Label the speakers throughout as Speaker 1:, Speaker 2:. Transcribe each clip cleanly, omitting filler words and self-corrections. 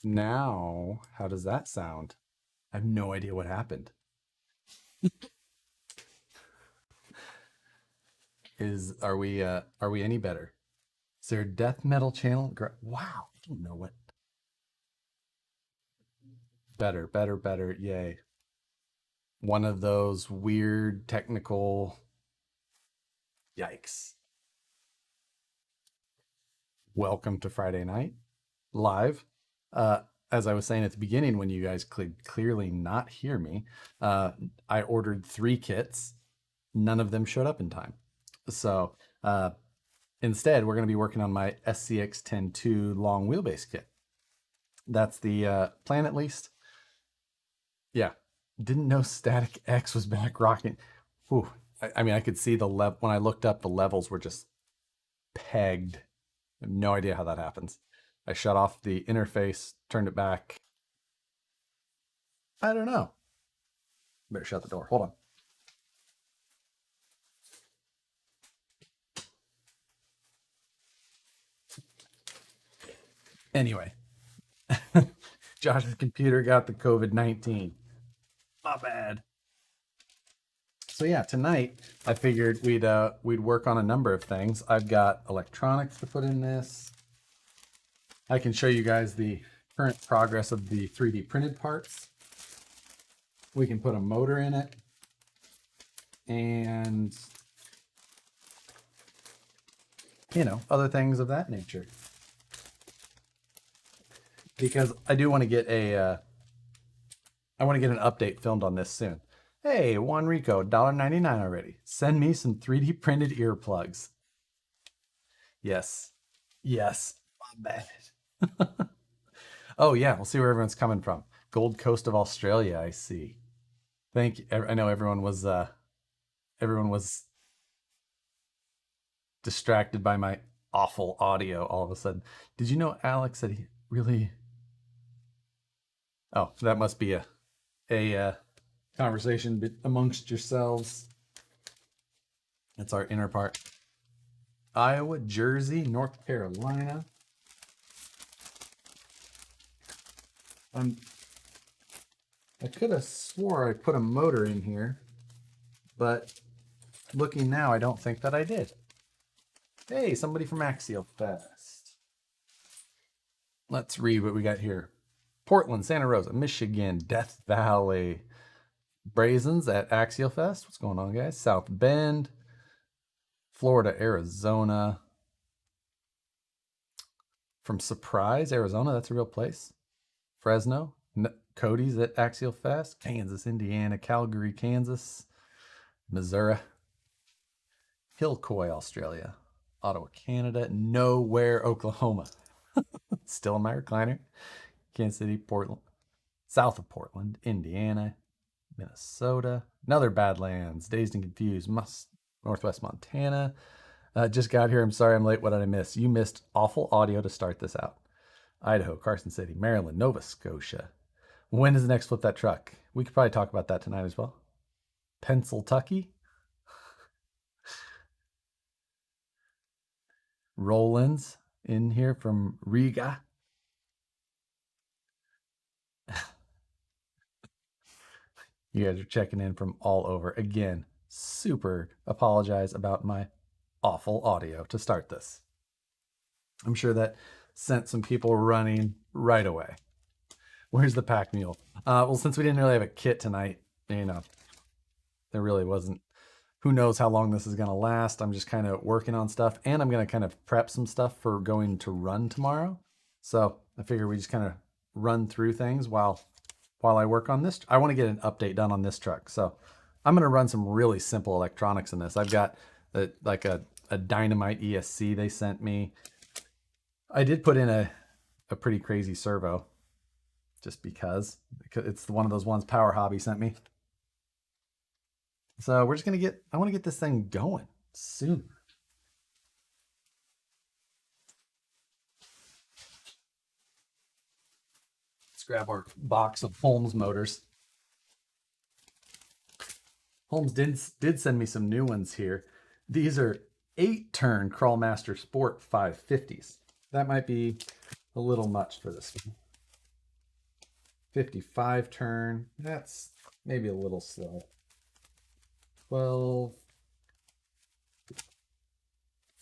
Speaker 1: Now, how does that sound? I have no idea what happened. Are we any better? Is there a death metal channel? Wow, I don't know what. Better, better, better. Yay. One of those weird technical yikes. Welcome to Friday night live. Uh as I was saying at the beginning, when you guys could clearly not hear me, I ordered 3 kits. None of them showed up in time. So instead, we're going to be working on my SCX 10.2 long wheelbase kit. That's the plan, at least. Yeah, didn't know Static X was back rocking. Whew. I mean, I could see the when I looked up, the levels were just pegged. I have no idea how that happens. I shut off the interface, turned it back. I don't know. Better shut the door. Hold on. Anyway, Josh's computer got the COVID-19. My bad. So yeah, tonight I figured we'd work on a number of things. I've got electronics to put in this. I can show you guys the current progress of the 3D printed parts. We can put a motor in it, and you know, other things of that nature. Because I do want to get a I want to get an update filmed on this soon. Hey, Juan Rico, $1.99 already. Send me some 3D printed earplugs. Yes. Yes. My bad. Oh yeah, we'll see where everyone's coming from. Gold Coast of Australia, I see. Thank you. I know everyone was distracted by my awful audio all of a sudden. Did you know Alex said he really Oh, that must be a conversation amongst yourselves. That's our inner part. Iowa, Jersey, North Carolina. I could have swore I put a motor in here, but looking now, I don't think that I did. Hey, somebody from Axial Fest. Let's read what we got here. Portland, Santa Rosa, Michigan, Death Valley, Brazens at Axial Fest. What's going on, guys? South Bend, Florida, Arizona. From Surprise, Arizona. That's a real place. Fresno, Cody's at Axial Fest. Kansas, Indiana, Calgary, Kansas, Missouri, Hillcoy, Australia, Ottawa, Canada, Nowhere, Oklahoma. Still in my recliner. Kansas City, Portland, south of Portland, Indiana, Minnesota, another Badlands, Dazed and Confused, Northwest Montana. Just got here. I'm sorry I'm late. What did I miss? You missed awful audio to start this out. Idaho, Carson City, Maryland, Nova Scotia. When is the next Flip That Truck? We could probably talk about that tonight as well. Pennsylvania. Rollins in here from Riga. You guys are checking in from all over. Again, super apologize about my awful audio to start this. I'm sure that sent some people running right away. Where's the pack mule? Well, since we didn't really have a kit tonight, you know, there really wasn't. Who knows how long this is going to last? I'm just kind of working on stuff, and I'm going to kind of prep some stuff for going to run tomorrow. So I figure we just kind of run through things while I work on this. I want to get an update done on this truck. So I'm going to run some really simple electronics in this. I've got like a Dynamite ESC they sent me. I did put in a pretty crazy servo just because it's one of those ones Power Hobby sent me. So we're just going to I want to get this thing going soon. Let's grab our box of Holmes motors. Holmes did send me some new ones here. These are 8-turn Crawlmaster Sport 550s. That might be a little much for this one. 55 turn. That's maybe a little slow. 12,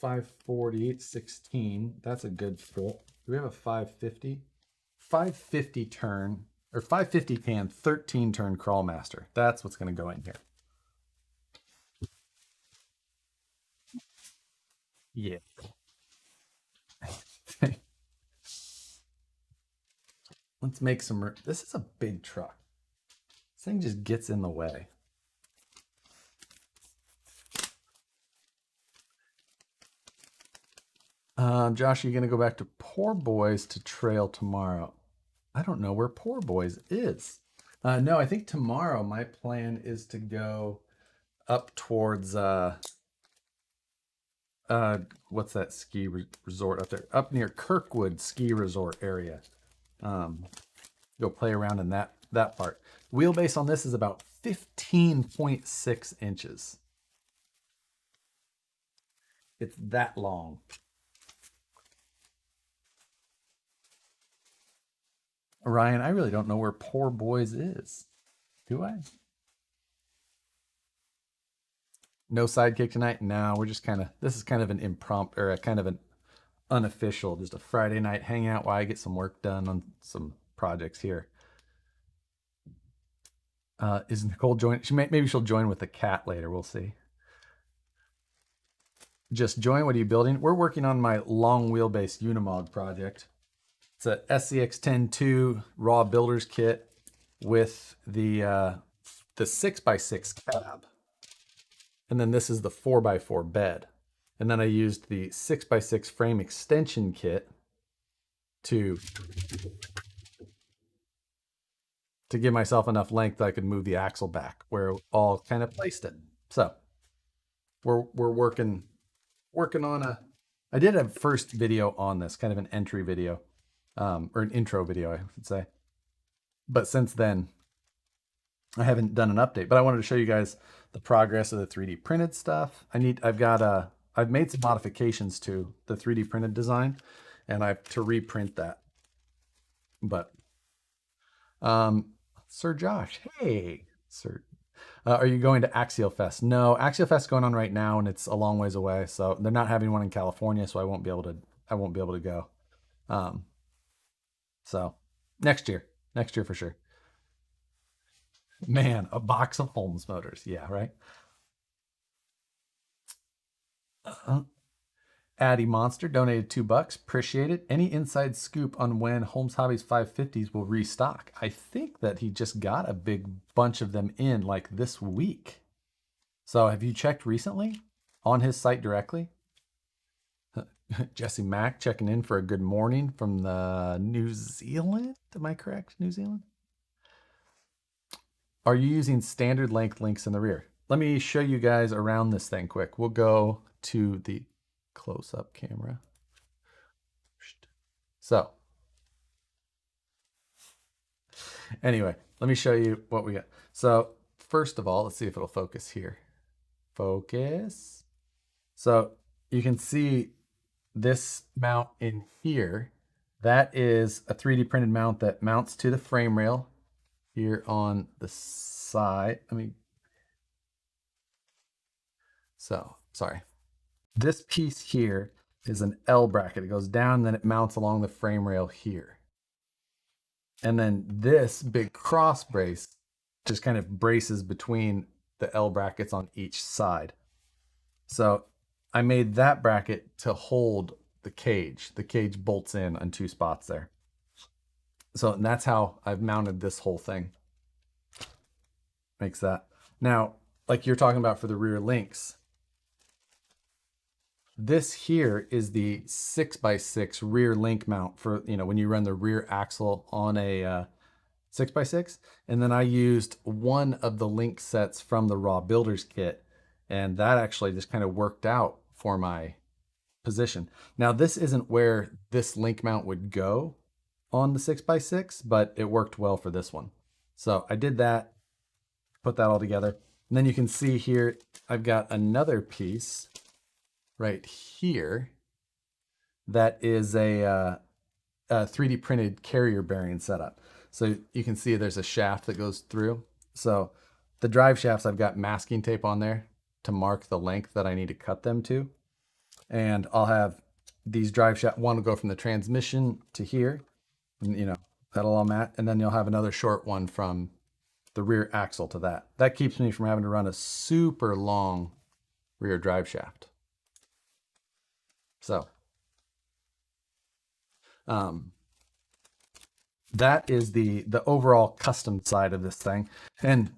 Speaker 1: 540, 816. That's a good fit. Do we have a 550? 550 turn, or 550 can, 13 turn Crawlmaster. That's what's going to go in here. Yeah. Let's make some. This is a big truck. This thing just gets in the way. Josh, are you going to go back to Poor Boys to trail tomorrow? I don't know where Poor Boys is. No, I think tomorrow my plan is to go up towards what's that ski resort up there? Up near Kirkwood Ski Resort area. Go play around in that part. Wheelbase on this is about 15.6 inches. It's that long. Ryan, I really don't know where Poor Boys is. Do I? No sidekick tonight? No, we're just this is kind of an impromptu, or a kind of an unofficial, just a Friday night hangout while I get some work done on some projects here. Is Nicole joining? Maybe she'll join with the cat later. We'll see. Just join. What are you building? We're working on my long wheelbase Unimog project. It's a SCX-10-2 raw builder's kit with the 6x6 cab. And then this is the 4x4 bed. And then I used the 6x6 frame extension kit to give myself enough length that I could move the axle back where it all kind of placed it. So we're working on I did a first video on this, kind of an entry video, or an intro video, I should say. But since then, I haven't done an update, but I wanted to show you guys the progress of the 3D printed stuff. I've made some modifications to the 3D printed design, and I have to reprint that. But Sir Josh, hey, sir. Are you going to Axial Fest? No, Axial Fest going on right now, and it's a long ways away. So they're not having one in California, so I won't be able to go. So next year for sure. Man, a box of Holmes motors. Yeah, right. Addy Monster donated $2. Appreciate it. Any inside scoop on when Holmes Hobbies 550s will restock? I think that he just got a big bunch of them in like this week. So have you checked recently on his site directly? Jesse Mack checking in for a good morning from the New Zealand. Am I correct? New Zealand? Are you using standard length links in the rear? Let me show you guys around this thing quick. We'll go to the close-up camera. So anyway, let me show you what we got. So first of all, let's see if it'll focus here. Focus. So you can see this mount in here. That is a 3D printed mount that mounts to the frame rail here on the side. Sorry. This piece here is an L bracket. It goes down, then it mounts along the frame rail here. And then this big cross brace just kind of braces between the L brackets on each side. So I made that bracket to hold the cage. The cage bolts in on 2 spots there. So that's how I've mounted this whole thing. Makes that. Now, like you're talking about for the rear links, this here is the 6x6 rear link mount for, when you run the rear axle on a 6x6. And then I used one of the link sets from the raw builders kit, and that actually just kind of worked out for my position. Now, this isn't where this link mount would go on the 6x6, but it worked well for this one. So I did that, put that all together. And then you can see here, I've got another piece right here that is a 3D printed carrier bearing setup. So you can see there's a shaft that goes through. So the drive shafts, I've got masking tape on there to mark the length that I need to cut them to. And I'll have these drive shafts, one will go from the transmission to here, and that'll all match. And then you'll have another short one from the rear axle to that. That keeps me from having to run a super long rear drive shaft. So that is the overall custom side of this thing. And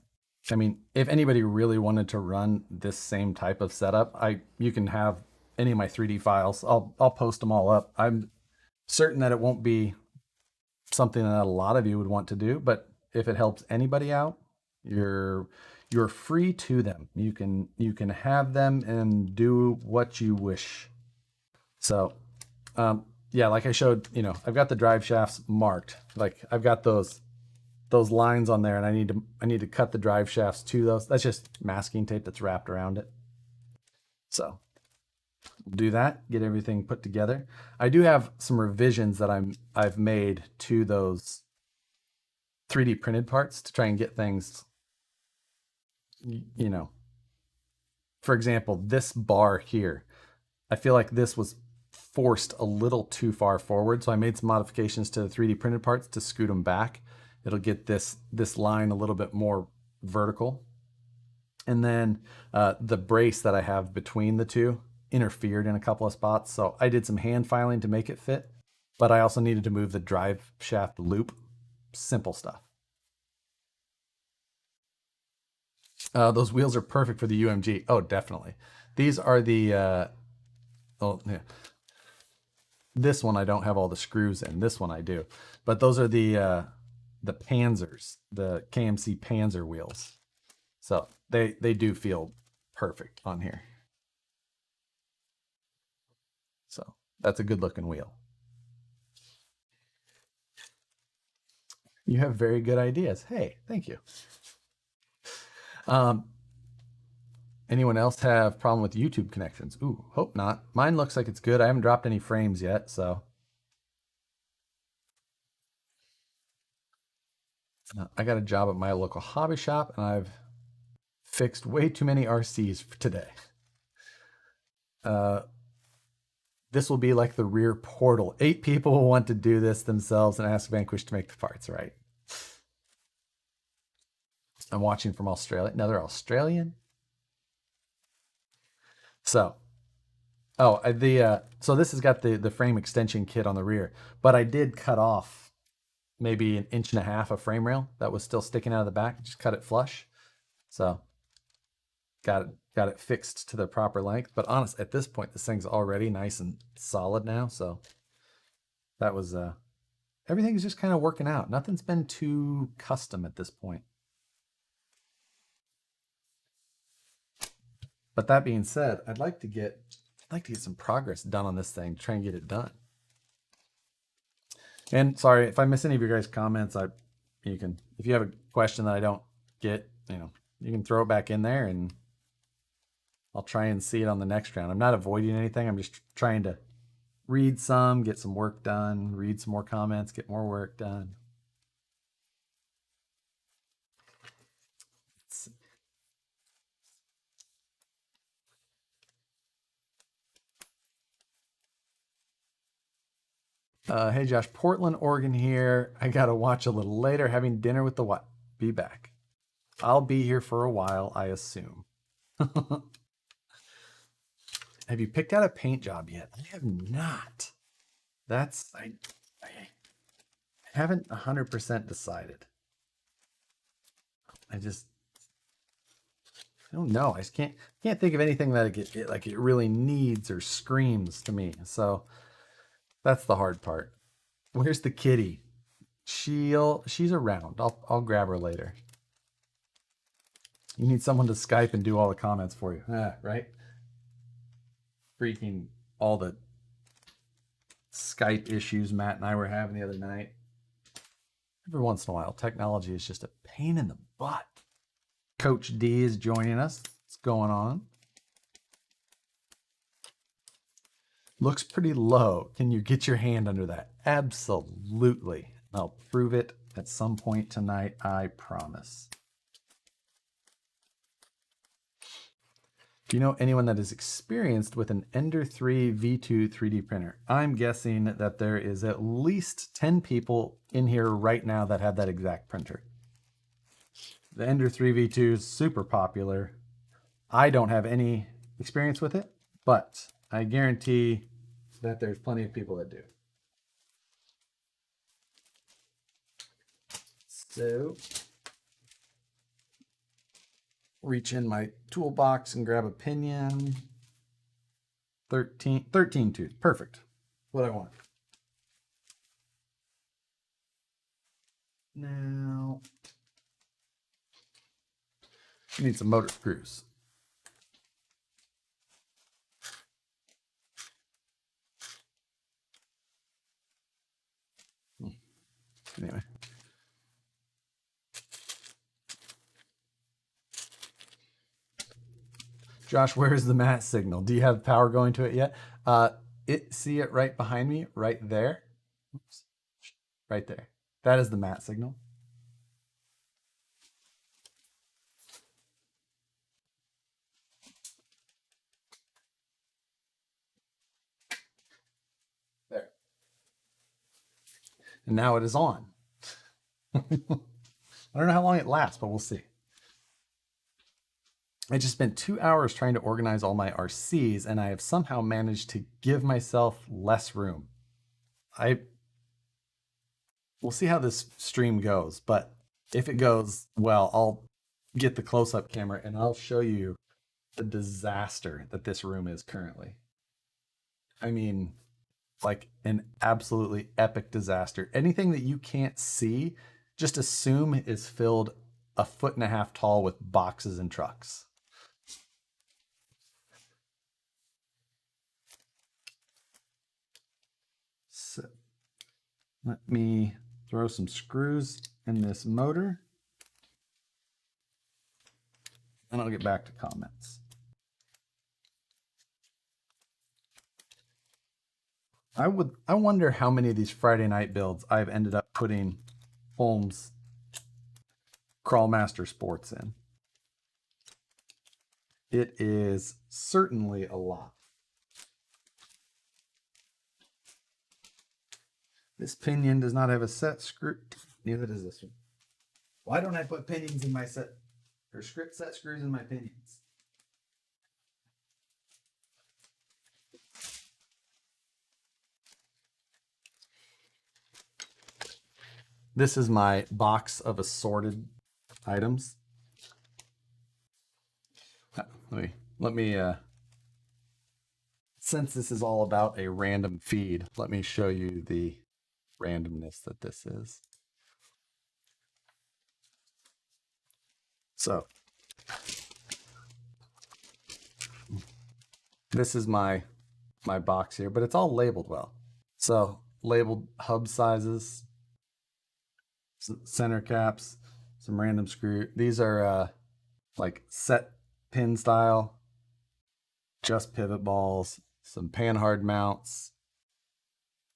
Speaker 1: I mean, if anybody really wanted to run this same type of setup, you can have any of my 3D files. I'll post them all up. I'm certain that it won't be something that a lot of you would want to do, but if it helps anybody out, you're free to them. You can have them and do what you wish. So yeah, like I showed, I've got the drive shafts marked. Like I've got those lines on there, and I need to cut the drive shafts to those. That's just masking tape that's wrapped around it. So we'll do that, get everything put together. I do have some revisions that I've made to those 3D printed parts to try and get things, for example, this bar here, I feel like this was forced a little too far forward. So I made some modifications to the 3D printed parts to scoot them back. It'll get this line a little bit more vertical. And then the brace that I have between the two interfered in a couple of spots. So I did some hand filing to make it fit, but I also needed to move the drive shaft loop. Simple stuff. Those wheels are perfect for the UMG. Oh, definitely. These are the, oh, yeah. This one I don't have all the screws in. This one I do. But those are the Panzers, the KMC Panzer wheels. So they do feel perfect on here. So that's a good looking wheel. You have very good ideas. Hey, thank you. Anyone else have problem with YouTube connections? Ooh, hope not. Mine looks like it's good. I haven't dropped any frames yet, so. I got a job at my local hobby shop, and I've fixed way too many RCs for today. This will be like the rear portal. 8 people will want to do this themselves and ask Vanquish to make the parts, right? I'm watching from Australia. No, they're Australian. So, so this has got the frame extension kit on the rear, but I did cut off maybe 1.5 inches of frame rail that was still sticking out of the back. Just cut it flush. So got it fixed to the proper length. But honest, at this point, this thing's already nice and solid now. So that was everything's just kind of working out. Nothing's been too custom at this point. But that being said, I'd like to get some progress done on this thing, try and get it done. And sorry if I miss any of your guys' comments. If you have a question that I don't get, you can throw it back in there, and I'll try and see it on the next round. I'm not avoiding anything. I'm just trying to read some, get some work done, read some more comments, get more work done. Hey Josh, Portland, Oregon here. I gotta watch a little later. Having dinner with the what? Be back. I'll be here for a while, I assume. Have you picked out a paint job yet? I have not. I haven't 100% decided. I just I don't know. I just can't think of anything that it really needs or screams to me. So that's the hard part. Where's the kitty? She's around. I'll grab her later. You need someone to Skype and do all the comments for you. Right? Freaking all the Skype issues Matt and I were having the other night. Every once in a while, technology is just a pain in the butt. Coach D is joining us. What's going on? Looks pretty low. Can you get your hand under that? Absolutely. I'll prove it at some point tonight, I promise. Do you know anyone that is experienced with an Ender 3 V2 3D printer? I'm guessing that there is at least 10 people in here right now that have that exact printer. The Ender 3 V2 is super popular. I don't have any experience with it, but I guarantee that there's plenty of people that do. So reach in my toolbox and grab a pinion. 13 tooth. Perfect. What I want. Now, you need some motor screws. Anyway. Josh, where's the mat signal? Do you have power going to it yet? See it right behind me, right there. Oops. Right there. That is the mat signal. There. And now it is on. I don't know how long it lasts, but we'll see. I just spent 2 hours trying to organize all my RCs, and I have somehow managed to give myself less room. We'll see how this stream goes, but if it goes well, I'll get the close-up camera and I'll show you the disaster that this room is currently. I mean, like an absolutely epic disaster. Anything that you can't see, just assume is filled a 1.5 feet tall with boxes and trucks. So let me throw some screws in this motor and I'll get back to comments. I wonder how many of these Friday night builds I've ended up putting Holmes Crawlmaster Sports in. It is certainly a lot. This pinion does not have a set screw. Neither does this one. Why don't I put pinions in my set or set screws in my pinions? This is my box of assorted items. Let me since this is all about a random feed, let me show you the randomness that this is. So this is my box here, but it's all labeled well. So labeled hub sizes, center caps, some random screw. These are like set pin style, just pivot balls, some panhard mounts,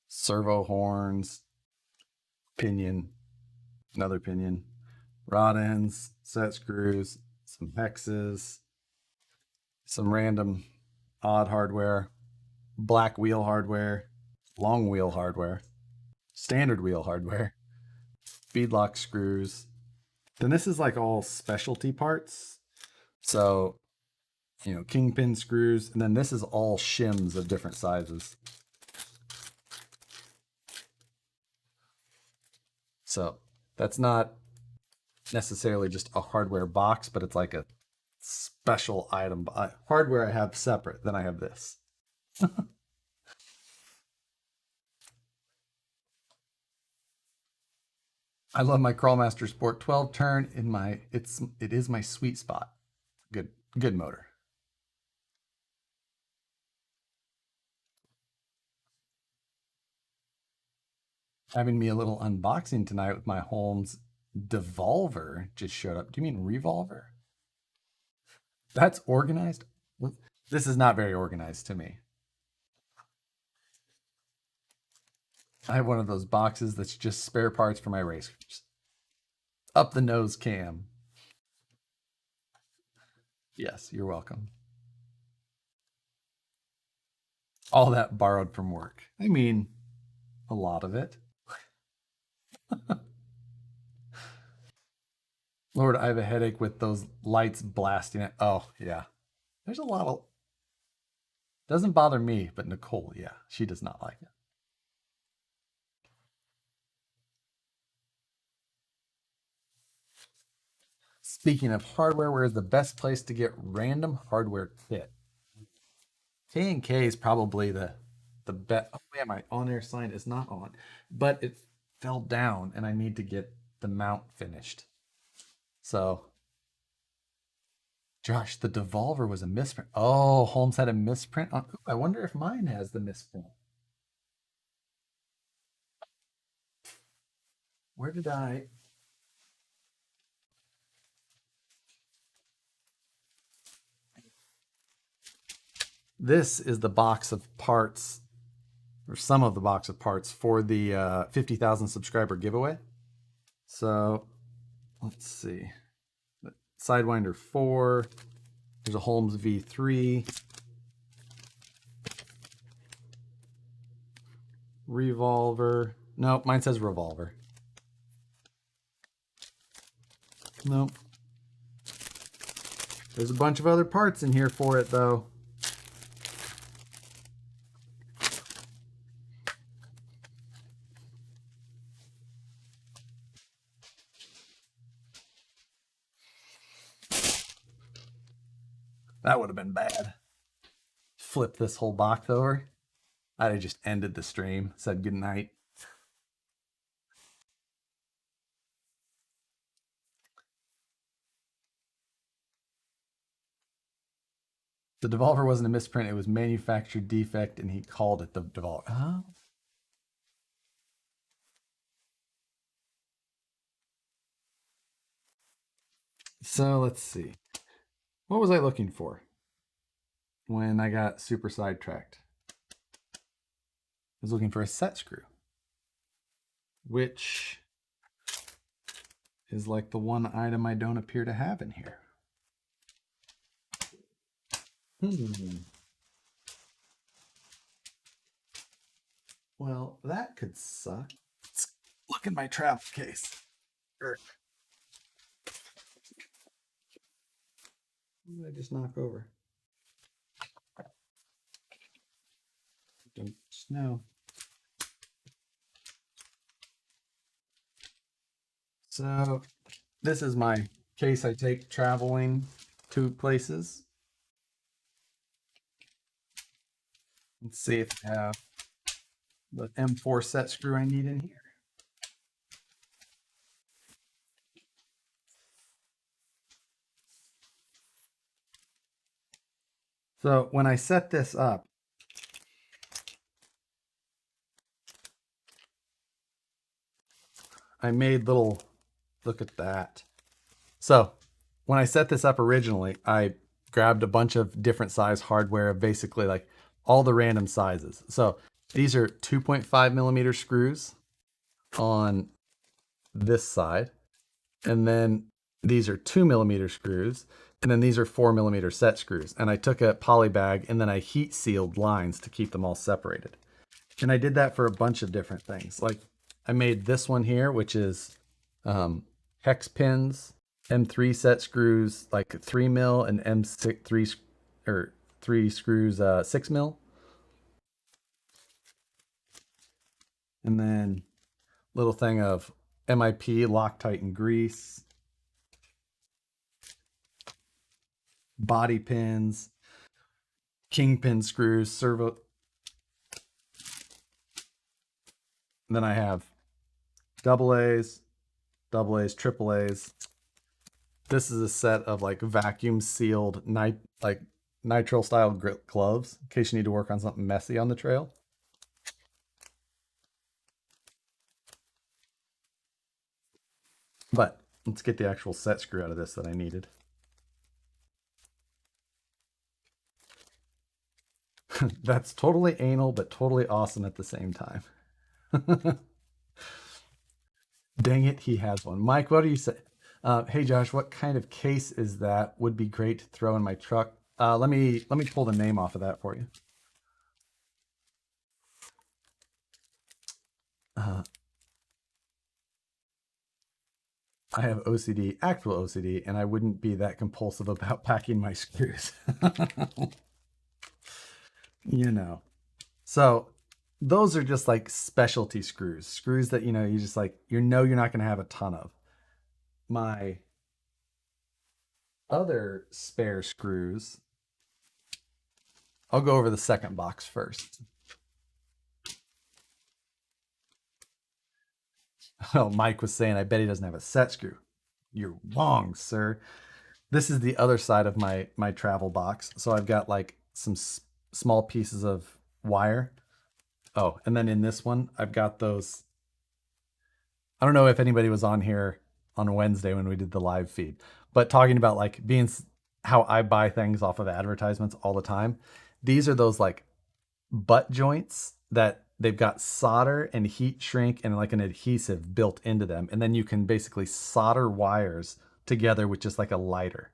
Speaker 1: servo horns, pinion, another pinion, rod ends, set screws, some hexes, some random odd hardware, black wheel hardware, long wheel hardware. standard wheel hardware, beadlock screws. Then this is like all specialty parts. So, kingpin screws. And then this is all shims of different sizes. So that's not necessarily just a hardware box, but it's like a special item. Hardware I have separate, then I have this. I love my Crawlmaster Sport 12 turn in it is my sweet spot. Good motor. Having me a little unboxing tonight with my Holmes Devolver just showed up. Do you mean Revolver? That's organized? This is not very organized to me. I have one of those boxes that's just spare parts for my racers. Up the nose cam. Yes, you're welcome. All that borrowed from work. I mean, a lot of it. Lord, I have a headache with those lights blasting it. Oh, yeah. There's a lot of. Doesn't bother me, but Nicole, yeah, she does not like it. Speaking of hardware, where is the best place to get random hardware kit? K&K is probably the best. Oh, yeah, my on-air sign is not on, but it fell down, and I need to get the mount finished. So, Josh, the Devolver was a misprint. Oh, Holmes had a misprint on. Ooh, I wonder if mine has the misprint. Where did I? This is the box of parts, or some of the box of parts for the 50,000 subscriber giveaway. So let's see. Sidewinder 4. There's a Holmes V3. Revolver. Nope, mine says Revolver. Nope. There's a bunch of other parts in here for it, though. That would have been bad. Flip this whole box over. I'd have just ended the stream, said good night. The Devolver wasn't a misprint, it was manufactured defect, and he called it the Devolver. Huh? So let's see. What was I looking for when I got super sidetracked? I was looking for a set screw, which is like the one item I don't appear to have in here. Well, that could suck. Let's look in my travel case. What did I just knock over? Don't know. So this is my case I take traveling to places. Let's see if I have the M4 set screw I need in here. So when I set this up, I made little, look at that. So when I set this up originally, I grabbed a bunch of different size hardware, basically like all the random sizes. So these are 2.5 millimeter screws on this side. And then these are 2 millimeter screws. And then these are 4 millimeter set screws. And I took a poly bag and then I heat sealed lines to keep them all separated. And I did that for a bunch of different things. Like I made this one here, which is hex pins, M3 set screws, like 3 mil, and M6 3 or 3 screws, 6 mil, and then little thing of MIP Loctite and grease, body pins, kingpin screws, servo. And then I have double A's, triple A's. This is a set of like vacuum sealed like nitrile style gloves in case you need to work on something messy on the trail. But let's get the actual set screw out of this that I needed. That's totally anal, but totally awesome at the same time. Dang it, he has one. Mike, what do you say? Hey Josh, what kind of case is that? Would be great to throw in my truck. Let me pull the name off of that for you. I have OCD, actual OCD, and I wouldn't be that compulsive about packing my screws. You know. So those are just like specialty screws that, you just like, you're not going to have a ton of. My other spare screws, I'll go over the second box first. Oh, Mike was saying, I bet he doesn't have a set screw. You're wrong, sir. This is the other side of my travel box. So I've got like some small pieces of wire. Oh, and then in this one, I've got those. I don't know if anybody was on here on Wednesday when we did the live feed, but talking about like being how I buy things off of advertisements all the time. These are those like butt joints that they've got solder and heat shrink and like an adhesive built into them. And then you can basically solder wires together with just like a lighter.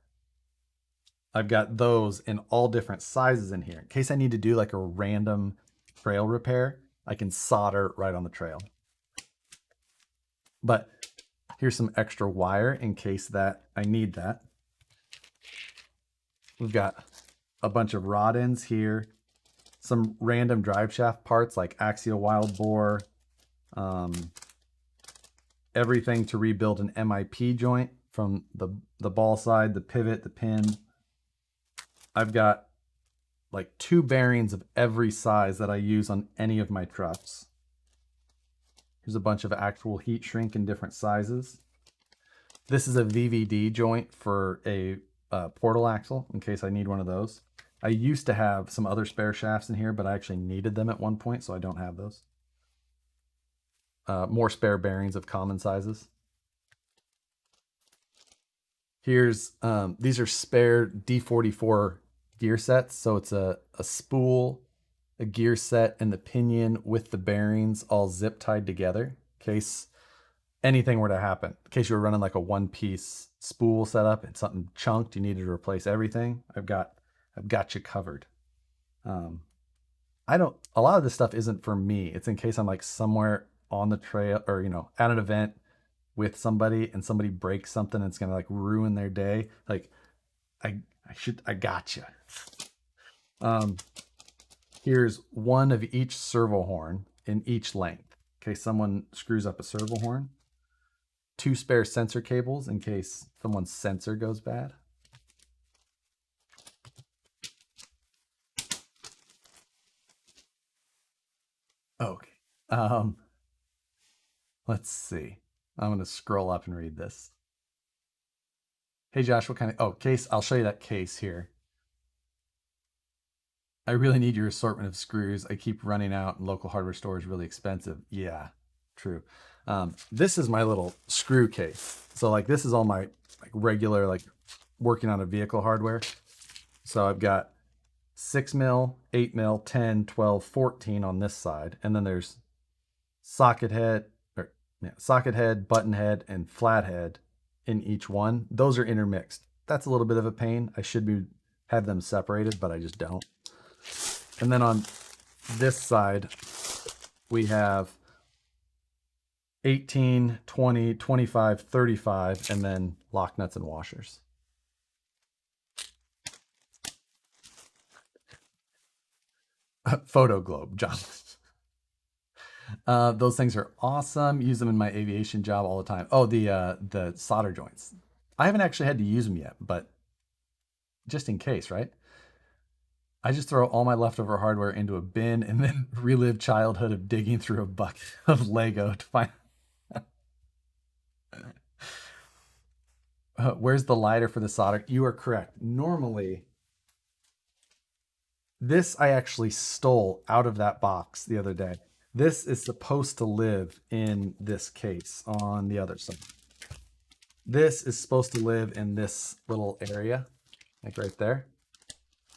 Speaker 1: I've got those in all different sizes in here. In case I need to do like a random trail repair, I can solder right on the trail. But here's some extra wire in case that I need that. We've got a bunch of rod ends here, some random drive shaft parts like axial wild bore, everything to rebuild an MIP joint from the ball side, the pivot, the pin. I've got like 2 bearings of every size that I use on any of my trucks. Here's a bunch of actual heat shrink in different sizes. This is a VVD joint for a portal axle in case I need one of those. I used to have some other spare shafts in here, but I actually needed them at one point, so I don't have those. More spare bearings of common sizes. Here's, these are spare D44 gear sets. So it's a spool, a gear set, and the pinion with the bearings all zip tied together in case anything were to happen. In case you were running like a one-piece spool setup and something chunked, you needed to replace everything. I've got you covered. A lot of this stuff isn't for me. It's in case I'm like somewhere on the trail or, at an event with somebody and somebody breaks something and it's going to like ruin their day. Like I got you. Here's one of each servo horn in each length in case someone screws up a servo horn. 2 spare sensor cables in case someone's sensor goes bad. Okay. Let's see. I'm going to scroll up and read this. Hey Josh, what kind of case? I'll show you that case here. I really need your assortment of screws. I keep running out and local hardware store is really expensive. Yeah, true. This is my little screw case. So like this is all my like regular like working on a vehicle hardware. So I've got 6 mil, 8 mil, 10, 12, 14 on this side. And then there's socket head, button head, and flathead in each one. Those are intermixed. That's a little bit of a pain. I should have them separated, but I just don't. And then on this side, we have 18, 20, 25, 35, and then lock nuts and washers. Photo globe, John. Those things are awesome. Use them in my aviation job all the time. Oh, the solder joints. I haven't actually had to use them yet, but just in case, right? I just throw all my leftover hardware into a bin and then relive childhood of digging through a bucket of Lego to find where's the lighter for the solder. You are correct. Normally, this I actually stole out of that box the other day. This is supposed to live in this case on the other side. This is supposed to live in this little area, like right there.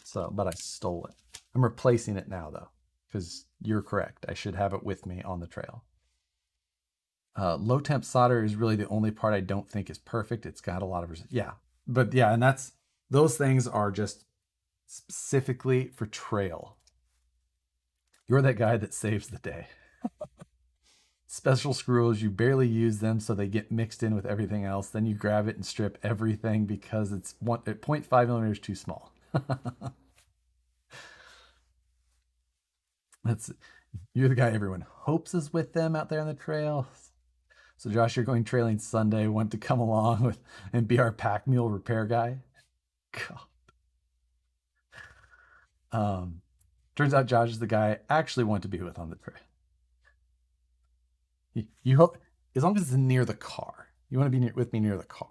Speaker 1: So, but I stole it. I'm replacing it now though, because you're correct. I should have it with me on the trail. Low temp solder is really the only part I don't think is perfect. It's got a lot of yeah, but yeah, and that's those things are just specifically for trail. You're that guy that saves the day. Special screws, you barely use them, so they get mixed in with everything else. Then you grab it and strip everything because it's 0.5 millimeters too small. That's You're the guy everyone hopes is with them out there on the trail. So Josh, you're going trailing Sunday. Want to come along with and be our pack mule repair guy? God. Turns out Josh is the guy I actually want to be with on the trail. You hope as long as it's near the car. You want to be with me near the car.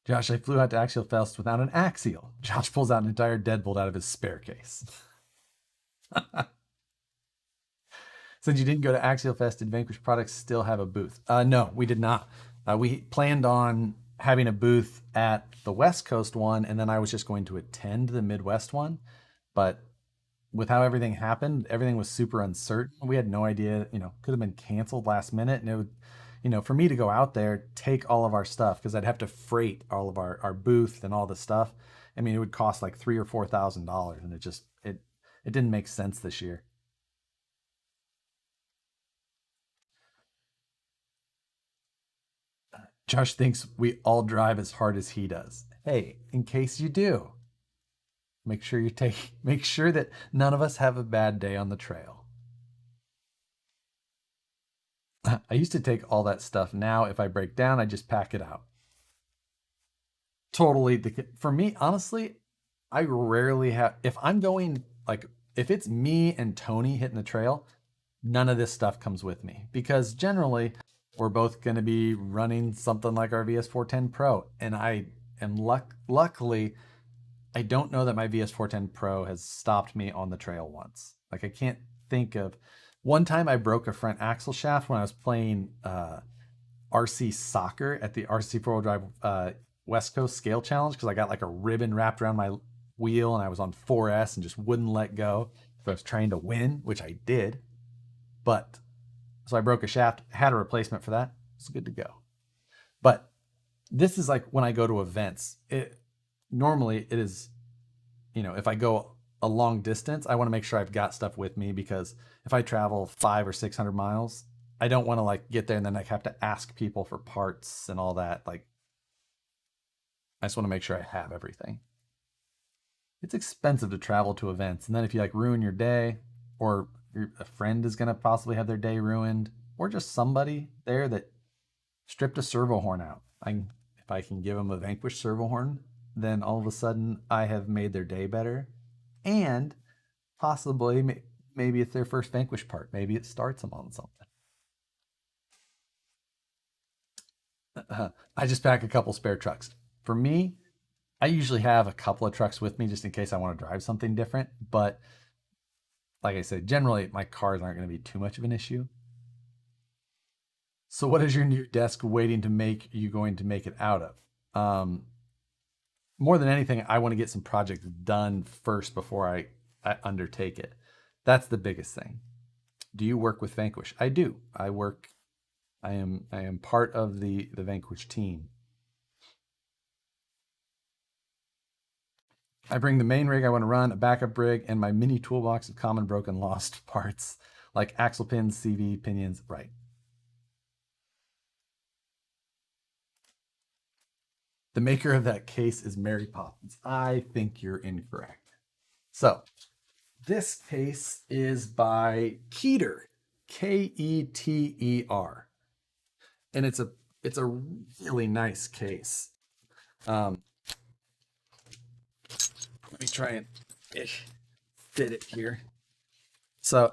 Speaker 1: Josh, I flew out to Axial Fest without an axial. Josh pulls out an entire deadbolt out of his spare case. Since you didn't go to Axial Fest, did Vanquish Products still have a booth? No, we did not. We planned on having a booth at the West Coast one, and then I was just going to attend the Midwest one. But with how everything happened, everything was super uncertain. We had no idea, could have been canceled last minute. And it would, for me to go out there, take all of our stuff, because I'd have to freight all of our booth and all the stuff. I mean, it would cost like $3,000 or $4,000, and it didn't make sense this year. Josh thinks we all drive as hard as he does. Hey, in case you do, make sure that none of us have a bad day on the trail. I used to take all that stuff. Now, if I break down, I just pack it out. Totally. For me, honestly, I rarely have, if I'm going, like, if it's me and Tony hitting the trail, none of this stuff comes with me because generally we're both going to be running something like our VS410 Pro. And I am luckily, I don't know that my VS410 Pro has stopped me on the trail once. Like, I can't think of one time I broke a front axle shaft when I was playing RC soccer at the RC four wheel drive West Coast Scale Challenge because I got like a ribbon wrapped around my wheel and I was on 4S and just wouldn't let go. So I was trying to win, which I did. But so I broke a shaft, had a replacement for that. It's good to go. But this is like when I go to events. Normally it is, if I go a long distance, I want to make sure I've got stuff with me because if I travel 500 or 600 miles, I don't want to like get there and then I have to ask people for parts and all that. Like, I just want to make sure I have everything. It's expensive to travel to events, and then if you like ruin your day, or a friend is gonna possibly have their day ruined, or just somebody there that stripped a servo horn out. If I can give them a Vanquish servo horn, then all of a sudden I have made their day better, and possibly maybe it's their first Vanquish part. Maybe it starts them on something. I just pack a couple spare trucks. For me, I usually have a couple of trucks with me just in case I want to drive something different. But like I said, generally my cars aren't going to be too much of an issue. So, what is your new desk waiting to make you going to make it out of? More than anything, I want to get some projects done first before I undertake it. That's the biggest thing. Do you work with Vanquish? I do. I am part of the Vanquish team. I bring the main rig I want to run, a backup rig, and my mini toolbox of common broken lost parts like axle pins, CV, pinions. Right. The maker of that case is Mary Poppins. I think you're incorrect. So this case is by Keter, Keter, and it's a really nice case. Um, Let me try and fit it here. So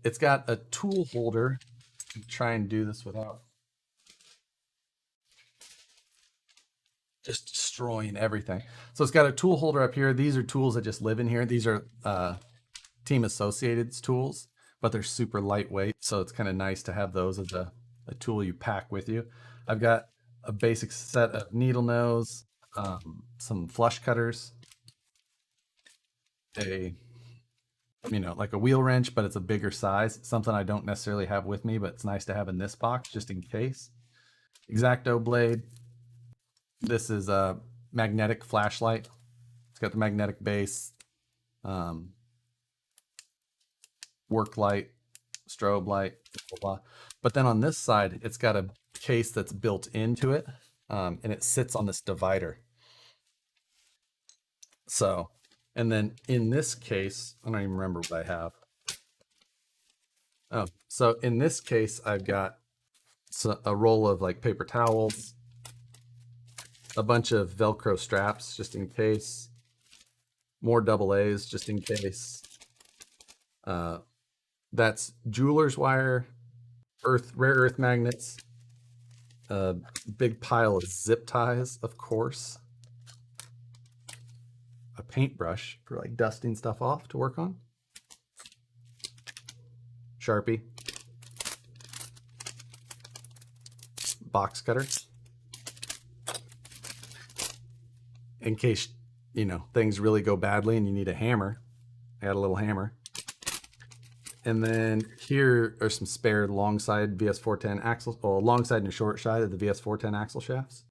Speaker 1: it's got a tool holder. Try and do this without just destroying everything. So it's got a tool holder up here. These are tools that just live in here. These are Team Associated's tools, but they're super lightweight. So it's kind of nice to have those as a tool you pack with you. I've got a basic set of needle nose, some flush cutters, like a wheel wrench, but it's a bigger size. Something I don't necessarily have with me, but it's nice to have in this box just in case. X-Acto blade. This is a magnetic flashlight. It's got the magnetic base, work light, strobe light, blah, blah, blah. But then on this side, it's got a case that's built into it, and it sits on this divider. So, and then in this case, I don't even remember what I have. Oh, so in this case, I've got a roll of like paper towels, a bunch of Velcro straps just in case, more double A's just in case. That's jeweler's wire, rare earth magnets, a big pile of zip ties, of course, a paintbrush for like dusting stuff off to work on, Sharpie, box cutter, in case, things really go badly and you need a hammer. I got a little hammer. And then here are some spare long side VS410 axles, well, long side and a short side of the VS410 axle shafts.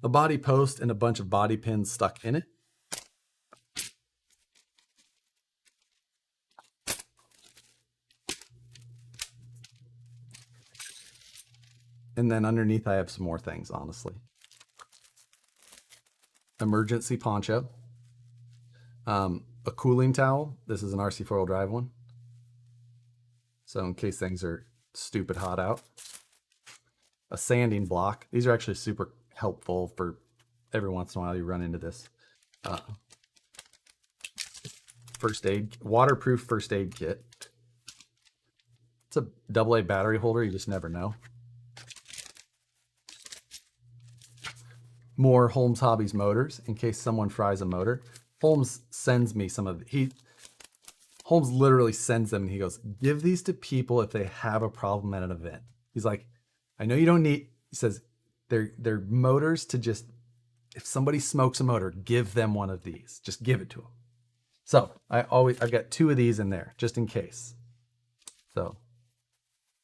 Speaker 1: A body post and a bunch of body pins stuck in it. And then underneath I have some more things, honestly. Emergency poncho. A cooling towel. This is an RC four-wheel drive one. So in case things are stupid hot out. A sanding block. These are actually super helpful for every once in a while you run into this. First aid, waterproof first aid kit. It's a AA battery holder, you just never know. More Holmes Hobbies motors in case someone fries a motor. Holmes sends me some of Holmes literally sends them and he goes, give these to people if they have a problem at an event. He's like, I know you don't need, he says, they're motors to just, if somebody smokes a motor, give them one of these. Just give it to them. So I've got 2 of these in there just in case. So,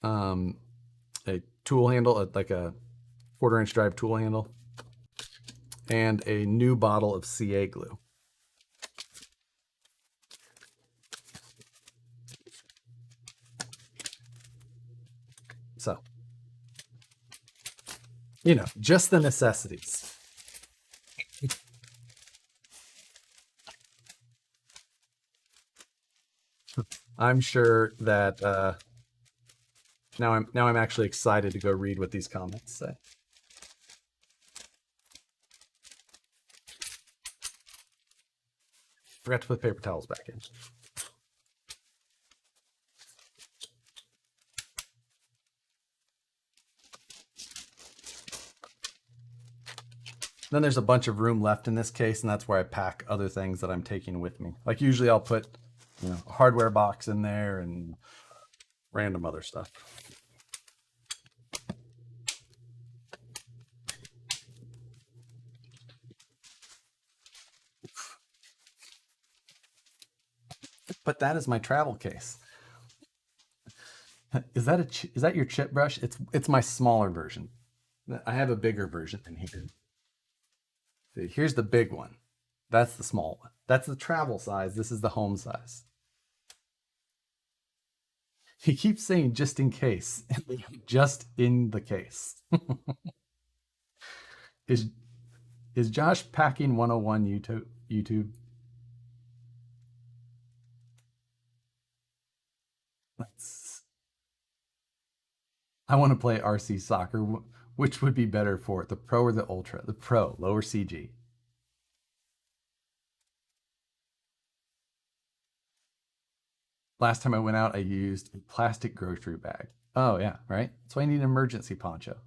Speaker 1: a tool handle, like a 1/4-inch drive tool handle, and a new bottle of CA glue. So, just the necessities. I'm sure that now I'm actually excited to go read what these comments say. Forgot to put paper towels back in. Then there's a bunch of room left in this case, and that's where I pack other things that I'm taking with me. Like usually I'll put, a hardware box in there and random other stuff. But that is my travel case. Is that your chip brush? It's my smaller version. I have a bigger version in here. See, here's the big one. That's the small one. That's the travel size. This is the home size. He keeps saying just in case. Just in the case. is is Josh packing 101 YouTube? Let's, I want to play RC soccer. Which would be better for it, the Pro or the Ultra? The Pro, lower CG. Last time I went out, I used a plastic grocery bag. Oh, yeah, right? So I need an emergency poncho.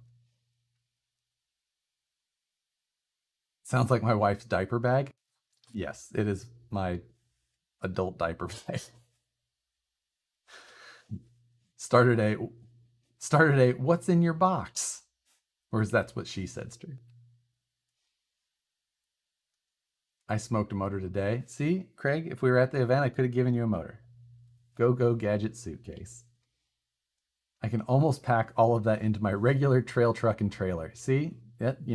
Speaker 1: Sounds like my wife's diaper bag. Yes, it is my adult diaper bag. Starter day, starter day, what's in your box? Or is that what she said, Stu? I smoked a motor today. See, Craig, if we were at the event, I could have given you a motor. Go, go, gadget suitcase. I can almost pack all of that into my regular trail truck and trailer. See? Yep,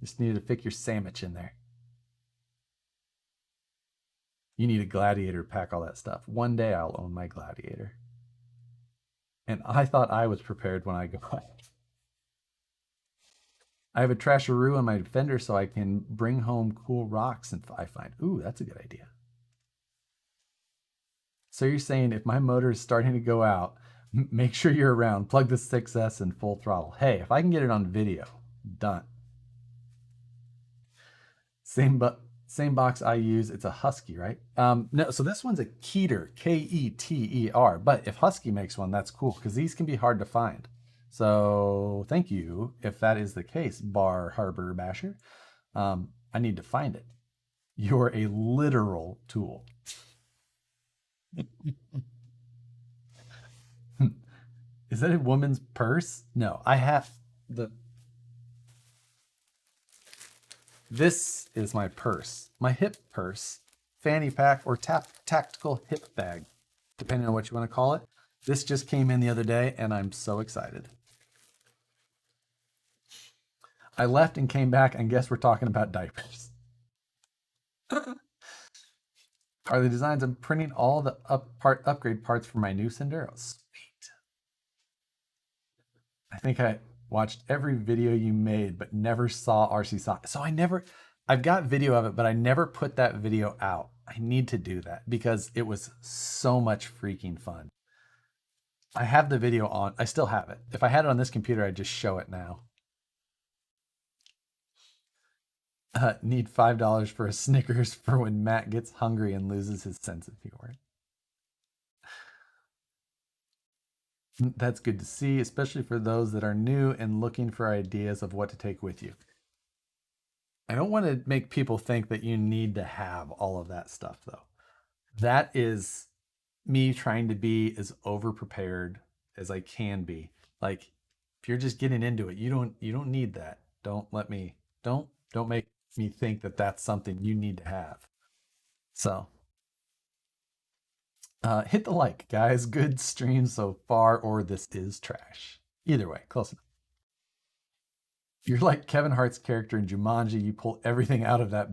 Speaker 1: just needed to fit your sandwich in there. You need a Gladiator to pack all that stuff. One day I'll own my Gladiator. And I thought I was prepared when I go out. I have a trasharoo on my Defender so I can bring home cool rocks and I find. Ooh, that's a good idea. So you're saying if my motor is starting to go out, make sure you're around. Plug the 6S in full throttle. Hey, if I can get it on video, done. Same box I use. It's a Husky, right? No, so this one's a Keter, Keter. But if Husky makes one, that's cool because these can be hard to find. So thank you if that is the case, Bar Harbor Basher. I need to find it. You're a literal tool. Is that a woman's purse? No, I have the. This is my purse, my hip purse, fanny pack, or tactical hip bag, depending on what you want to call it. This just came in the other day, and I'm so excited. I left and came back, and guess we're talking about diapers. Are the designs? I'm printing all the upgrade parts for my new Sendero. Sweet. I think I watched every video you made, but never saw RC Sock. So I've got video of it, but I never put that video out. I need to do that because it was so much freaking fun. I have the video on. I still have it. If I had it on this computer, I'd just show it now. Need $5 for a Snickers for when Matt gets hungry and loses his sense of humor. That's good to see, especially for those that are new and looking for ideas of what to take with you. I don't want to make people think that you need to have all of that stuff, though. That is me trying to be as over prepared as I can be. Like, if you're just getting into it, you don't need that. Don't make me think that that's something you need to have. So hit the like, guys. Good stream so far, or this is trash. Either way, close enough. You're like Kevin Hart's character in Jumanji. You pull everything out of that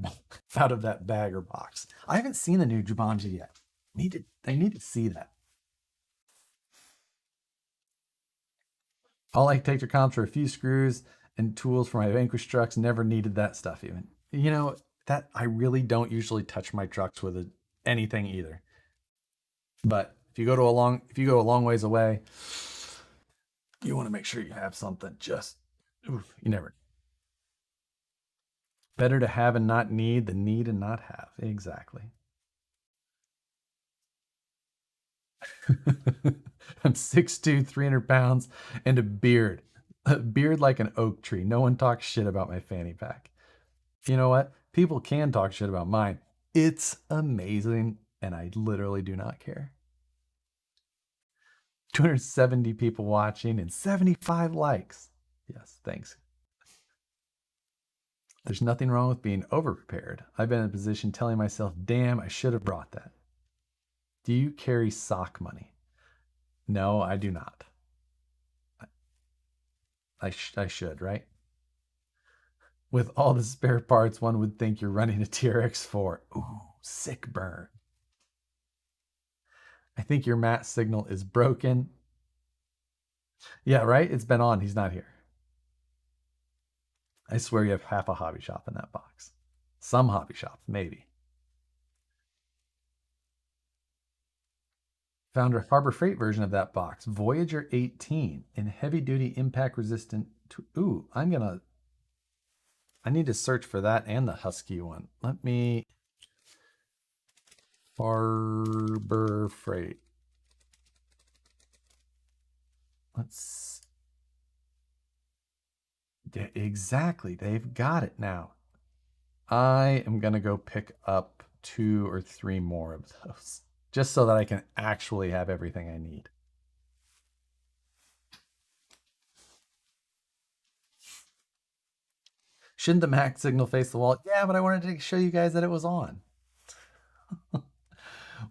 Speaker 1: out of that bag or box. I haven't seen the new Jumanji yet. I need to see that. All I take to comps are a few screws and tools for my Vanquish trucks. Never needed that stuff even. That I really don't usually touch my trucks with anything either. But if you go a long ways away, you want to make sure you have something. Just oof, you never. Better to have and not need than need and not have. Exactly. I'm 6'2", 300 pounds, and a beard. A beard like an oak tree. No one talks shit about my fanny pack. You know what? People can talk shit about mine. It's amazing, and I literally do not care. 270 people watching and 75 likes. Yes, thanks. There's nothing wrong with being overprepared. I've been in a position telling myself, damn, I should have brought that. Do you carry sock money? No, I do not. I should, right? With all the spare parts, one would think you're running a TRX4. Ooh, sick burn. I think your mat signal is broken. Yeah, right? It's been on. He's not here. I swear you have half a hobby shop in that box. Some hobby shop, maybe. Found a Harbor Freight version of that box, Voyager 18, in heavy duty impact resistant. Ooh, I need to search for that and the Husky one. Let me. Harbor Freight. Let's. Exactly. They've got it now. I am going to go pick up 2 or 3 more of those just so that I can actually have everything I need. Shouldn't the Mac signal face the wall? Yeah, but I wanted to show you guys that it was on.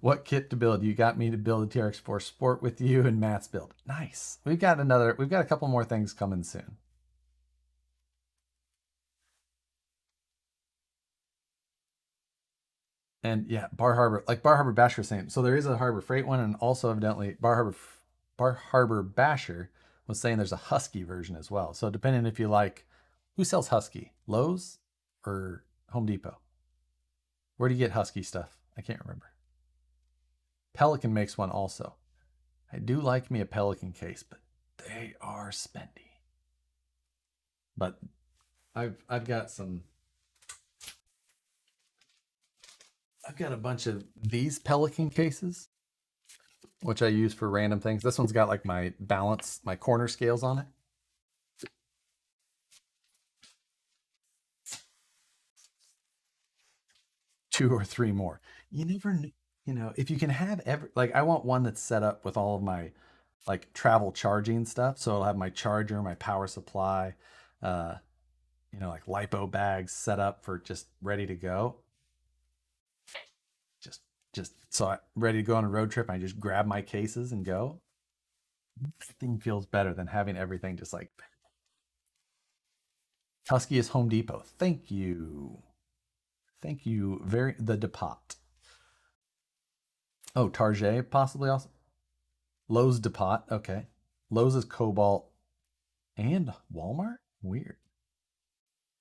Speaker 1: What kit to build? You got me to build a TRX4 Sport with you and Matt's build. Nice. We've got a couple more things coming soon. And yeah, Bar Harbor, like Bar Harbor Basher, same. So there is a Harbor Freight one, and also evidently Bar Harbor Basher was saying there's a Husky version as well. So depending if you like, who sells Husky, Lowe's or Home Depot? Where do you get Husky stuff? I can't remember. Pelican makes one also. I do like me a Pelican case, but they are spendy. But I've got some. I've got a bunch of these Pelican cases, which I use for random things. This one's got like my balance, my corner scales on it. 2 or 3 more. You never, if you can have like I want one that's set up with all of my like travel charging stuff. So I'll have my charger, my power supply, uh, like lipo bags set up for just ready to go. Just, just so I'm ready to go on a road trip. I just grab my cases and go. Nothing feels better than having everything just like Tusky is Home Depot. Thank you. Thank you. The Depot. Oh, Target possibly also. Lowe's Depot. Okay. Lowe's is Cobalt and Walmart. Weird.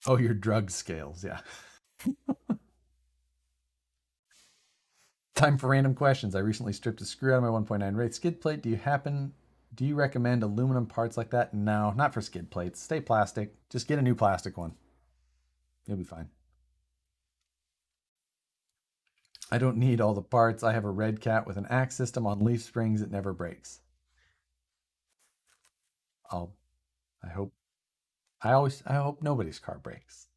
Speaker 1: Oh, your drug scales. Yeah. Time for random questions. I recently stripped a screw out of my 1.9 rate skid plate. Do you recommend aluminum parts like that? No, not for skid plates. Stay plastic. Just get a new plastic one. You'll be fine. I don't need all the parts. I have a red cat with an axe system on leaf springs. It never breaks. I'll, I hope, I hope nobody's car breaks.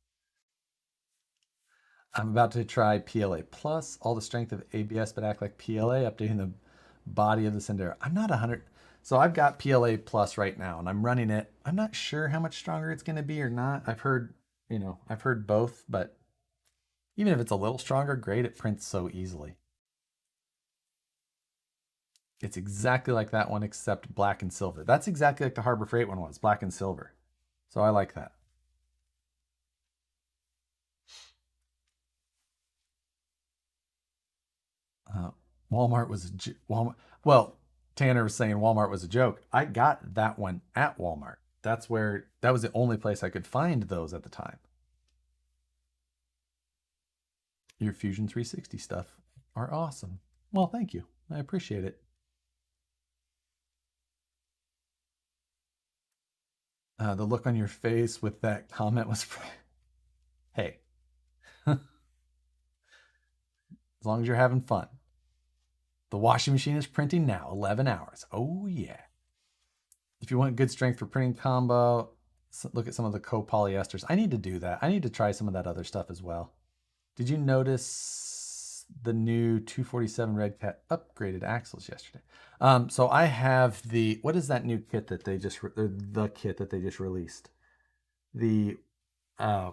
Speaker 1: I'm about to try PLA Plus, all the strength of ABS, but act like PLA, updating the body of the Sendero. I'm not 100. So I've got PLA Plus right now and I'm running it. I'm not sure how much stronger it's going to be or not. I've heard both, but even if it's a little stronger, great. It prints so easily. It's exactly like that one, except black and silver. That's exactly like the Harbor Freight one was, black and silver. So I like that. Uh, Walmart was Walmart. Well, Tanner was saying Walmart was a joke. I got that one at Walmart. That was the only place I could find those at the time. Your Fusion 360 stuff are awesome. Well, thank you. I appreciate it. The look on your face with that comment was, hey, as long as you're having fun. The washing machine is printing now, 11 hours. Oh, yeah. If you want good strength for printing combo, look at some of the copolyesters. I need to do that. I need to try some of that other stuff as well. Did you notice the new 247 Red Cat upgraded axles yesterday? So I have what is that new kit that they just, the kit that they just released? The uh,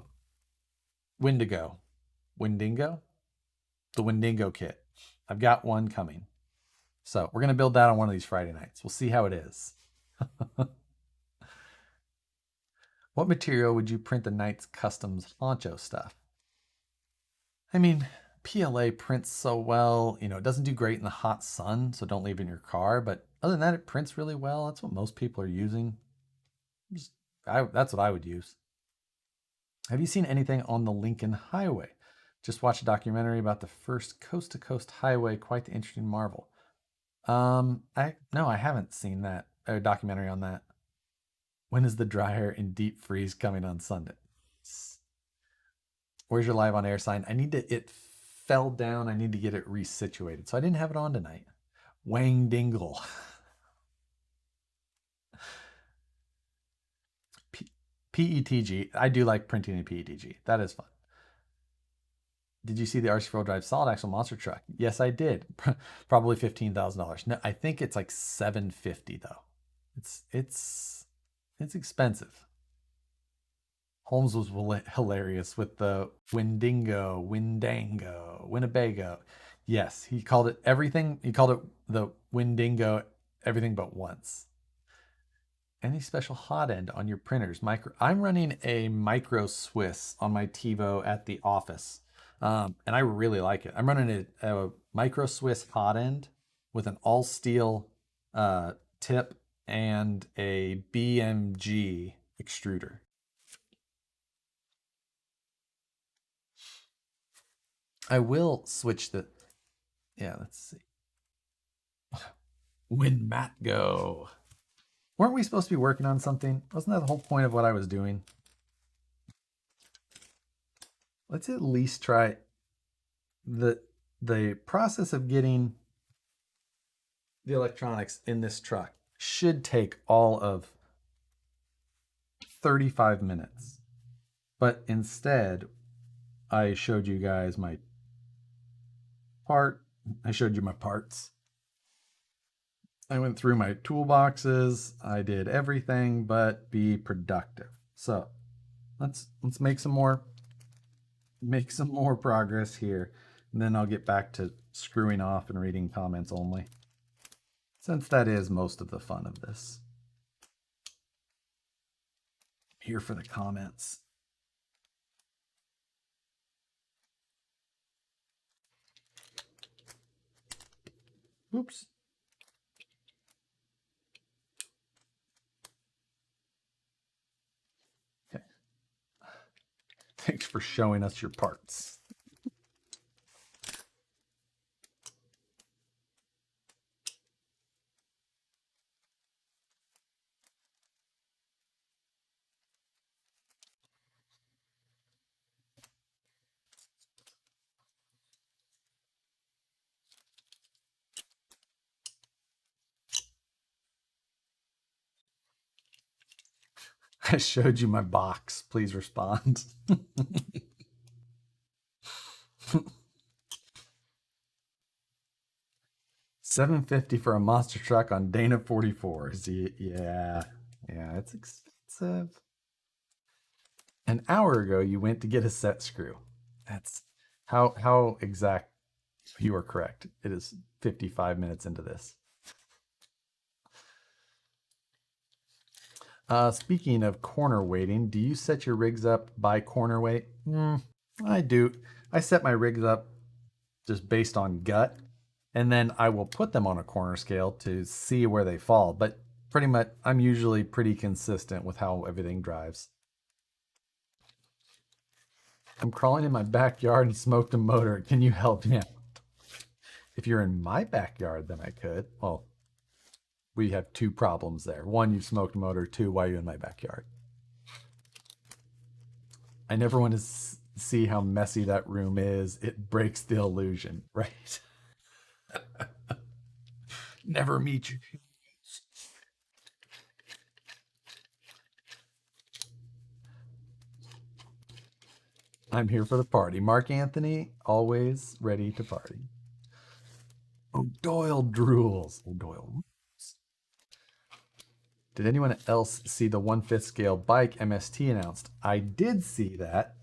Speaker 1: Windigo. Windingo? The Windingo kit. I've got one coming. So we're going to build that on one of these Friday nights. We'll see how it is. What material would you print the Knights Customs honcho stuff? I mean, PLA prints so well. You know, it doesn't do great in the hot sun, so don't leave it in your car. But other than that, it prints really well. That's what most people are using. That's what I would use. Have you seen anything on the Lincoln Highway? Just watched a documentary about the first coast-to-coast highway. Quite the interesting marvel. I haven't seen that a documentary on that. When is the dryer in deep freeze coming on Sunday? Where's your live on air sign? It fell down. I need to get it resituated. So I didn't have it on tonight. Wang Dingle. PETG. I do like printing in PETG. That is fun. Did you see the RC4 Drive solid axle monster truck? Yes, I did. Probably $15,000. No, I think it's like $750 though. It's expensive. Holmes was hilarious with the Windango, Winnebago. Yes, he called it everything. He called it the Windango everything but once. Any special hot end on your printers? I'm running a Micro Swiss on my TiVo at the office, and I really like it. I'm running a Micro Swiss hot end with an all steel tip and a BMG extruder. I will switch let's see. When Matt go. Weren't we supposed to be working on something? Wasn't that the whole point of what I was doing? Let's at least try the process of getting the electronics in this truck should take all of 35 minutes. But instead, I showed you guys my I showed you my parts. I went through my toolboxes. I did everything but be productive. So let's make some more progress here, and then I'll get back to screwing off and reading comments only, since that is most of the fun of this. Here for the comments. Oops. Okay. Thanks for showing us your parts. I showed you my box. Please respond. $750 for a monster truck on Dana 44s. Yeah, it's expensive. An hour ago, you went to get a set screw. That's how exact. You are correct. It is 55 minutes into this. Speaking of corner weighting, do you set your rigs up by corner weight? I do. I set my rigs up just based on gut, and then I will put them on a corner scale to see where they fall. But pretty much, I'm usually pretty consistent with how everything drives. I'm crawling in my backyard and smoked a motor. Can you help me out? If you're in my backyard, then I could. Well, we have two problems there. One, you smoked a motor. Two, why are you in my backyard? I never want to see how messy that room is. It breaks the illusion, right? Never meet you. I'm here for the party. Mark Anthony, always ready to party. O'Doyle drools. O'Doyle. Did anyone else see the 1/5 scale bike MST announced? I did see that.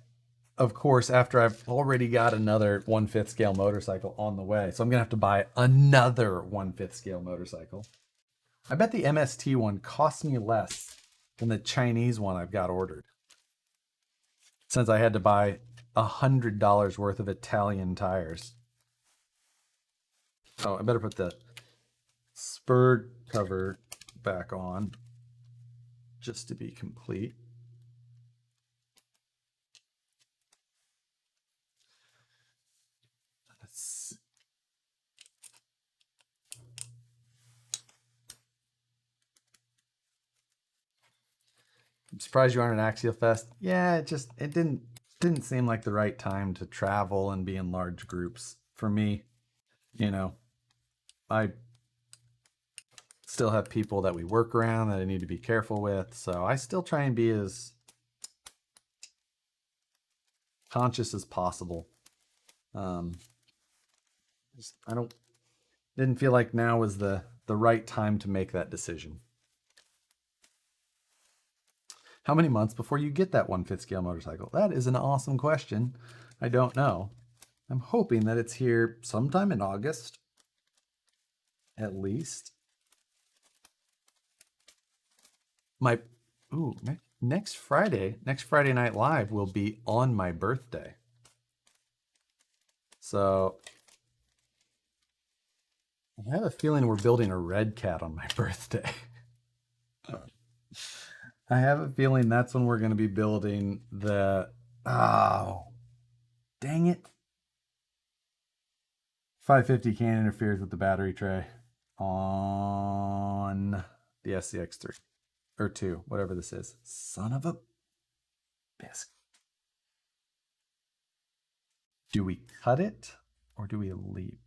Speaker 1: Of course, after I've already got another 1/5 scale motorcycle on the way. So I'm going to have to buy another 1/5 scale motorcycle. I bet the MST one costs me less than the Chinese one I've got ordered. Since I had to buy $100 worth of Italian tires. Oh, I better put the spur cover back on just to be complete. I'm surprised you aren't an Axial Fest. Yeah, it didn't seem like the right time to travel and be in large groups for me. You know, I still have people that we work around that I need to be careful with, so I still try and be as conscious as possible. I didn't feel like now was the right time to make that decision. How many months before you get that 1/5 scale motorcycle? That is an awesome question. I don't know. I'm hoping that it's here sometime in August, at least. Next Friday Night Live will be on my birthday. So I have a feeling we're building a red cat on my birthday. I have a feeling that's when we're going to be building the... Oh, dang it. 550 can interferes with the battery tray on the SCX3 or 2, whatever this is. Son of a biscuit. Do we cut it or do we leave?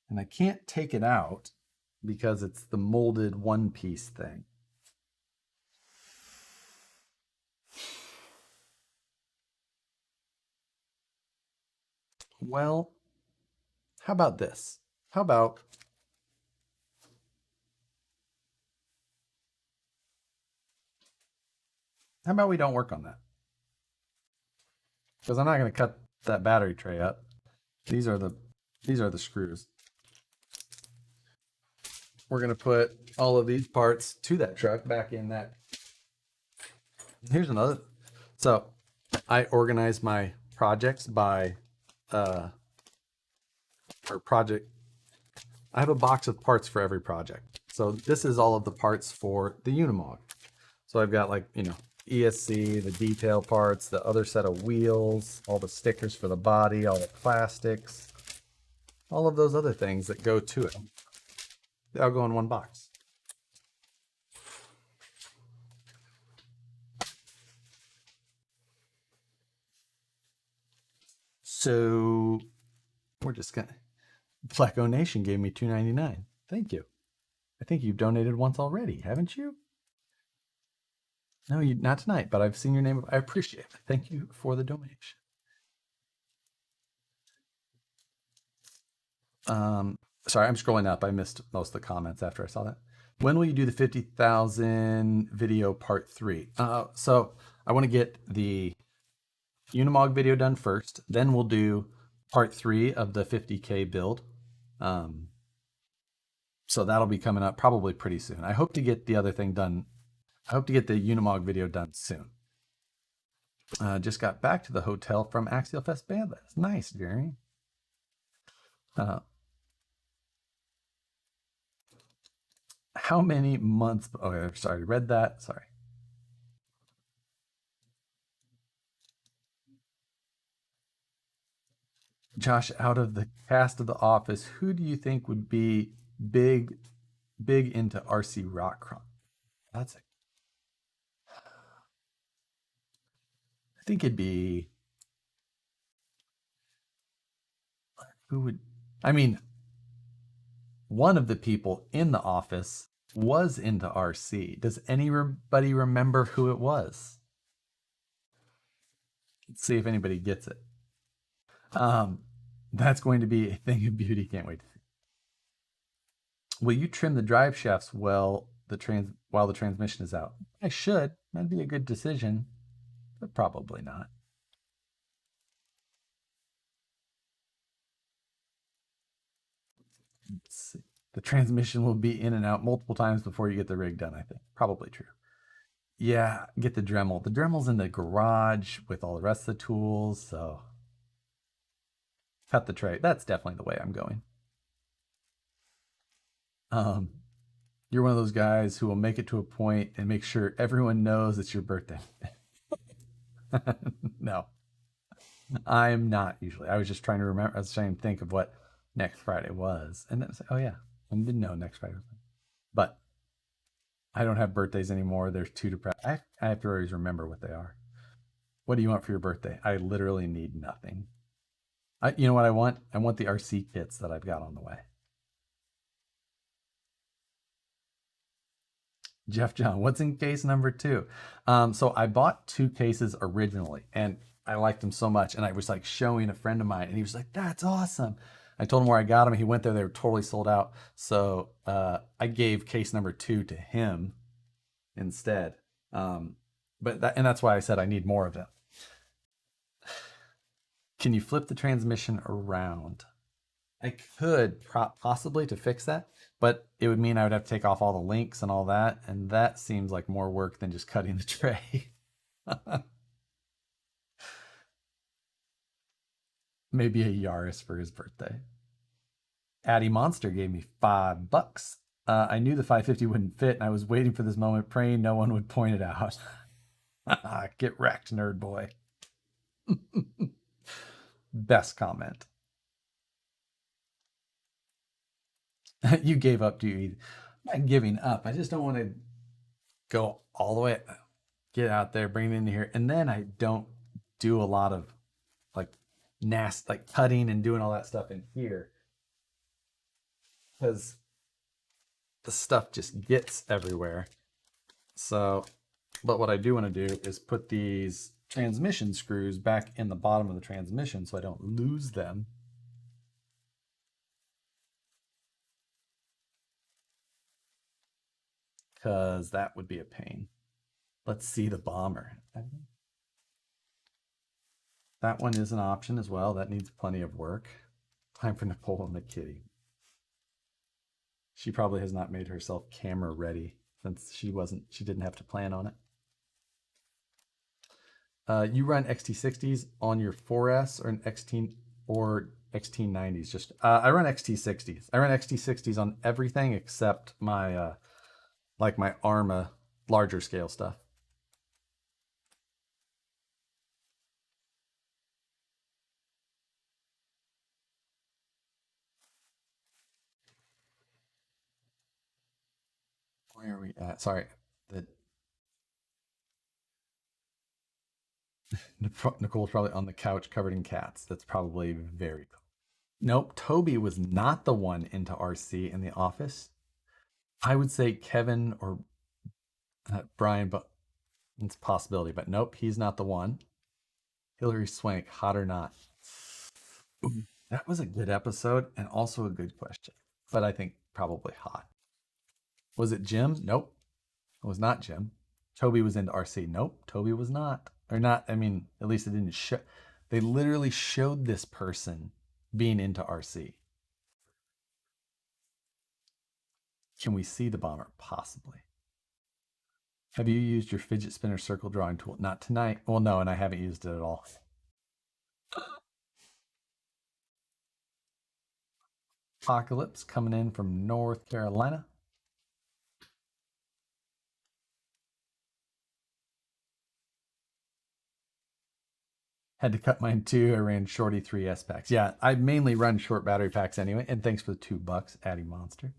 Speaker 1: And I can't take it out because it's the molded one-piece thing. Well, how about this? How about we don't work on that? Because I'm not going to cut that battery tray up. These are the screws. We're going to put all of these parts to that truck back in that. Here's another. So I organize my projects by or project. I have a box of parts for every project. So this is all of the parts for the Unimog. So I've got, like, ESC, the detail parts, the other set of wheels, all the stickers for the body, all the plastics, all of those other things that go to it. They all go in one box. So we're just gonna... Blacko Nation gave me $2.99. Thank you. I think you've donated once already, haven't you? No, not tonight, but I've seen your name. I appreciate it. Thank you for the donation. Sorry, I'm scrolling up. I missed most of the comments after I saw that. When will you do the 50,000 video part 3? So I want to get the Unimog video done first. Then we'll do part 3 of the 50K build. So that'll be coming up probably pretty soon. I hope to get the other thing done. I hope to get the Unimog video done soon. Just got back to the hotel from Axial Fest Band. That's nice, Jeremy. How many months? Okay, sorry, read that. Sorry. Josh, out of the cast of The Office, who do you think would be big into RC rock crawl? That's it. I think it'd be... Who would... I mean, one of the people in The Office was into RC. Does anybody remember who it was? Let's see if anybody gets it. That's going to be a thing of beauty. Can't wait to see. Will you trim the drive shafts while the transmission is out? I should. That'd be a good decision, but probably not. Let's see. The transmission will be in and out multiple times before you get the rig done, I think. Probably true. Yeah, get the Dremel. The Dremel's in the garage with all the rest of the tools, so cut the tray. That's definitely the way I'm going. Um, you're one of those guys who will make it to a point and make sure everyone knows it's your birthday. No, I'm not usually. I was just trying to remember. I was trying to think of what next Friday was, and then it's like, oh yeah, I didn't know next Friday was. But I don't have birthdays anymore. There's too depressed. I have to always remember what they are. What do you want for your birthday? I literally need nothing. You know what I want? I want the RC kits that I've got on the way. Jeff John, what's in case number 2? So I bought 2 cases originally, and I liked them so much, and I was like showing a friend of mine, and he was like, "That's awesome." I told him where I got them. He went there; they were totally sold out. So I gave case number 2 to him instead. That's why I said I need more of them. Can you flip the transmission around? I could possibly to fix that, but it would mean I would have to take off all the links and all that, and that seems like more work than just cutting the tray. Maybe a Yaris for his birthday. Addy Monster gave me $5. I knew the 550 wouldn't fit, and I was waiting for this moment, praying no one would point it out. Get wrecked, nerd boy. Best comment. You gave up, do you? I'm not giving up. I just don't want to go all the way, get out there, bring it in here, and then I don't do a lot of like like cutting and doing all that stuff in here because the stuff just gets everywhere. So, but what I do want to do is put these transmission screws back in the bottom of the transmission so I don't lose them. Because that would be a pain. Let's see the bomber. That one is an option as well. That needs plenty of work. Time for Nicole and the kitty. She probably has not made herself camera ready since she didn't have to plan on it. You run XT60s on your 4S or an XT90s? Just I run XT60s. I run XT60s on everything except my like my Arma larger scale stuff. Where are we at? Sorry, the Nicole's probably on the couch covered in cats. That's probably very cool. Nope, Toby was not the one into RC in the office. I would say Kevin or Brian, but it's a possibility. But nope, he's not the one. Hillary Swank, hot or not? That was a good episode and also a good question, but I think probably hot. Was it Jim? Nope, it was not Jim. Toby was into RC. Nope, Toby was not. Or not, I mean, at least it didn't show. They literally showed this person being into RC. Can we see the bomber? Possibly. Have you used your fidget spinner circle drawing tool? Not tonight. Well, no, and I haven't used it at all. Apocalypse coming in from North Carolina. Had to cut mine too. I ran Shorty 3S packs. Yeah, I mainly run short battery packs anyway. And thanks for the $2, Addy Monster.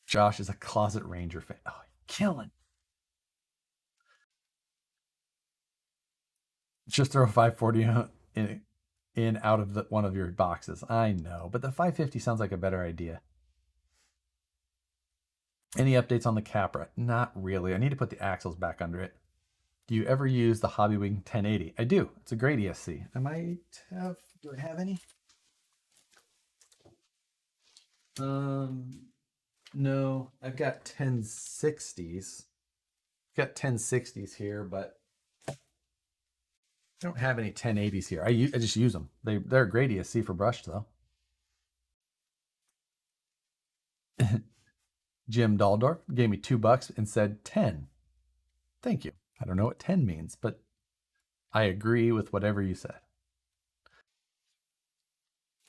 Speaker 1: Josh is a closet Ranger fan. Oh, killing. Just throw 540 in out of one of your boxes. I know, but the 550 sounds like a better idea. Any updates on the Capra? Not really. I need to put the axles back under it. Do you ever use the Hobbywing 1080? I do. It's a great ESC. I might have. Do I have any? No. I've got 1060s. I've got 1060s here, but I don't have any 1080s here. I just use them. They're a great ESC for brush though. Jim Daldorf gave me $2 and said 10. Thank you. I don't know what 10 means, but I agree with whatever you said.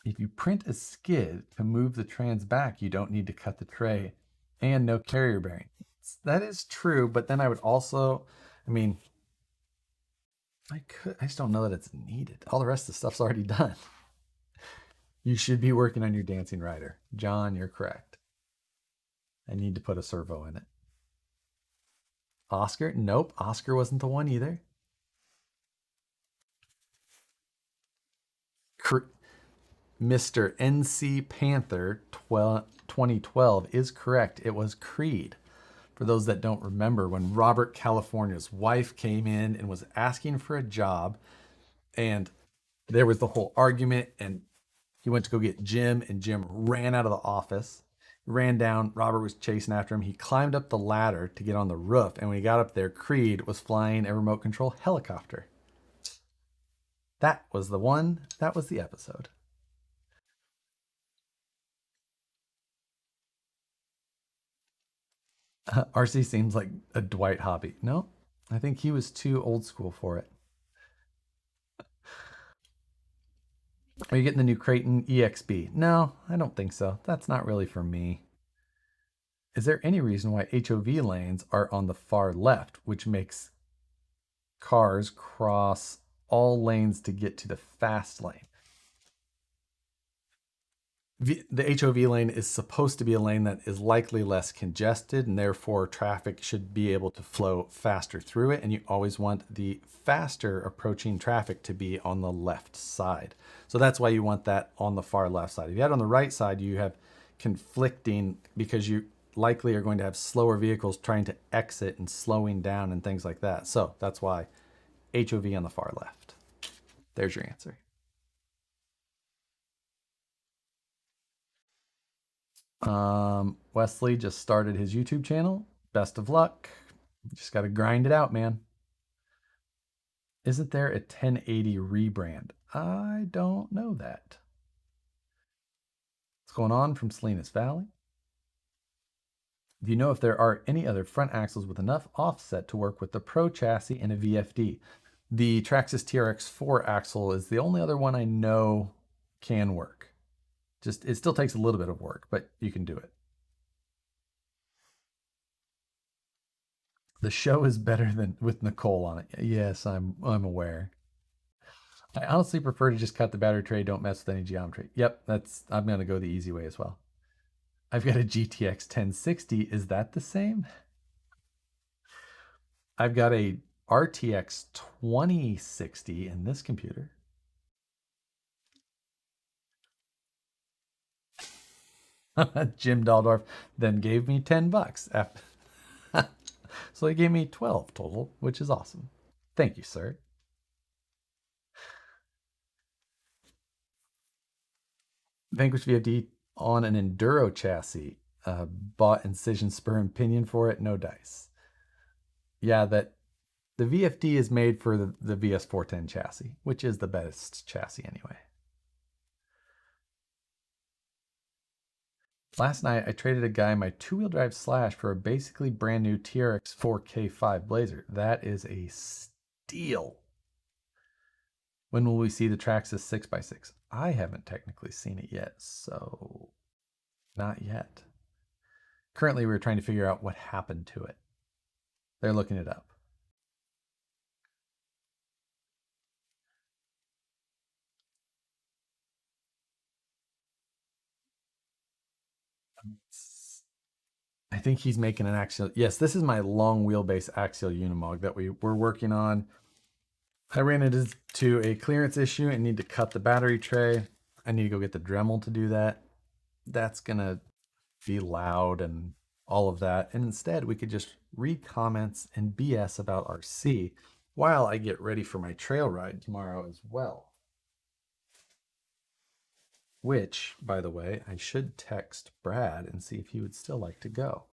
Speaker 1: If you print a skid to move the trans back, you don't need to cut the tray and no carrier bearing. That is true, but then I would also, I mean, I just don't know that it's needed. All the rest of the stuff's already done. You should be working on your dancing rider. John, you're correct. I need to put a servo in it. Oscar? Nope. Oscar wasn't the one either. Mr. NC Panther 2012 is correct. It was Creed. For those that don't remember, when Robert California's wife came in and was asking for a job, and there was the whole argument, and he went to go get Jim, and Jim ran out of the office, ran down. Robert was chasing after him. He climbed up the ladder to get on the roof, and when he got up there, Creed was flying a remote control helicopter. That was the one. That was the episode. RC seems like a Dwight hobby. No, I think he was too old school for it. Are you getting the new Creighton EXB? No, I don't think so. That's not really for me. Is there any reason why HOV lanes are on the far left, which makes cars cross all lanes to get to the fast lane? The HOV lane is supposed to be a lane that is likely less congested, and therefore traffic should be able to flow faster through it. And you always want the faster approaching traffic to be on the left side. So that's why you want that on the far left side. If you had it on the right side, you have conflicting, because you likely are going to have slower vehicles trying to exit and slowing down and things like that. So that's why HOV on the far left. There's your answer. Wesley just started his YouTube channel. Best of luck. Just got to grind it out, man. Isn't there a 1080 rebrand? I don't know that. What's going on from Salinas Valley? Do you know if there are any other front axles with enough offset to work with the Pro chassis and a VFD? The Traxxas TRX4 axle is the only other one I know can work. Just, it still takes a little bit of work, but you can do it. The show is better than with Nicole on it. Yes, I'm aware. I honestly prefer to just cut the battery tray. Don't mess with any geometry. Yep, I'm gonna go the easy way as well. I've got a GTX 1060. Is that the same? I've got a RTX 2060 in this computer. Jim Daldorf then gave me $10 after. So he gave me 12 total, which is awesome. Thank you, sir. Vanquish VFD on an Enduro chassis. Bought incision spur and pinion for it, no dice. Yeah, that the VFD is made for the VS410 chassis, which is the best chassis anyway. Last night, I traded a guy my two-wheel drive Slash for a basically brand new TRX 4K5 Blazer. That is a steal. When will we see the Traxxas 6x6? I haven't technically seen it yet, so not yet. Currently, we're trying to figure out what happened to it. They're looking it up. I think he's making an axial. Yes, this is my long wheelbase axial Unimog that we're working on. I ran into a clearance issue and need to cut the battery tray. I need to go get the Dremel to do that. That's gonna be loud and all of that. And instead, we could just read comments and BS about RC while I get ready for my trail ride tomorrow as well. Which, by the way, I should text Brad and see if he would still like to go.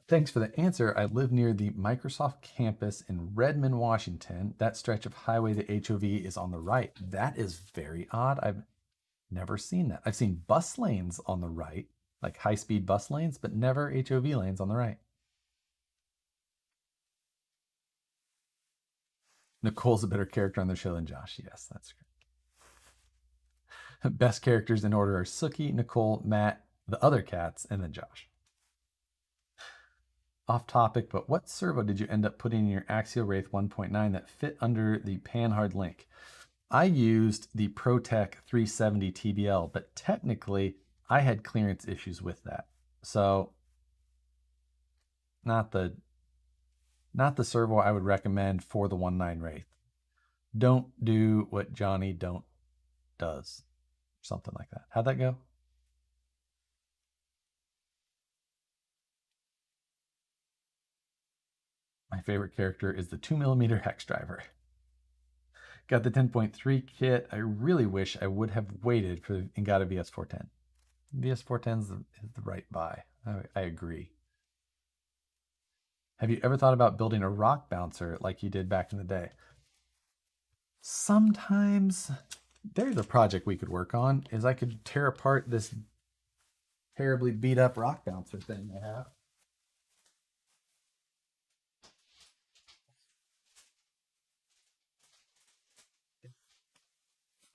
Speaker 1: Thanks for the answer. I live near the Microsoft campus in Redmond, Washington. That stretch of highway, the HOV is on the right. That is very odd. I've never seen that. I've seen bus lanes on the right, like high speed bus lanes, but never HOV lanes on the right. Nicole's a better character on the show than Josh. Yes, that's great. Best characters in order are Sookie, Nicole, Matt, the other cats, and then Josh. Off topic, but what servo did you end up putting in your Axial Wraith 1.9 that fit under the Panhard link? I used the ProTech 370 TBL, but technically I had clearance issues with that. So not the servo I would recommend for the 1.9 Wraith. Don't do what Johnny don't does. Something like that. How'd that go? My favorite character is the 2mm hex driver. Got the 10.3 kit. I really wish I would have waited for and got a VS410. VS410 is the right buy. I agree. Have you ever thought about building a rock bouncer like you did back in the day? Sometimes. There's a project we could work on, is I could tear apart this terribly beat up rock bouncer thing I have.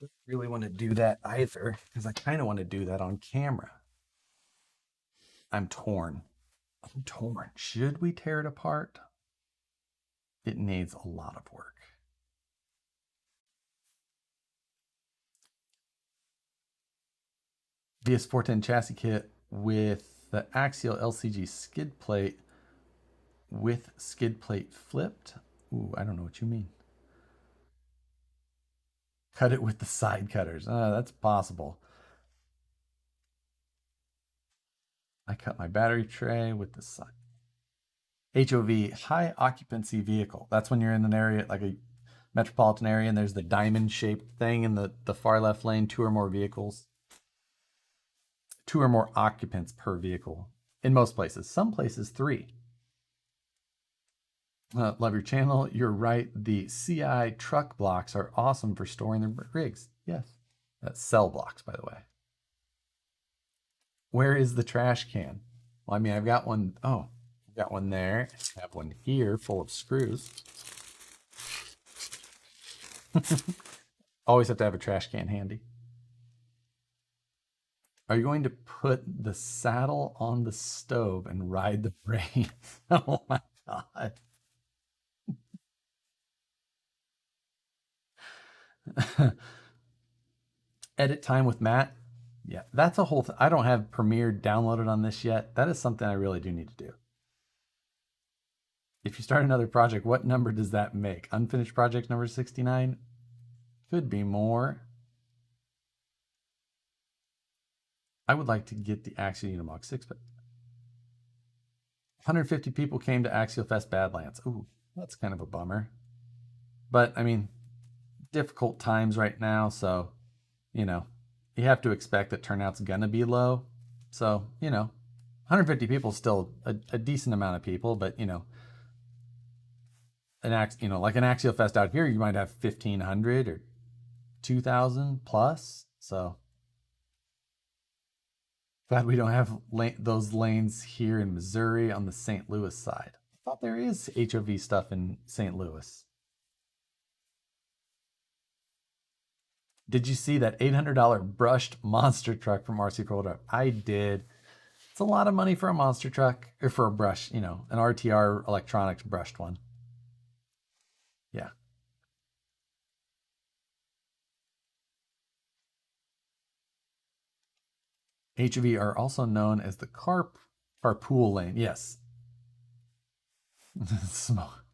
Speaker 1: I don't really want to do that either, because I kind of want to do that on camera. I'm torn. I'm torn. Should we tear it apart? It needs a lot of work. VS410 chassis kit with the axial LCG skid plate with skid plate flipped. Ooh, I don't know what you mean. Cut it with the side cutters. That's possible. I cut my battery tray with the side. HOV, high occupancy vehicle. That's when you're in an area like a metropolitan area and there's the diamond shaped thing in the far left lane, two or more vehicles. Two or more occupants per vehicle in most places. Some places, three. Love your channel. You're right. The CI truck blocks are awesome for storing their rigs. Yes. That's cell blocks, by the way. Where is the trash can? Well, I mean, I've got one. Oh, I've got one there. I have one here full of screws. Always have to have a trash can handy. Are you going to put the saddle on the stove and ride the rain? Oh my God. Edit time with Matt. Yeah, that's a whole I don't have Premiere downloaded on this yet. That is something I really do need to do. If you start another project, what number does that make? Unfinished project number 69? Could be more. I would like to get the Axial Unimog 6, but 150 people came to Axial Fest Badlands. Ooh, that's kind of a bummer. But I mean, difficult times right now, so you know, you have to expect that turnout's gonna be low. So, 150 people is still a decent amount of people, but like an Axial Fest out here, you might have 1,500 or 2,000 plus. So glad we don't have those lanes here in Missouri on the St. Louis side. I thought there is HOV stuff in St. Louis. Did you see that $800 brushed monster truck from RC Pro Drive? I did. It's a lot of money for a monster truck, or for a brush, an RTR electronics brushed one. Yeah. HOV are also known as the carpool lane. Yes. Smoke.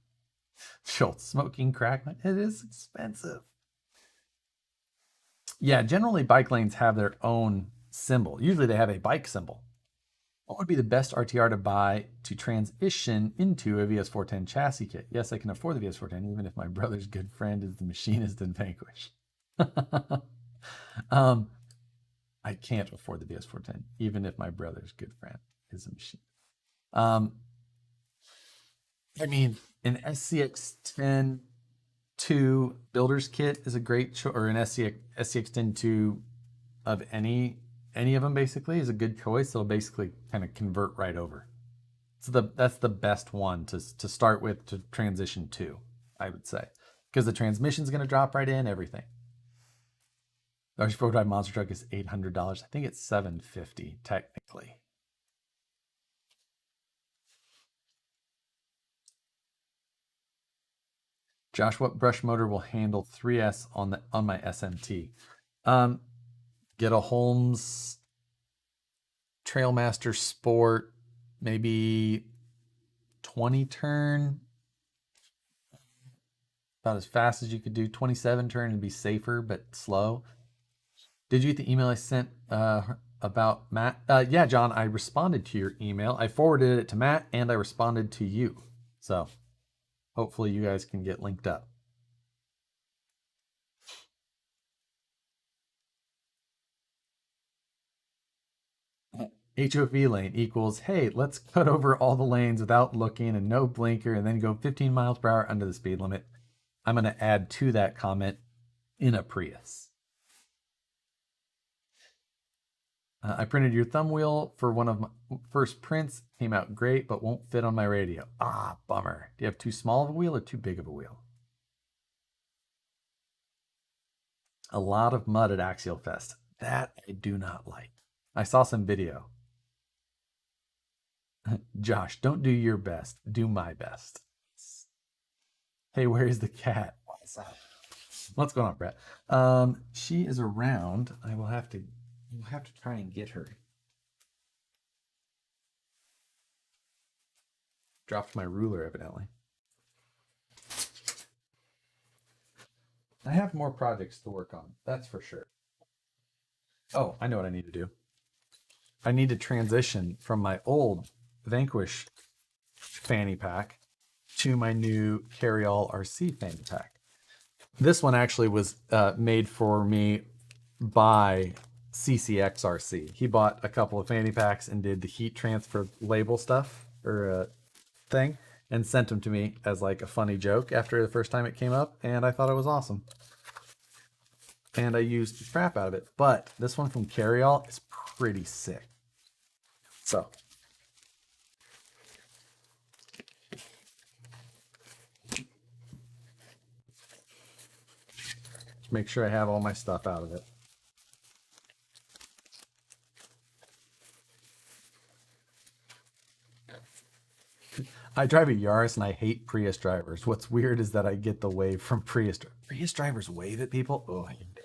Speaker 1: Schultz, smoking crack. It is expensive. Yeah, generally bike lanes have their own symbol. Usually they have a bike symbol. What would be the best RTR to buy to transition into a VS410 chassis kit? Yes, I can afford the VS410, even if my brother's good friend is the machinist in Vanquish. I can't afford the VS410, even if my brother's good friend is a machinist. I mean, an SCX10 2 builder's kit is a great choice, or an SCX10 2 of any of them basically is a good choice. It'll basically kind of convert right over. So that's the best one to start with to transition to, I would say, because the transmission's going to drop right in everything. Large prototype monster truck is $800. I think it's $750 technically. Josh, what brush motor will handle 3S on my SMT? Get a Holmes Trailmaster Sport, maybe 20 turn, about as fast as you could do. 27 turn and be safer but slow. Did you get the email I sent about Matt? Yeah, John, I responded to your email. I forwarded it to Matt and I responded to you. So hopefully you guys can get linked up. HOV lane equals, hey, let's cut over all the lanes without looking and no blinker and then go 15 miles per hour under the speed limit. I'm going to add to that comment in a Prius. I printed your thumb wheel for one of my first prints. Came out great, but won't fit on my radio. Ah, bummer. Do you have too small of a wheel or too big of a wheel? A lot of mud at Axial Fest. That I do not like. I saw some video. Josh, don't do your best. Do my best. Hey, where is the cat? What's going on, Brett? She is around. We'll have to try and get her. Dropped my ruler, evidently. I have more projects to work on. That's for sure. Oh, I know what I need to do. I need to transition from my old Vanquish fanny pack to my new Carryall RC fanny pack. This one actually was made for me by CCX RC. He bought a couple of fanny packs and did the heat transfer label stuff or thing and sent them to me as like a funny joke after the first time it came up, and I thought it was awesome. And I used the crap out of it. But this one from Carryall is pretty sick. So make sure I have all my stuff out of it. I drive a Yaris and I hate Prius drivers. What's weird is that I get the wave from Prius. Prius drivers wave at people? Oh, I hate it.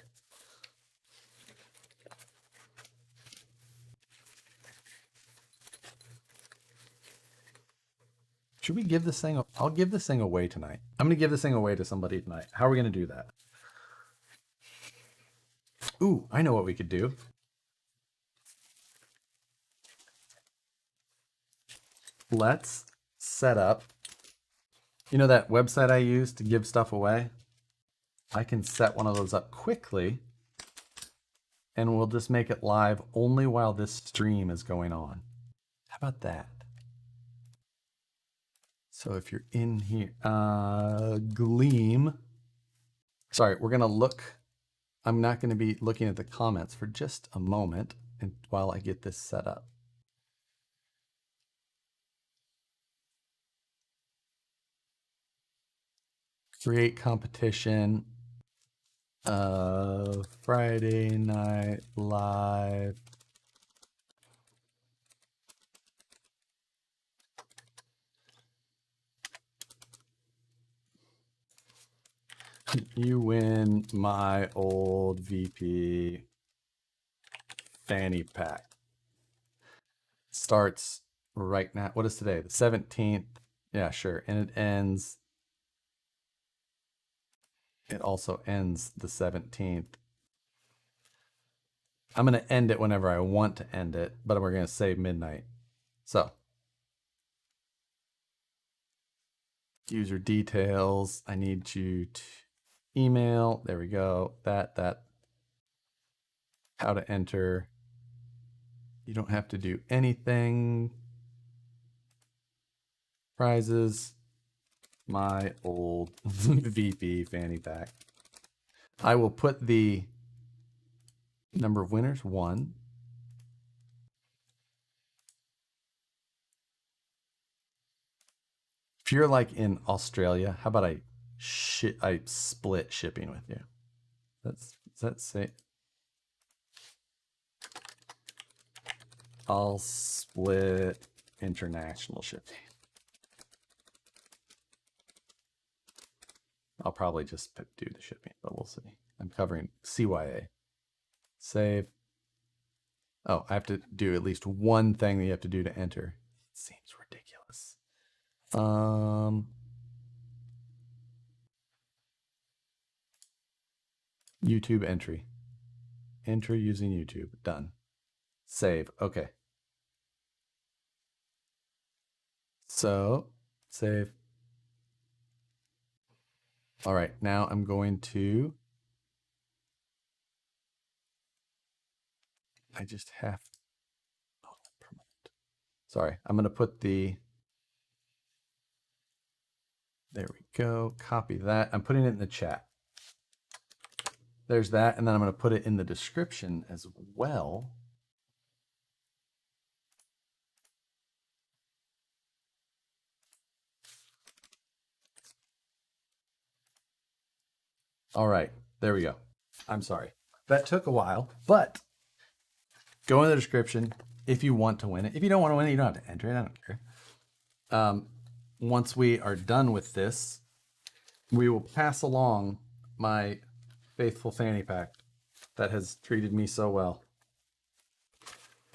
Speaker 1: Should we give this thing? I'll give this thing away tonight. I'm going to give this thing away to somebody tonight. How are we going to do that? Ooh, I know what we could do. Let's set up, you know that website I use to give stuff away? I can set one of those up quickly and we'll just make it live only while this stream is going on. How about that? So if you're in here, Gleam. Sorry, we're going to look. I'm not going to be looking at the comments for just a moment and while I get this set up. Create competition. Friday Night Live. You win my old VP fanny pack. Starts right now. What is today? The 17th. Yeah, sure. And it ends. It also ends the 17th. I'm going to end it whenever I want to end it, but we're going to say midnight. So, user details. I need you to email. There we go. That. How to enter. You don't have to do anything. Prizes. my old VP fanny pack. I will put the number of winners, 1. If you're like in Australia, how about I split shipping with you? Does that say? I'll split international shipping. I'll probably just do the shipping, but we'll see. I'm covering CYA. Save. Oh, I have to do at least one thing that you have to do to enter. It seems ridiculous. YouTube entry. Enter using YouTube. Done. Save. Okay. So, save. All right, now I'm going to, I just have, oh, promote. Sorry, I'm going to put the, there we go, copy that. I'm putting it in the chat. There's that, and then I'm going to put it in the description as well. All right, there we go. I'm sorry. That took a while, but go in the description if you want to win it. If you don't want to win it, you don't have to enter it. I don't care. Once we are done with this, we will pass along my faithful fanny pack that has treated me so well,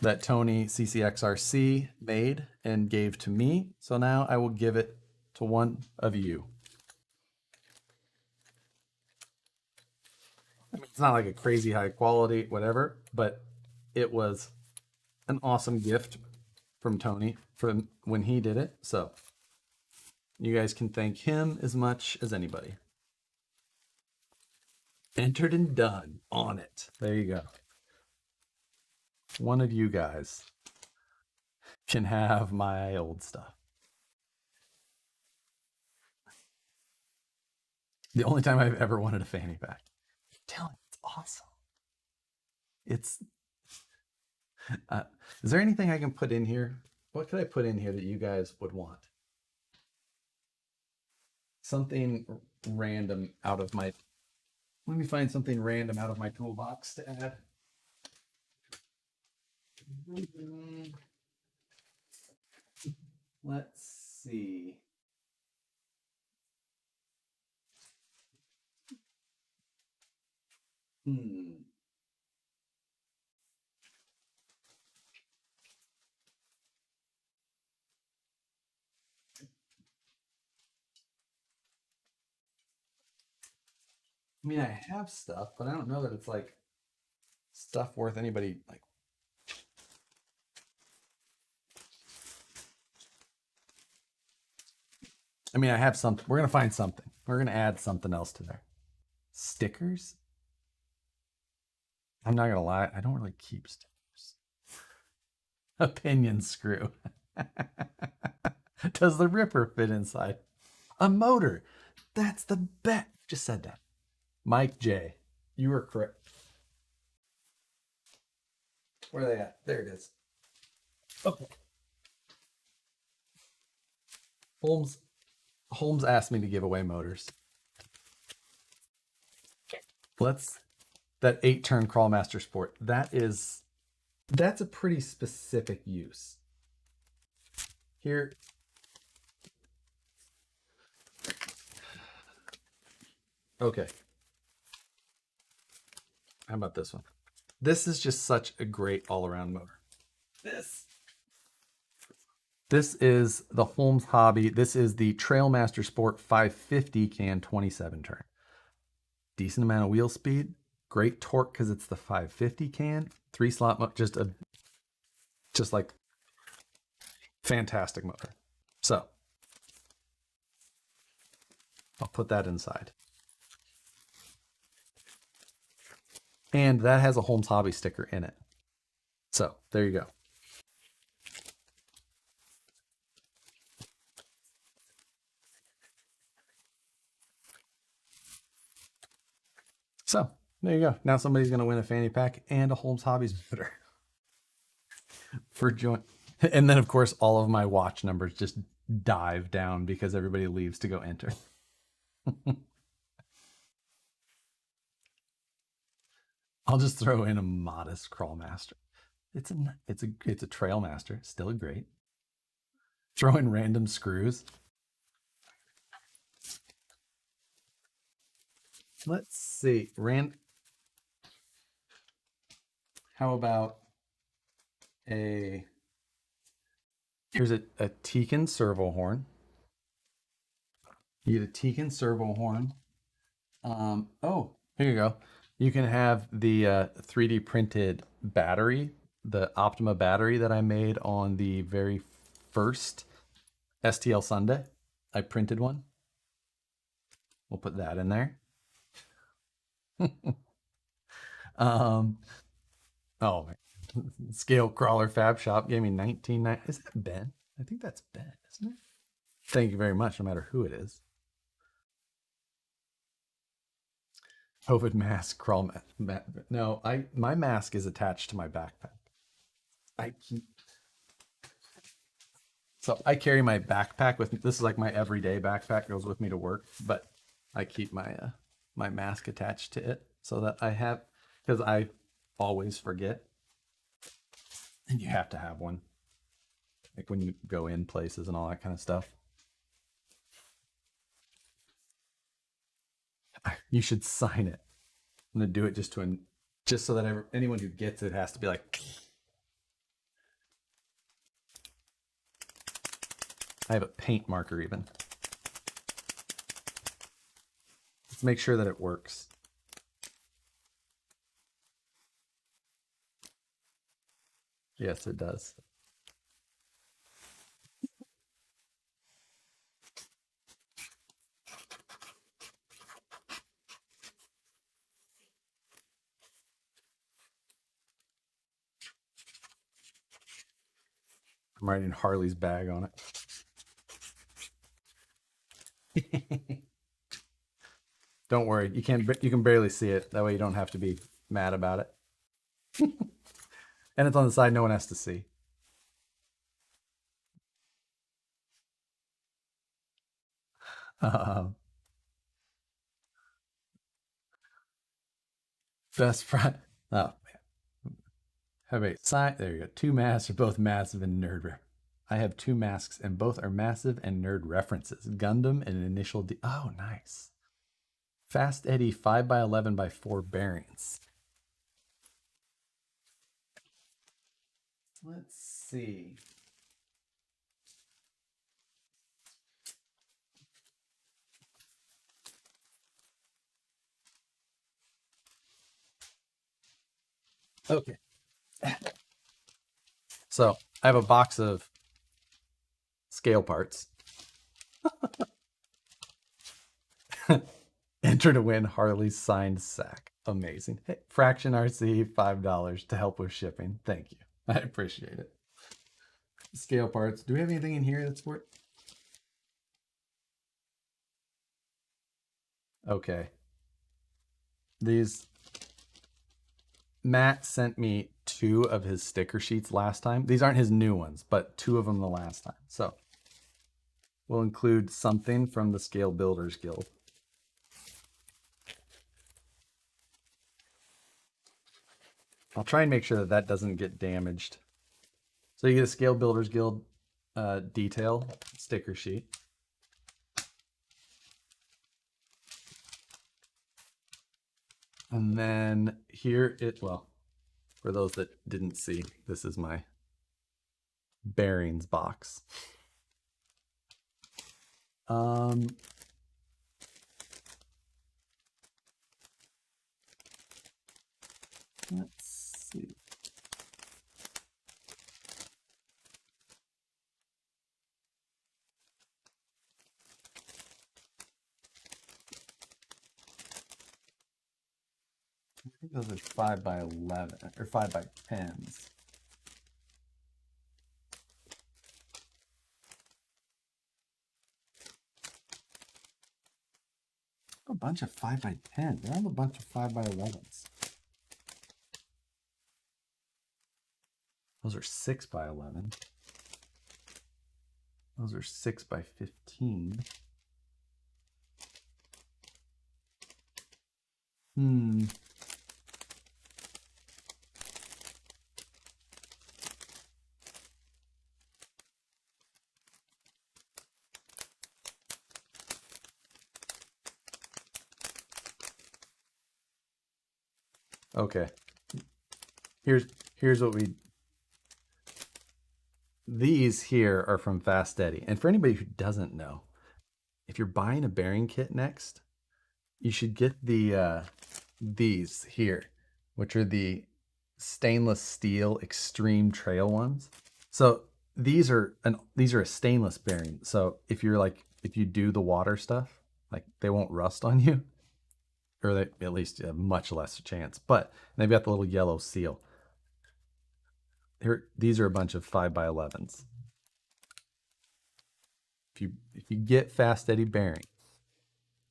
Speaker 1: that Tony CCXRC made and gave to me. So now I will give it to one of you. I mean, it's not like a crazy high quality, whatever, but it was an awesome gift from Tony from when he did it. So you guys can thank him as much as anybody. Entered and done on it. There you go. One of you guys can have my old stuff. The only time I've ever wanted a fanny pack. I'm telling you, it's awesome. It's. Is there anything I can put in here? What could I put in here that you guys would want? Something random out of my. Let me find something random out of my toolbox to add. Let's see. I mean, I have stuff, but I don't know that it's like stuff worth anybody like. I mean, I have something. We're gonna find something. We're gonna add something else to there. Stickers. I'm not gonna lie. I don't really keep stickers. Opinion screw. Does the Ripper fit inside? A motor. That's the bet. Just said that. Mike J. You were correct. Where are they at? There it is. Okay. Holmes asked me to give away motors. That 8-turn Crawlmaster Sport. That's a pretty specific use. Here. Okay. How about this one? This is just such a great all-around motor. This is the Holmes Hobby. This is the Trailmaster Sport 550 can 27 turn. Decent amount of wheel speed. Great torque because it's the 550 can. 3-slot motor. Just like fantastic motor. So I'll put that inside. And that has a Holmes Hobby sticker in it. So there you go. So there you go. Now somebody's going to win a fanny pack and a Holmes Hobbies motor for join. And then, of course, all of my watch numbers just dive down because everybody leaves to go enter. I'll just throw in a modest crawl master. It's a trail master, still great. Throw in random screws. Let's see. How about here's a Tekin servo horn. You get a Tekin servo horn. Oh, here you go. You can have the 3D printed battery, the Optima battery that I made on the very first STL Sunday. I printed one. We'll put that in there. um, oh, Scale Crawler Fab Shop gave me 19. Is that Ben? I think that's Ben, isn't it? Thank you very much, no matter who it is. COVID mask, crawl no, my mask is attached to my backpack. I keep So I carry my backpack with me. This is like my everyday backpack, goes with me to work, but I keep my mask attached to it so that I have, because I always forget, and you have to have one, like when you go in places and all that kind of stuff. You should sign it. I'm gonna do it just so that anyone who gets it has to be like. I have a paint marker even. Let's make sure that it works. Yes, it does. I'm writing Harley's bag on it. Don't worry, you can barely see it. That way you don't have to be mad about it. And it's on the side no one has to see. Best friend. Oh man. Have a sign. There you go. Two masks are both massive and nerd. I have two masks and both are massive and nerd references. Gundam and Initial D. Oh, nice. Fast Eddie 5x11x4 bearings. Let's see. Okay. So I have a box of scale parts. Enter to win Harley's signed sack. Amazing. Hey, Fraction RC, $5 to help with shipping. Thank you. I appreciate it. Scale parts. Do we have anything in here that's worth? Okay. These. Matt sent me 2 of his sticker sheets last time. These aren't his new ones, but 2 of them the last time. So we'll include something from the Scale Builders Guild. I'll try and make sure that doesn't get damaged. So you get a Scale Builders Guild detail sticker sheet. And then here for those that didn't see, this is my bearings box. Let's see. I think those are 5x11 or 5x10s. A bunch of 5x10. They have a bunch of 5x11s. Those are 6x11. Those are 6x15. Okay. Here's what we. These here are from Fast Eddie. And for anybody who doesn't know, if you're buying a bearing kit next, you should get the these here, which are the stainless steel extreme trail ones. So these are a stainless bearing. So if you do the water stuff, like they won't rust on you, or they at least a much less chance. But they've got the little yellow seal. Here, these are a bunch of 5x11s. If you get Fast Eddie bearing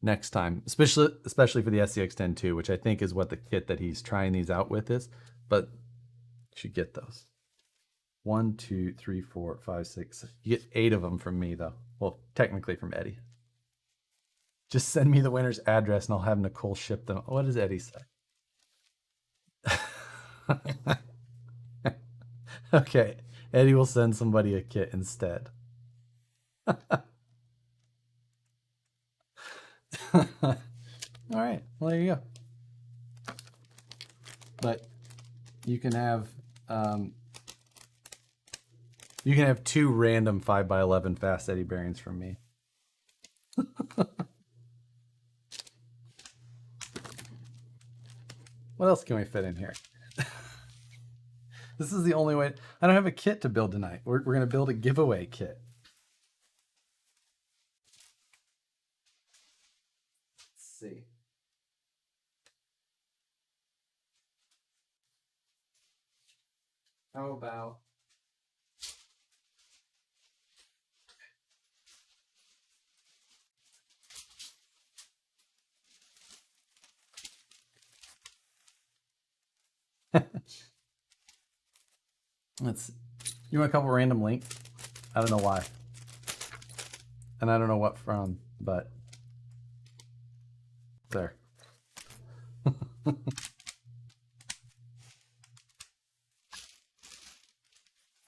Speaker 1: next time, especially for the SCX-10 2, which I think is what the kit that he's trying these out with is, but you should get those. 1, 2, 3, 4, 5, 6. You get 8 of them from me though. Well, technically from Eddie. Just send me the winner's address and I'll have Nicole ship them. What does Eddie say? Okay, Eddie will send somebody a kit instead. All right, well there you go. But you can have 2 random 5x11 Fast Eddie bearings from me. What else can we fit in here? This is the only way. I don't have a kit to build tonight. We're going to build a giveaway kit. Let's see. How about let's. You want a couple random links? I don't know why, and I don't know what from, but there.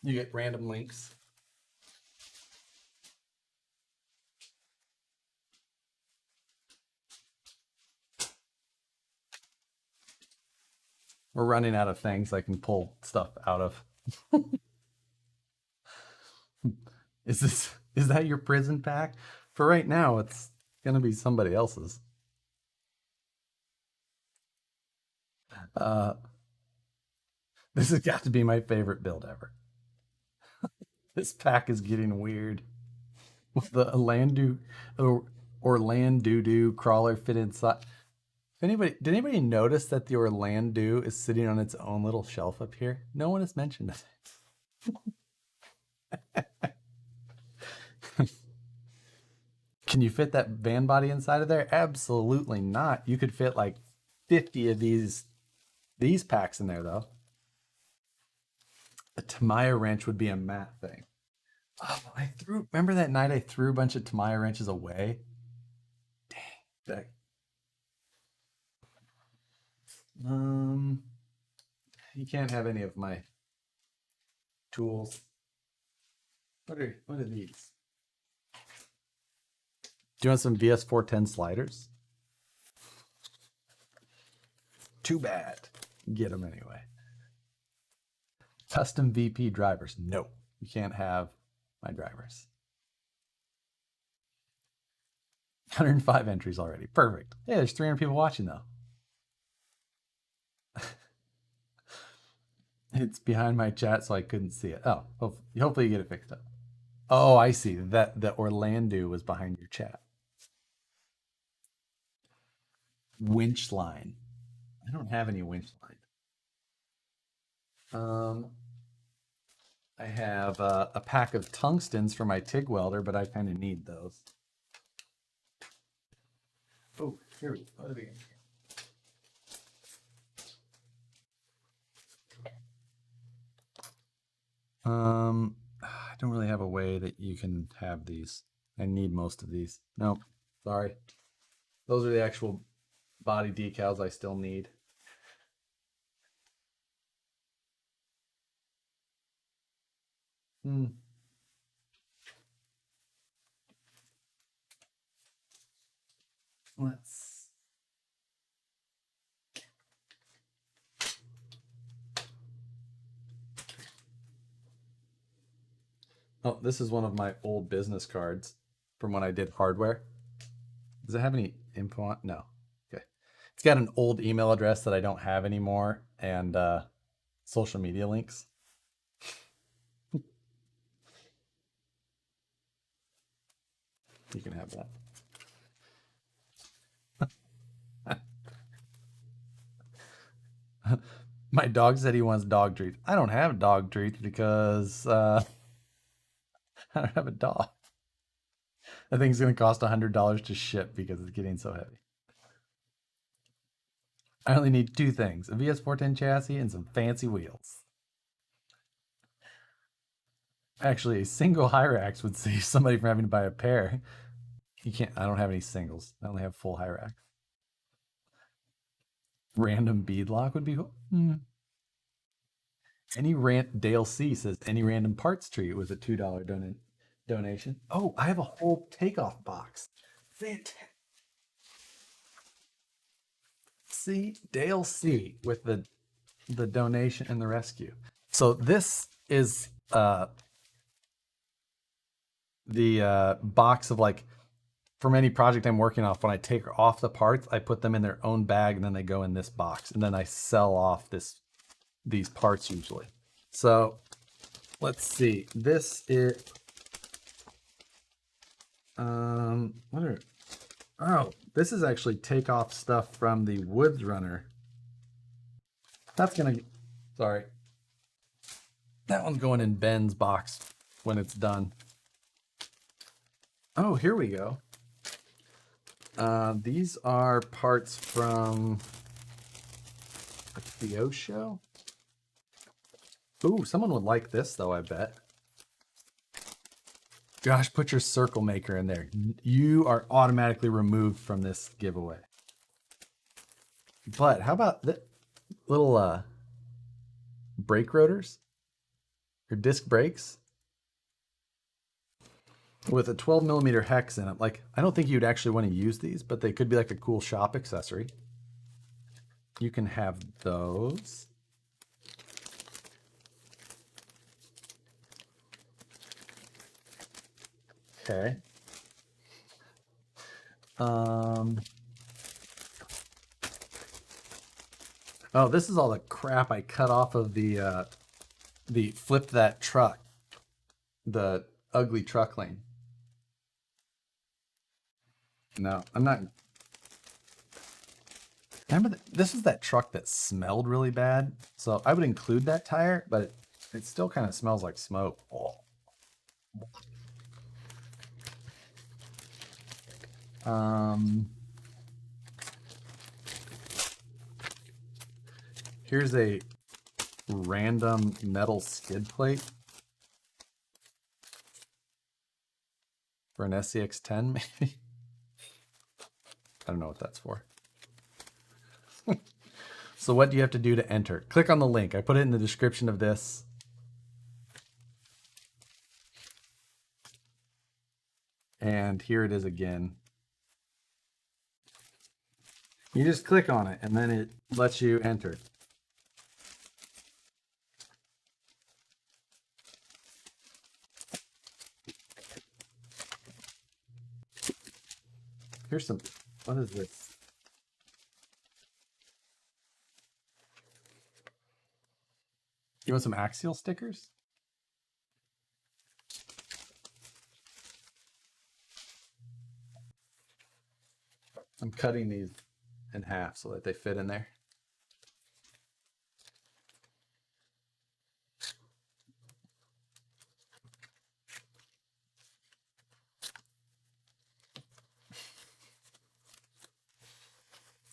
Speaker 1: You get random links. We're running out of things I can pull stuff out of. Is that your prison pack? For right now, it's gonna be somebody else's. This has got to be my favorite build ever. This pack is getting weird. With the Orlandu crawler fit inside. Did anybody notice that the Orlandu is sitting on its own little shelf up here? No one has mentioned it. Can you fit that van body inside of there? Absolutely not. You could fit like 50 of these packs in there though. A Tamiya wrench would be a matte thing. Oh, remember that night I threw a bunch of Tamiya wrenches away? Dang. You can't have any of my tools. What are these? Do you want some VS410 sliders? Too bad. Get them anyway. Custom VP drivers. No, you can't have my drivers. 105 entries already. Perfect. Hey, there's 300 people watching though. It's behind my chat, so I couldn't see it. Oh, hopefully you get it fixed up. Oh, I see. That the Orlandu was behind your chat. Winch line. I don't have any winch line. I have a pack of tungstens for my TIG welder, but I kind of need those. Oh, here we go. I don't really have a way that you can have these. I need most of these. No, sorry. Those are the actual body decals I still need. Hmm. Let's. Oh, this is one of my old business cards from when I did hardware. Does it have any info on? No. Okay. It's got an old email address that I don't have anymore and social media links. You can have that. My dog said he wants dog treats. I don't have dog treats because I don't have a dog. I think it's going to cost $100 to ship because it's getting so heavy. I only need two things: a VS410 chassis and some fancy wheels. Actually, a single Hyrax would save somebody from having to buy a pair. You can't. I don't have any singles. I only have full Hyrax. Random beadlock would be cool. Any rant Dale C says any random parts tree with a $2 donation. Oh, I have a whole takeoff box. Fantastic. See, Dale C with the donation and the rescue. So this is the box of like from any project I'm working off. When I take off the parts, I put them in their own bag and then they go in this box, and then I sell off these parts usually. So let's see. This is what are oh, this is actually takeoff stuff from the Woods Runner. That's gonna sorry. That one's going in Ben's box when it's done. Oh, here we go. These are parts from a Theo show. Ooh, someone would like this though, I bet. Gosh, put your circle maker in there. You are automatically removed from this giveaway. But how about the little brake rotors or disc brakes with a 12mm hex in them? Like, I don't think you'd actually want to use these, but they could be like a cool shop accessory. You can have those. Okay. Oh, this is all the crap I cut off of the flip that truck, the ugly truck lane. No, I'm not. Remember, this is that truck that smelled really bad. So I would include that tire, but it still kind of smells like smoke. Oh. Here's a random metal skid plate for an SCX10, maybe. I don't know what that's for. So what do you have to do to enter? Click on the link. I put it in the description of this. And here it is again. You just click on it and then it lets you enter. Here's some, what is this? You want some axial stickers? I'm cutting these in half so that they fit in there.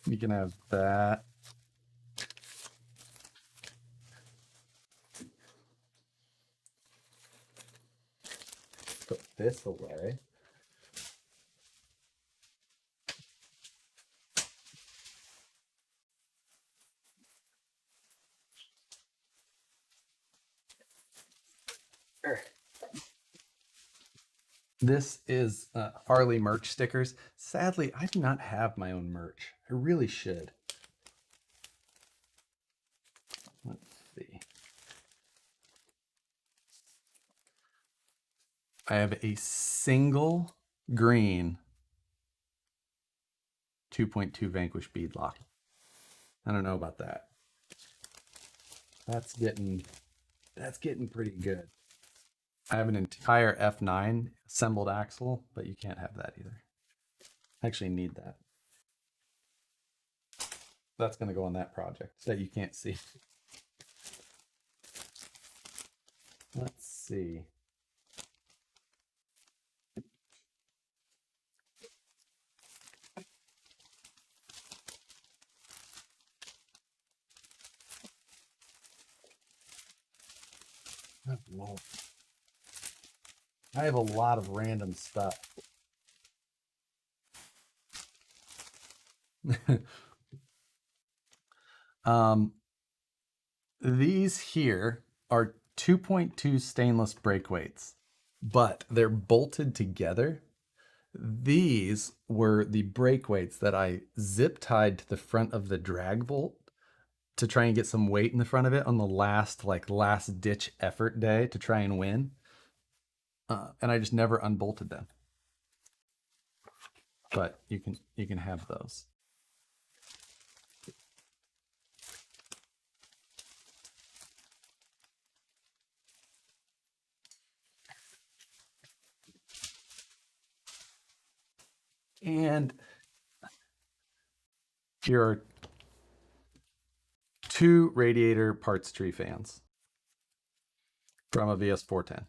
Speaker 1: You can have that. Put this away. This is Harley merch stickers. Sadly, I do not have my own merch. I really should. Let's see. I have a single green 2.2 Vanquish beadlock. I don't know about that. That's getting pretty good. I have an entire F9 assembled axle, but you can't have that either. I actually need that. That's going to go on that project that you can't see. Let's see. I have a lot of random stuff. These here are 2.2 stainless brake weights, but they're bolted together. These were the brake weights that I zip tied to the front of the drag bolt to try and get some weight in the front of it on the last ditch effort day to try and win. And I just never unbolted them. But you can have those. And here are 2 radiator parts tree fans from a VS410.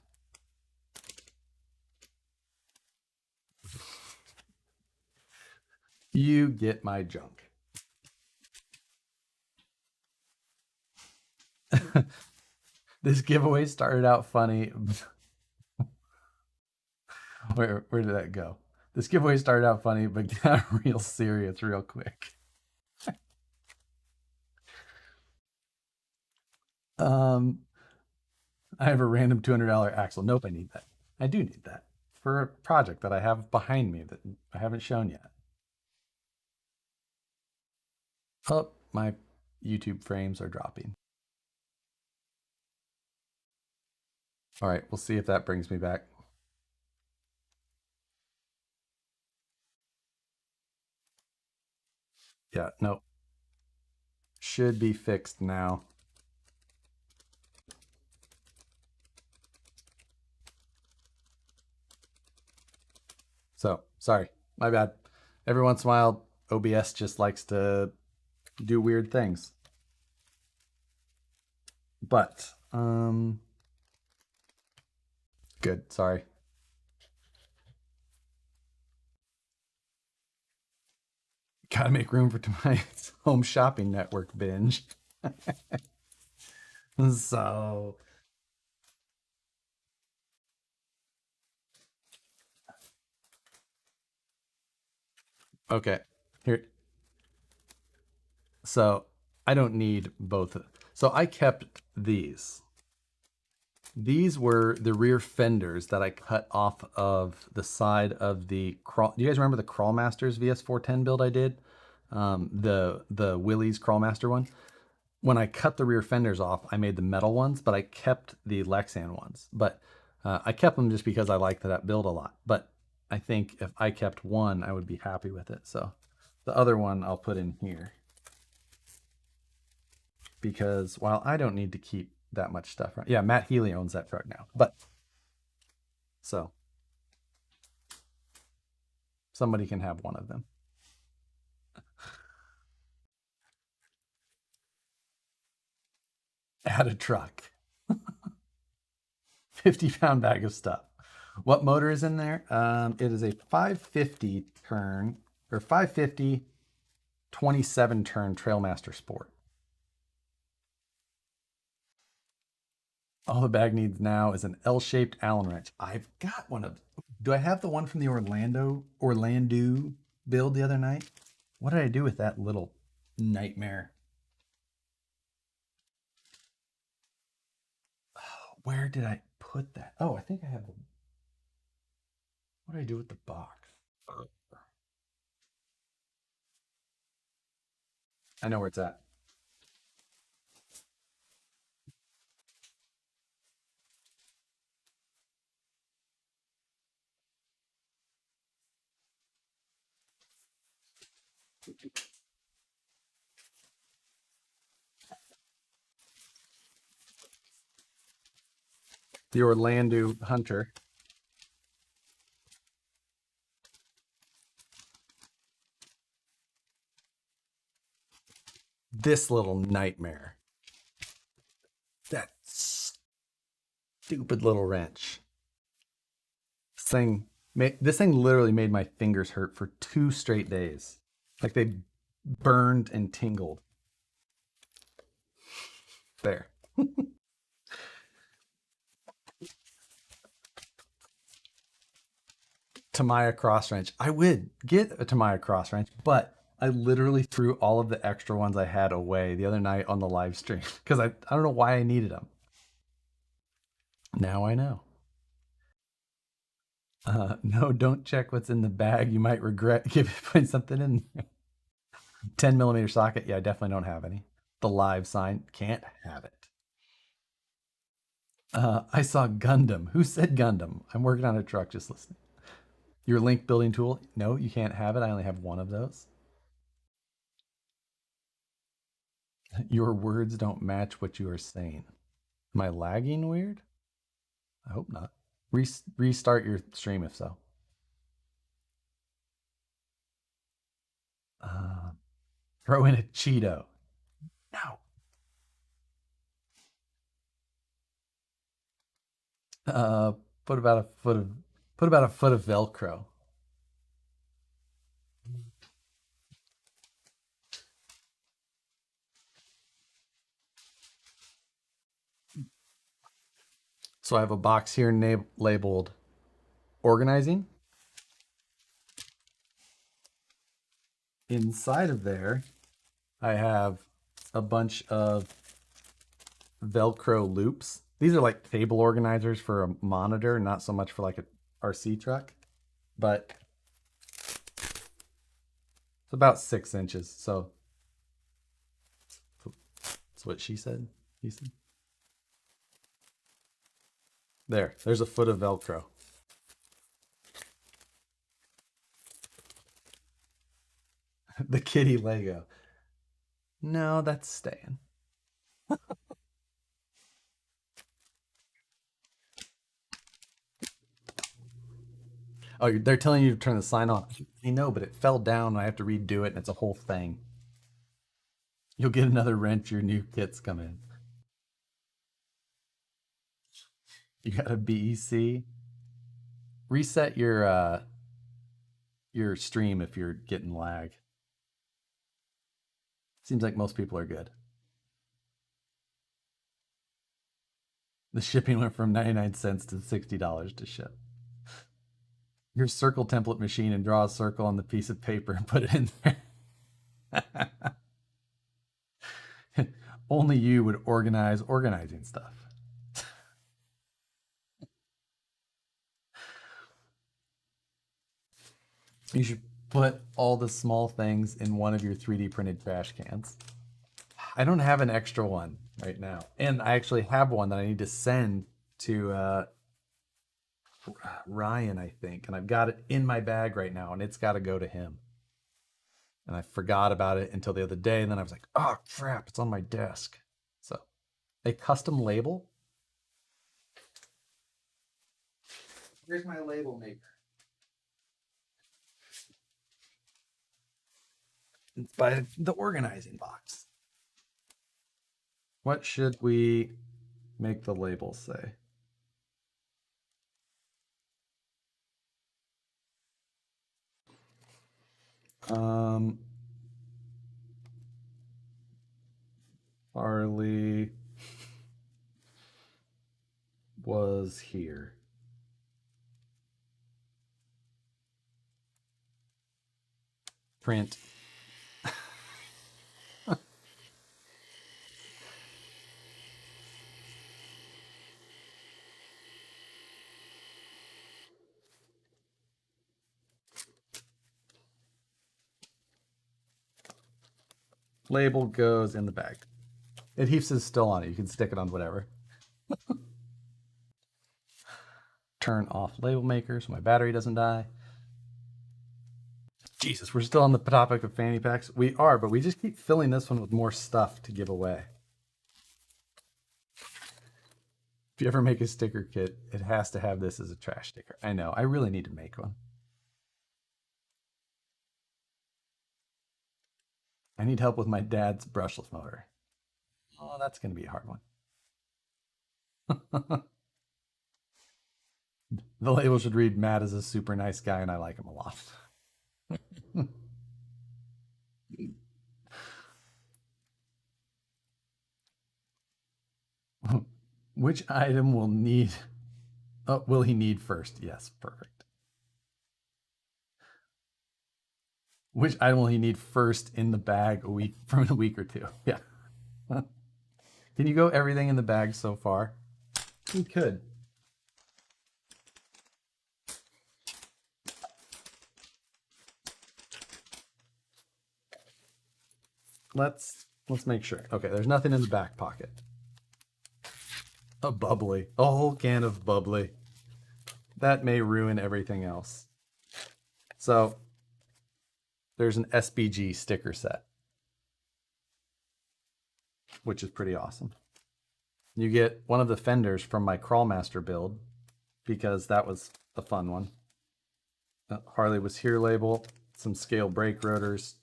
Speaker 1: You get my junk. This giveaway started out funny. Where did that go? This giveaway started out funny, but got real serious real quick. I have a random $200 axle. Nope, I need that. I do need that for a project that I have behind me that I haven't shown yet. Oh, my YouTube frames are dropping. All right, we'll see if that brings me back. Yeah, no. Should be fixed now. So, sorry, my bad. Every once in a while, OBS just likes to do weird things. But, good, sorry. Gotta make room for my home shopping network binge. So, okay, here. So, I don't need both. So, I kept these. These were the rear fenders that I cut off of the side of the crawl. Do you guys remember the Crawlmasters VS410 build I did? The Willys Crawlmaster one. When I cut the rear fenders off, I made the metal ones, but I kept the Lexan ones. But I kept them just because I liked that build a lot. But I think if I kept one, I would be happy with it. So the other one I'll put in here. Because while I don't need to keep that much stuff, right? Yeah, Matt Healy owns that truck now. But so somebody can have one of them. Add a truck. 50-pound bag of stuff. What motor is in there? It is a 550 turn or 550 27 turn Trailmaster Sport. All the bag needs now is an L-shaped Allen wrench. I've got one of. Do I have the one from the Orlando build the other night? What did I do with that little nightmare? Where did I put that? Oh, I think I have the. What did I do with the box? I know where it's at. The Orlando Hunter. This little nightmare. That stupid little wrench. This thing literally made my fingers hurt for 2 straight days. Like they burned and tingled. There. Tamiya cross wrench. I would get a Tamiya cross wrench, but I literally threw all of the extra ones I had away the other night on the live stream because I don't know why I needed them. Now I know. No, don't check what's in the bag. You might regret putting something in there. 10 millimeter socket. Yeah, I definitely don't have any. The live sign. Can't have it. I saw Gundam. Who said Gundam? I'm working on a truck, just listening. Your link building tool. No, you can't have it. I only have one of those. Your words don't match what you are saying. Am I lagging weird? I hope not. Restart your stream if so. Uh, Throw in a Cheeto. No. Uh, put about a foot of Velcro. So I have a box here labeled organizing. Inside of there, I have a bunch of Velcro loops. These are like table organizers for a monitor, not so much for like a RC truck, but it's about 6 inches. So that's what she said. He said. There's a foot of Velcro. The kitty Lego. No, that's staying. Oh, they're telling you to turn the sign on. I know, but it fell down and I have to redo it and it's a whole thing. You'll get another wrench, your new kits come in. You got a BEC. Reset your stream if you're getting lag. Seems like most people are good. The shipping went from 99 cents to $60 to ship. Your circle template machine and draw a circle on the piece of paper and put it in there. Only you would organize organizing stuff. You should put all the small things in one of your 3D printed trash cans. I don't have an extra one right now. And I actually have one that I need to send to Ryan, I think. And I've got it in my bag right now and it's got to go to him. And I forgot about it until the other day. And then I was like, oh, crap, it's on my desk. So, a custom label. Here's my label maker. It's by the organizing box. What should we make the label say? Um, Harley was here. Print. Label goes in the bag. Adhesive is still on it. You can stick it on whatever. Turn off label maker so my battery doesn't die. Jesus, we're still on the topic of fanny packs. We are, but we just keep filling this one with more stuff to give away. If you ever make a sticker kit, it has to have this as a trash sticker. I know, I really need to make one. I need help with my dad's brushless motor. Oh, that's going to be a hard one. The label should read, Matt is a super nice guy and I like him a lot. Which item will he need first? Yes, perfect. Which item will he need first in the bag from a week or two? Yeah. Can you go everything in the bag so far? We could. Let's make sure. Okay, there's nothing in the back pocket. A bubbly. A whole can of bubbly. That may ruin everything else. So there's an SBG sticker set, which is pretty awesome. You get one of the fenders from my Crawlmaster build because that was a fun one. Harley was here label, some scale brake rotors,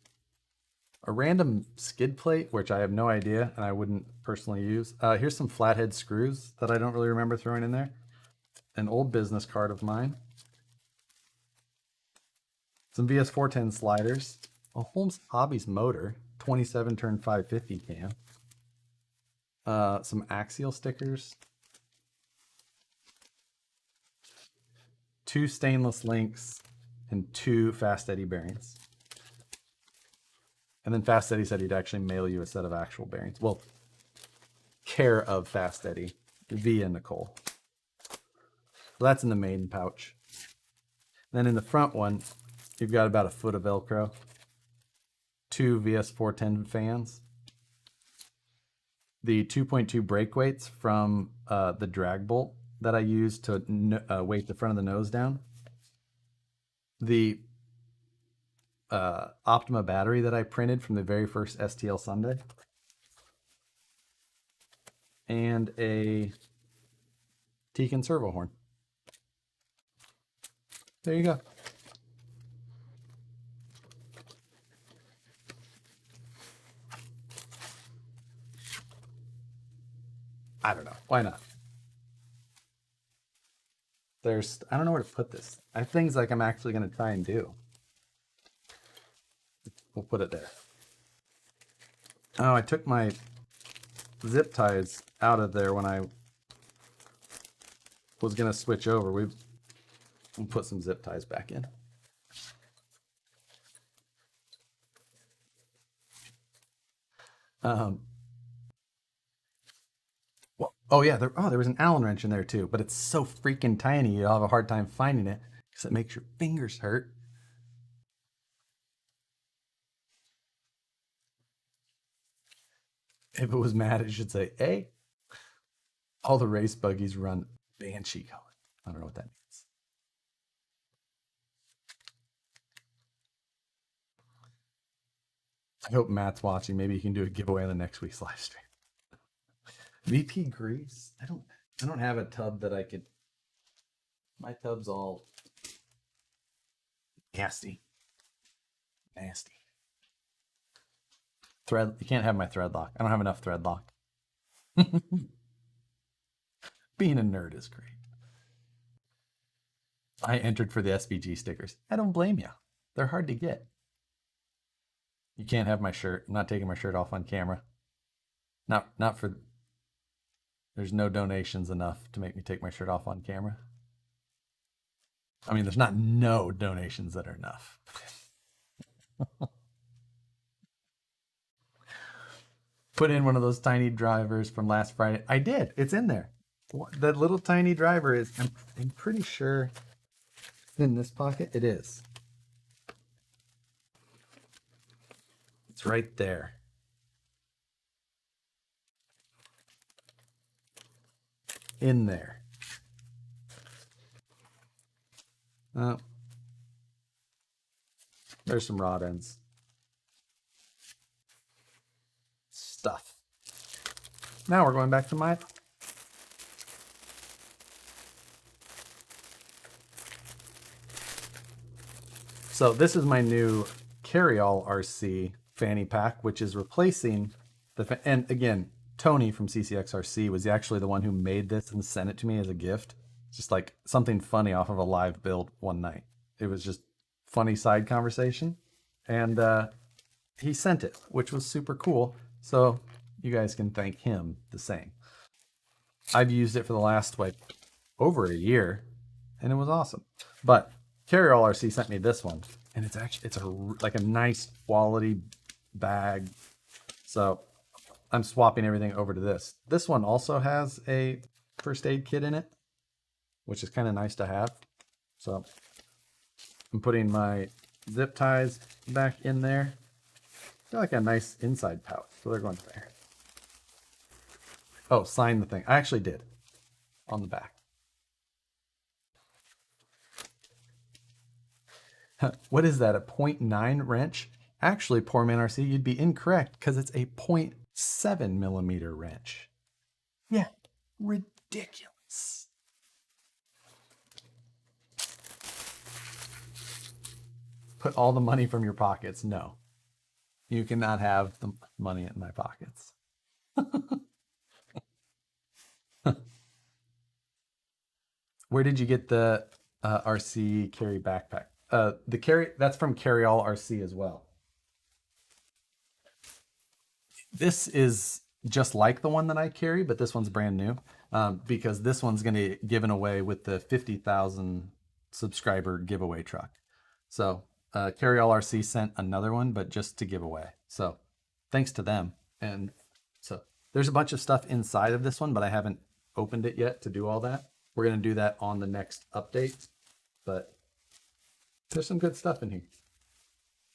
Speaker 1: a random skid plate, which I have no idea and I wouldn't personally use. Here's some flathead screws that I don't really remember throwing in there. An old business card of mine. Some VS410 sliders. A Holmes Hobbies motor, 27 turn 550 cam. Some axial stickers. 2 stainless links and 2 fast eddy bearings. And then Fast Eddie said he'd actually mail you a set of actual bearings. Well, care of Fast Eddie via Nicole. So that's in the main pouch. Then in the front one, you've got about a foot of Velcro, 2 VS410 fans, the 2.2 brake weights from the drag bolt that I use to weight the front of the nose down, the Optima battery that I printed from the very first STL Sunday, and a Tekin servo horn. There you go. I don't know. Why not? I don't know where to put this. I have things like I'm actually going to try and do. We'll put it there. Oh, I took my zip ties out of there when I was going to switch over. We'll put some zip ties back in. Well, oh yeah, there was an Allen wrench in there too, but it's so freaking tiny you'll have a hard time finding it because it makes your fingers hurt. If it was mad, it should say, "Hey, all the race buggies run Banshee color." I don't know what that means. I hope Matt's watching. Maybe he can do a giveaway on the next week's live stream. VP grease. I don't have a tub that I could. My tub's all nasty. Nasty. Thread. You can't have my thread lock. I don't have enough thread lock. Being a nerd is great. I entered for the SBG stickers. I don't blame you. They're hard to get. You can't have my shirt. I'm not taking my shirt off on camera. Not for. There's no donations enough to make me take my shirt off on camera. I mean, there's not no donations that are enough. Put in one of those tiny drivers from last Friday. I did. It's in there. That little tiny driver is. I'm pretty sure it's in this pocket. It is. It's right there. In there. There's some rod ends. Stuff. Now we're going back to my. So this is my new carry-all RC fanny pack, which is replacing the. And again, Tony from CCXRC was actually the one who made this and sent it to me as a gift. Just like something funny off of a live build one night. It was just funny side conversation, and he sent it, which was super cool. So you guys can thank him the same. I've used it for the last over a year, and it was awesome. But Carryall RC sent me this one, and it's like a nice quality bag. So I'm swapping everything over to this. This one also has a first aid kit in it, which is kind of nice to have. So I'm putting my zip ties back in there. They're like a nice inside pouch, so they're going there. Oh, sign the thing. I actually did on the back. What is that, a 0.9 wrench? Actually, poor man RC, you'd be incorrect because it's a 0.7 millimeter wrench. Yeah, ridiculous. Put all the money from your pockets. No, you cannot have the money in my pockets. Where did you get the RC carry backpack? That's from Carryall RC as well. This is just like the one that I carry, but this one's brand new because this one's going to get given away with the 50,000 subscriber giveaway truck. So Carryall RC sent another one, but just to give away. So thanks to them. And so there's a bunch of stuff inside of this one, but I haven't opened it yet to do all that. We're going to do that on the next update, but there's some good stuff in here.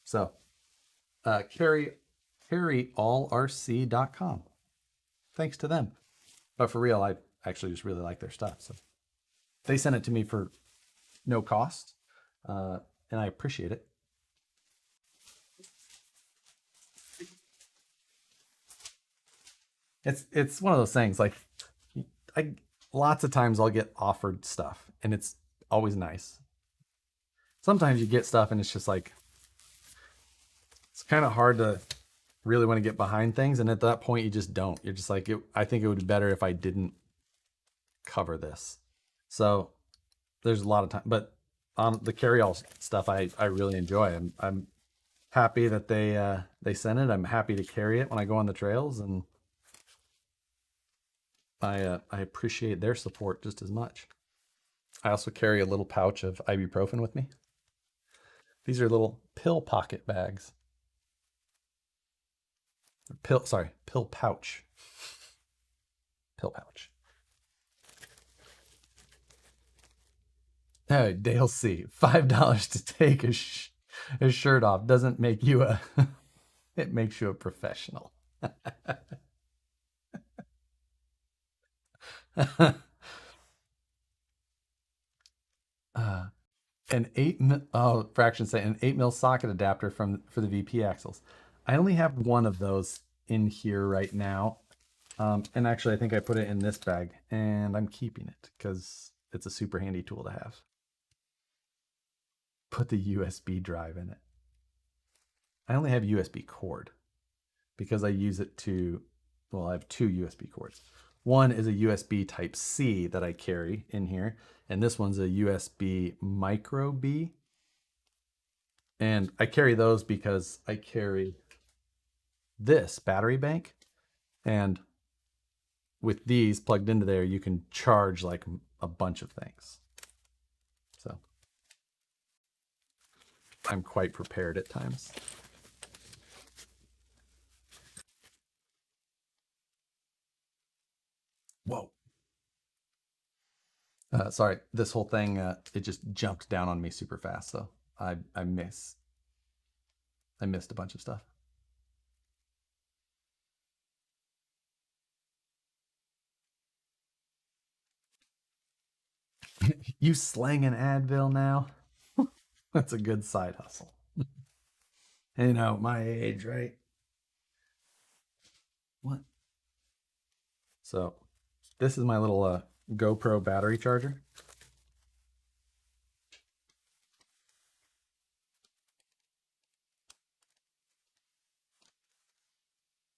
Speaker 1: So carryallrc.com. Thanks to them. But for real, I actually just really like their stuff. So they sent it to me for no cost, and I appreciate it. It's one of those things, like lots of times I'll get offered stuff, and it's always nice. Sometimes you get stuff and it's just like, it's kind of hard to really want to get behind things, and at that point you just don't. You're just like, I think it would be better if I didn't cover this. So there's a lot of time, but the carry-all stuff I really enjoy. I'm happy that they sent it. I'm happy to carry it when I go on the trails, and I appreciate their support just as much. I also carry a little pouch of ibuprofen with me. These are little pill pocket bags. Pill pouch. Pill pouch. Hey, Dale C. $5 to take a shirt off doesn't make you a. It makes you a professional. Fraction say an 8mm socket adapter for the VP axles. I only have one of those in here right now, and actually I think I put it in this bag, and I'm keeping it because it's a super handy tool to have. Put the USB drive in it. I only have USB cord because I use it to. Well, I have two USB cords. One is a USB type C that I carry in here, and this one's a USB micro B. And I carry those because I carry this battery bank, And with these plugged into there, you can charge like a bunch of things. So I'm quite prepared at times. Whoa. Sorry, this whole thing, it just jumped down on me super fast. So I missed a bunch of stuff. You slang an Advil now? That's a good side hustle. You know, my age, right? What? So this is my little GoPro battery charger.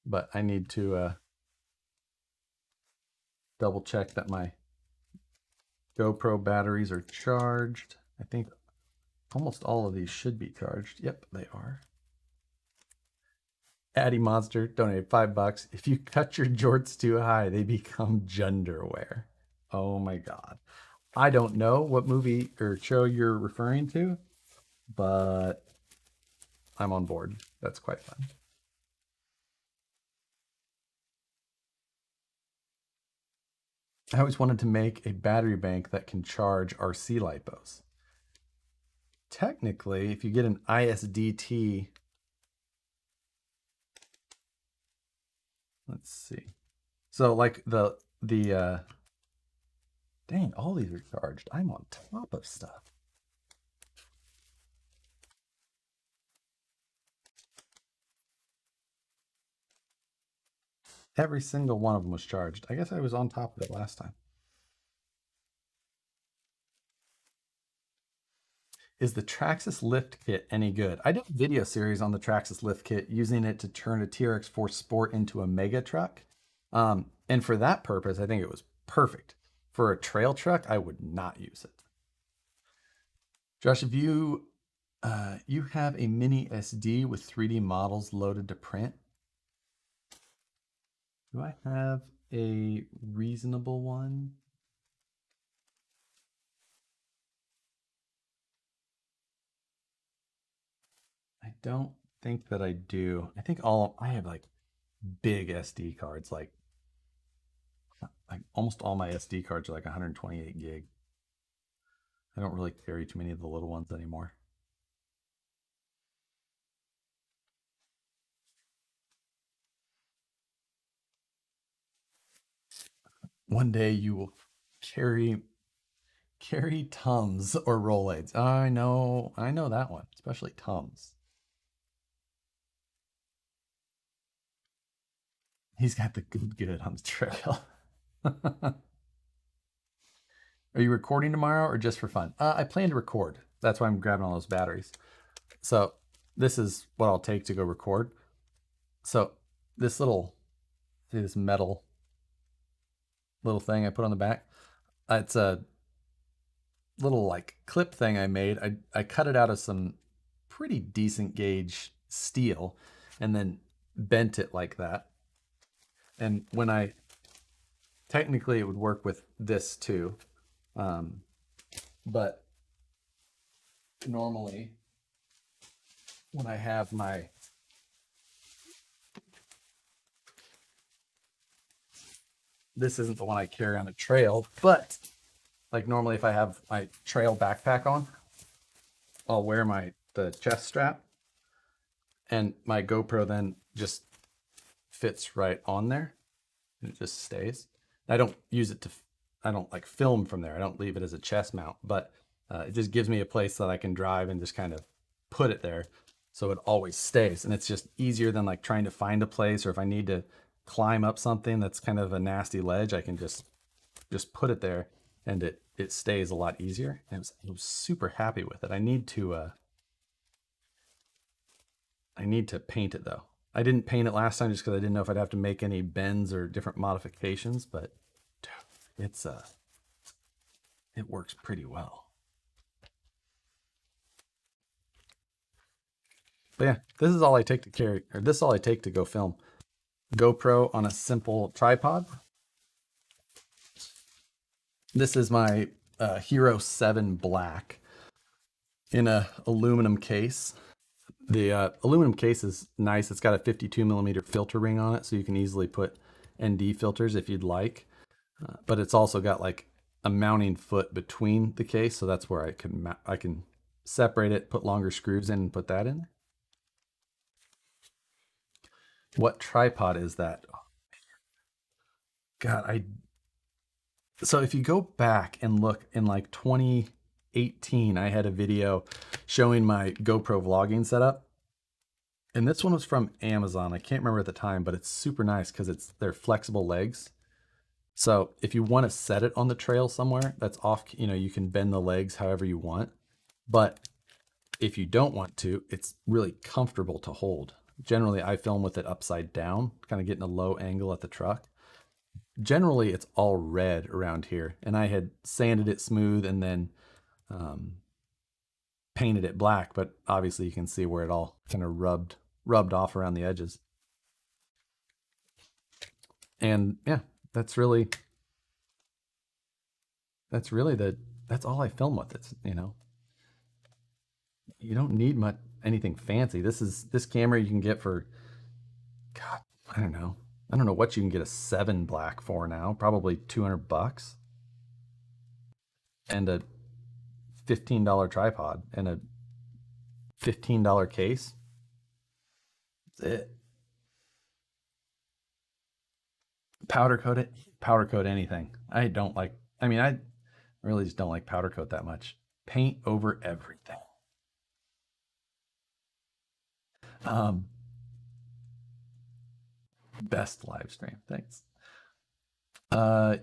Speaker 1: But I need to double check that my GoPro batteries are charged. I think almost all of these should be charged. Yep, they are. Addy Monster donated $5. If you cut your jorts too high, they become genderwear. Oh my god. I don't know what movie or show you're referring to, but I'm on board. That's quite fun. I always wanted to make a battery bank that can charge RC lipos. Technically, if you get an ISDT, let's see. So like the dang, all these are charged. I'm on top of stuff. Every single one of them was charged. I guess I was on top of it last time. Is the Traxxas lift kit any good? I did a video series on the Traxxas lift kit using it to turn a TRX4 Sport into a mega truck. And for that purpose, I think it was perfect. For a trail truck, I would not use it. Josh, if you have a mini SD with 3D models loaded to print, do I have a reasonable one? I don't think that I do. I think I have like big SD cards, like almost all my SD cards are like 128 gig. I don't really carry too many of the little ones anymore. One day you will carry Tums or Rolaids. I know that one, especially Tums. He's got the good on the trail. Are you recording tomorrow or just for fun? I plan to record. That's why I'm grabbing all those batteries. So this is what I'll take to go record. So this see this metal little thing I put on the back. It's a little like clip thing I made. I cut it out of some pretty decent gauge steel and then bent it like that. And when technically it would work with this too. But normally when I have this isn't the one I carry on a trail, but like normally if I have my trail backpack on, I'll wear the chest strap and my GoPro then just fits right on there and it just stays. I don't use it I don't like film from there. I don't leave it as a chest mount, but it just gives me a place that I can drive and just kind of put it there so it always stays. And it's just easier than like trying to find a place, or if I need to climb up something that's kind of a nasty ledge, I can just put it there and it stays a lot easier. And I was super happy with it. I need to paint it though. I didn't paint it last time just because I didn't know if I'd have to make any bends or different modifications, but dude, it works pretty well. But yeah, this is all I take to carry, or this is all I take to go film. GoPro on a simple tripod. This is my Hero 7 Black in a aluminum case. The aluminum case is nice. It's got a 52 millimeter filter ring on it, so you can easily put ND filters if you'd like. But it's also got like a mounting foot between the case, so that's where I can separate it, put longer screws in, and put that in. What tripod is that? God, so if you go back and look in like 2018, I had a video showing my GoPro vlogging setup. And this one was from Amazon. I can't remember at the time, but it's super nice because they're flexible legs. So if you want to set it on the trail somewhere that's off, you can bend the legs however you want. But if you don't want to, it's really comfortable to hold. Generally, I film with it upside down, kind of getting a low angle at the truck. Generally, it's all red around here. And I had sanded it smooth and then painted it black, but obviously you can see where it all kind of rubbed off around the edges. And yeah, that's really that's all I film with. It's, you don't need much anything fancy. This camera you can get for, God, I don't know. I don't know what you can get a 7 Black for now. Probably $200 and a $15 tripod and a $15 case. That's it. Powder coat it. Powder coat anything. I really just don't like powder coat that much. Paint over everything. Um, Best live stream. Thanks. Uh,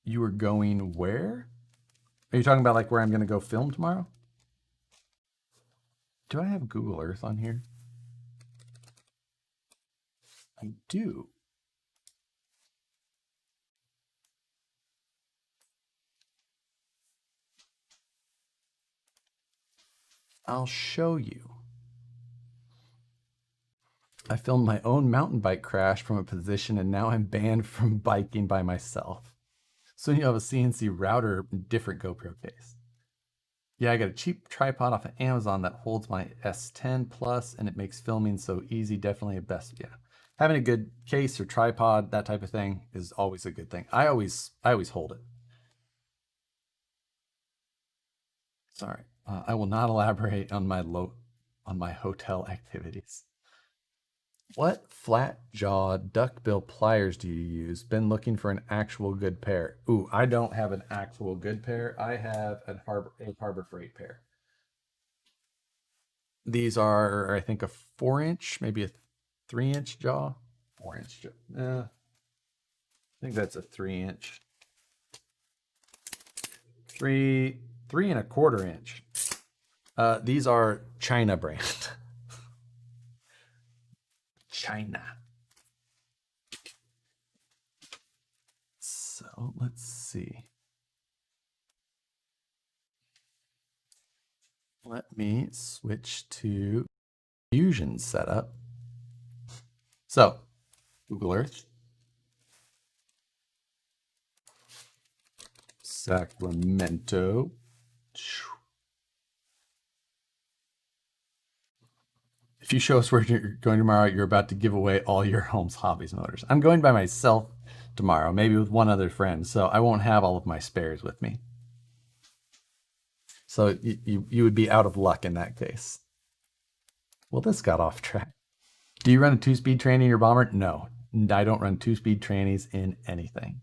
Speaker 1: you were going where? Are you talking about like where I'm gonna go film tomorrow? Do I have Google Earth on here? I do. I'll show you. I filmed my own mountain bike crash from a position and now I'm banned from biking by myself. Soon you'll have a CNC router and different GoPro case. Yeah, I got a cheap tripod off of Amazon that holds my S10 Plus and it makes filming so easy. Definitely a best. Yeah. Having a good case or tripod, that type of thing is always a good thing. I always hold it. Sorry. I will not elaborate on my hotel activities. What flat jaw duckbill pliers do you use? Been looking for an actual good pair. Ooh, I don't have an actual good pair. I have a Harbor Freight pair. These are, I think, a 4-inch, maybe a 3-inch jaw. 4-inch jaw. I think that's a 3-inch. Three and a quarter inch. These are China brand. China. So let's see. Let me switch to Fusion setup. So, Google Earth. Sacramento. If you show us where you're going tomorrow, you're about to give away all your home's hobbies motors. I'm going by myself tomorrow, maybe with one other friend, so I won't have all of my spares with me. So you would be out of luck in that case. Well, this got off track. Do you run a 2-speed tranny in your bomber? No, I don't run 2-speed trannies in anything.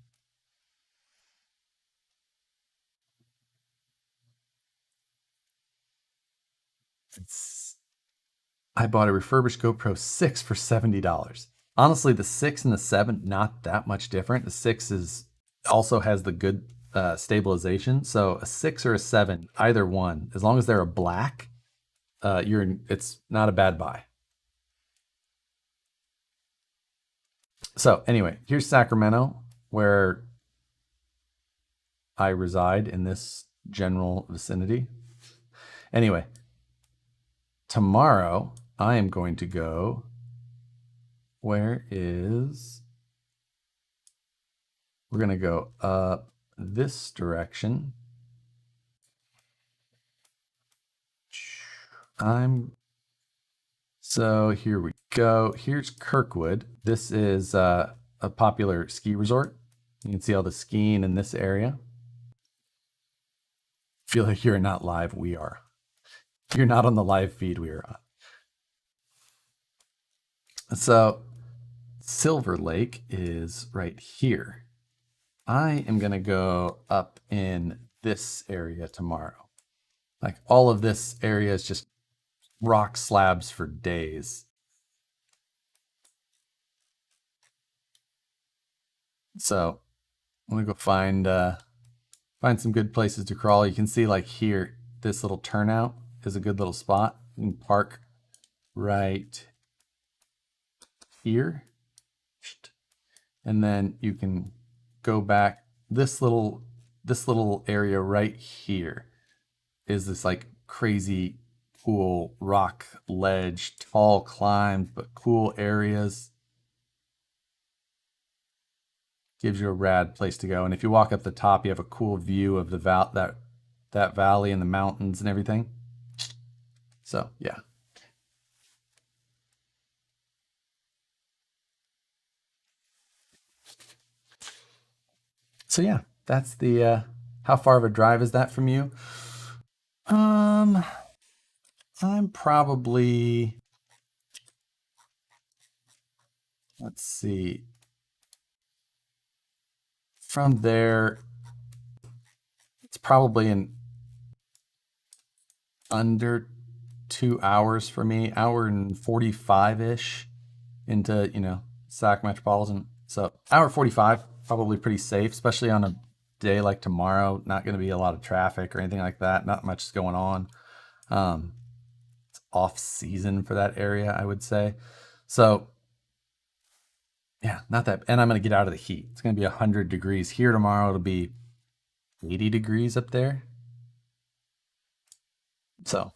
Speaker 1: I bought a refurbished GoPro 6 for $70. Honestly, the 6 and the 7, not that much different. The 6 also has the good stabilization. So a 6 or a 7, either one, as long as they're a black, it's not a bad buy. So anyway, here's Sacramento, where I reside in this general vicinity. Anyway, tomorrow I am going to go Where is... We're going to go up this direction. So here we go. Here's Kirkwood. This is a popular ski resort. You can see all the skiing in this area. Feel like you're not live. We are. You're not on the live feed. We are on. So Silver Lake is right here. I am going to go up in this area tomorrow. Like all of this area is just rock slabs for days. So I'm gonna go find some good places to crawl. You can see like here, this little turnout is a good little spot. You can park right here. And then you can go back. This little area right here is this like crazy cool rock ledge, tall climbs, but cool areas. Gives you a rad place to go. And if you walk up the top, you have a cool view of the that valley and the mountains and everything. So yeah. So yeah, that's the how far of a drive is that from you? I'm probably, let's see, from there it's probably in under 2 hours for me, hour and 45-ish into, you know, Sac Metropolitan. So hour 45, probably pretty safe, especially on a day like tomorrow. Not going to be a lot of traffic or anything like that. Not much is going on. It's off season for that area, I would say. So yeah, not that. And I'm going to get out of the heat. It's going to be 100 degrees here tomorrow. It'll be 80 degrees up there. So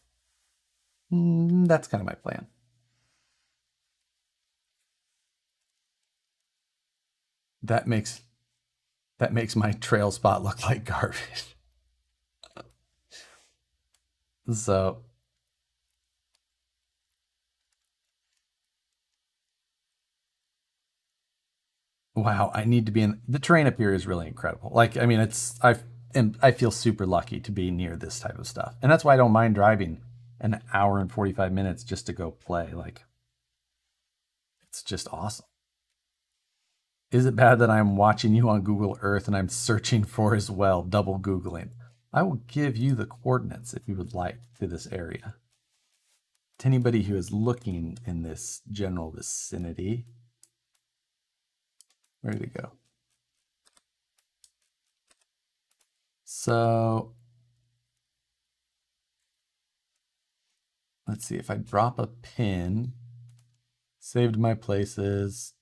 Speaker 1: that's kind of my plan. That makes my trail spot look like garbage. So wow, I need to be in the terrain up here is really incredible. Like, I mean, I feel super lucky to be near this type of stuff. And that's why I don't mind driving an hour and 45 minutes just to go play. Like, it's just awesome. Is it bad that I'm watching you on Google Earth and I'm searching for as well, double Googling? I will give you the coordinates if you would like to this area. To anybody who is looking in this general vicinity. Where did it go? So let's see if I drop a pin, saved my places.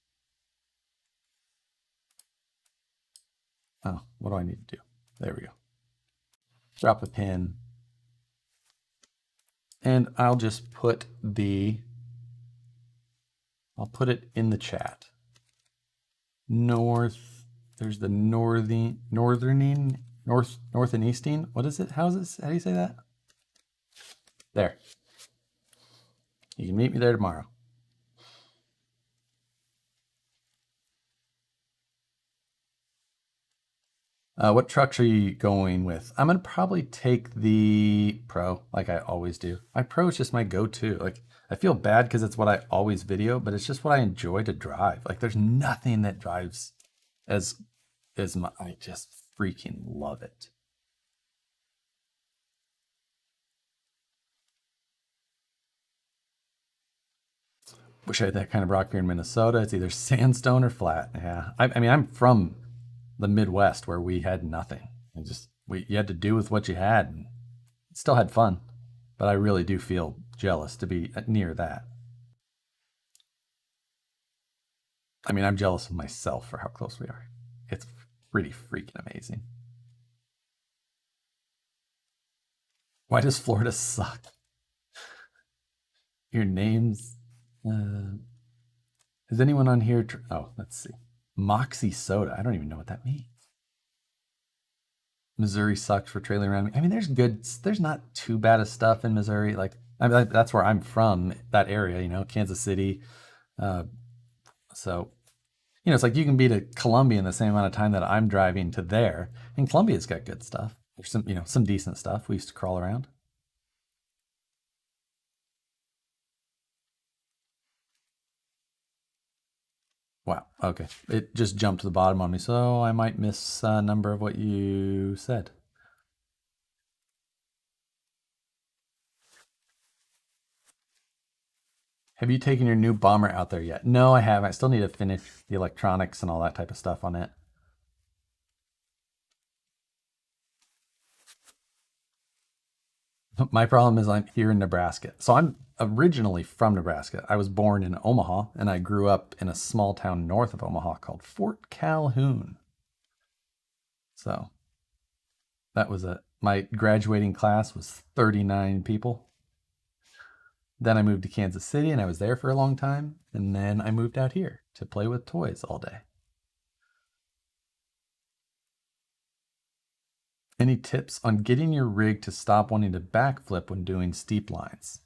Speaker 1: Oh, what do I need to do? There we go. Drop a pin. And I'll just put I'll put it in the chat. North, there's the north and easting. What is it? How do you say that? There. You can meet me there tomorrow. What trucks are you going with? I'm gonna probably take the Pro, like I always do. My Pro is just my go-to. Like, I feel bad because it's what I always video, but it's just what I enjoy to drive. Like, there's nothing that drives as I just freaking love it. Wish I had that kind of rock here in Minnesota. It's either sandstone or flat. Yeah, I mean, I'm from the Midwest where we had nothing. You had to do with what you had, and still had fun. But I really do feel jealous to be near that. I mean, I'm jealous of myself for how close we are. It's pretty freaking amazing. Why does Florida suck? Your name's Is anyone on here? Oh, let's see. Moxie soda. I don't even know what that means. Missouri sucks for trailing around me. I mean, there's not too bad of stuff in Missouri. Like, I mean, that's where I'm from, that area, Kansas City. Uh, so, it's like you can be to Columbia in the same amount of time that I'm driving to there. And Columbia's got good stuff. There's some decent stuff. We used to crawl around. Wow. Okay. It just jumped to the bottom on me, so I might miss a number of what you said. Have you taken your new bomber out there yet? No, I haven't. I still need to finish the electronics and all that type of stuff on it. My problem is I'm here in Nebraska. So I'm originally from Nebraska. I was born in Omaha and I grew up in a small town north of Omaha called Fort Calhoun. So that was my graduating class was 39 people. Then I moved to Kansas City and I was there for a long time. And then I moved out here to play with toys all day. Any tips on getting your rig to stop wanting to backflip when doing steep lines?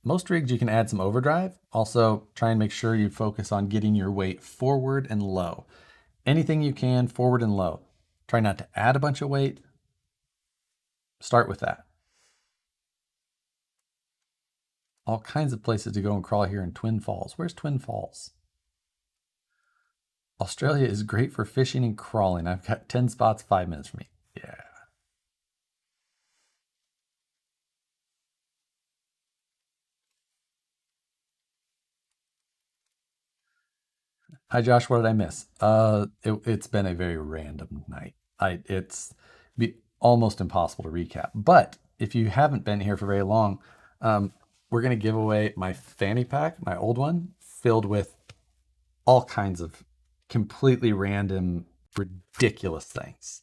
Speaker 1: Most rigs you can add some overdrive. Also, try and make sure you focus on getting your weight forward and low. Anything you can, forward and low. Try not to add a bunch of weight. Start with that. All kinds of places to go and crawl here in Twin Falls. Where's Twin Falls? Australia is great for fishing and crawling. I've got 10 spots 5 minutes from me. Yeah. Hi Josh, what did I miss? It's been a very random night. It's be almost impossible to recap. But if you haven't been here for very long, we're gonna give away my fanny pack, my old one, filled with all kinds of completely random, ridiculous things.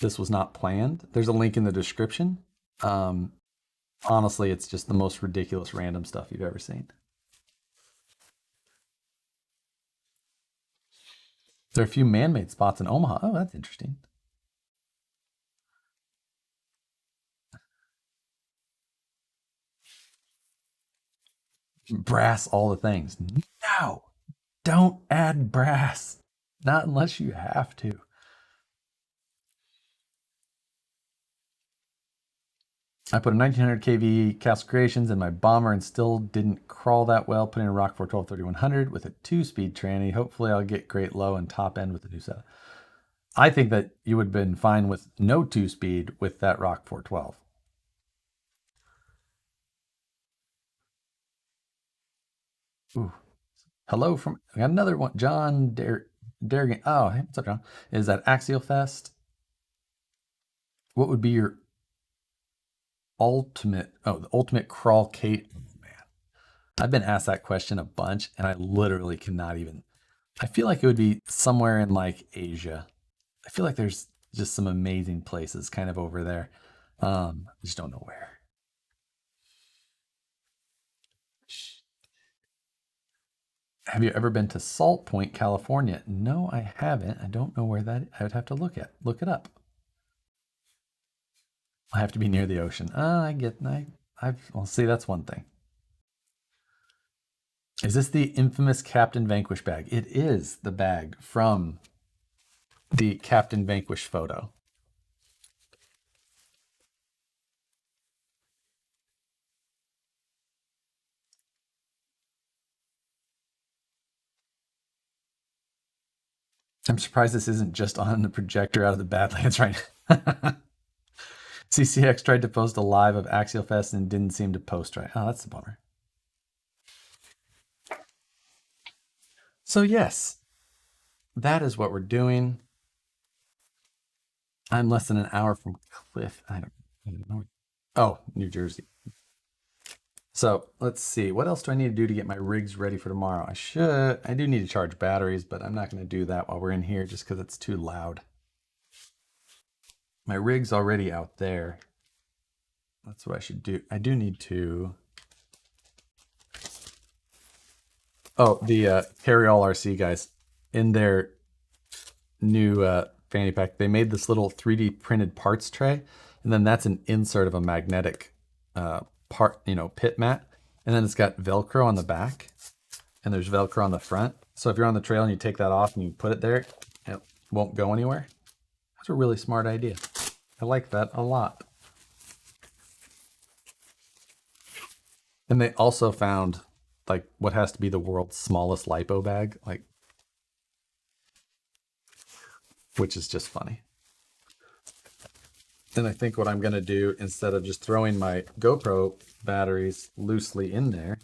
Speaker 1: This was not planned. There's a link in the description. Um, Honestly, it's just the most ridiculous, random stuff you've ever seen. There are a few man-made spots in Omaha. Oh, that's interesting. Brass, all the things. No, don't add brass. Not unless you have to. I put a 1900 kV Castle Creations in my bomber and still didn't crawl that well. Putting a Rockford 12 3100 with a 2-speed tranny. Hopefully, I'll get great low and top end with the new setup. I think that you would have been fine with no 2-speed with that Rock 412. Ooh. Hello from I got another one. John Derrigan. Oh, hey, what's up, John? Is that Axial Fest? What would be your the ultimate crawl Kate? Oh, man. I've been asked that question a bunch and I literally cannot even. I feel like it would be somewhere in like Asia. I feel like there's just some amazing places kind of over there. I just don't know where. Have you ever been to Salt Point, California? No, I haven't. I don't know where that. I would have to look it up. I have to be near the ocean. I get. Well, see, that's one thing. Is this the infamous Captain Vanquish bag? It is the bag from the Captain Vanquish photo. I'm surprised this isn't just on the projector out of the Badlands right now. CCX tried to post a live of Axial Fest and didn't seem to post right. Oh, that's a bummer. So yes, that is what we're doing. I'm less than an hour from Cliff. I don't know. Oh, New Jersey. So let's see. What else do I need to do to get my rigs ready for tomorrow? I do need to charge batteries, but I'm not going to do that while we're in here just because it's too loud. My rig's already out there. That's what I should do. I do need to Oh, the Carry All RC guys in their new fanny pack, they made this little 3D printed parts tray, and then that's an insert of a magnetic part, pit mat, and then it's got Velcro on the back, and there's Velcro on the front. So if you're on the trail and you take that off and you put it there, it won't go anywhere. That's a really smart idea. I like that a lot. And they also found like what has to be the world's smallest lipo bag, like, which is just funny. And I think what I'm going to do, instead of just throwing my GoPro batteries loosely in there,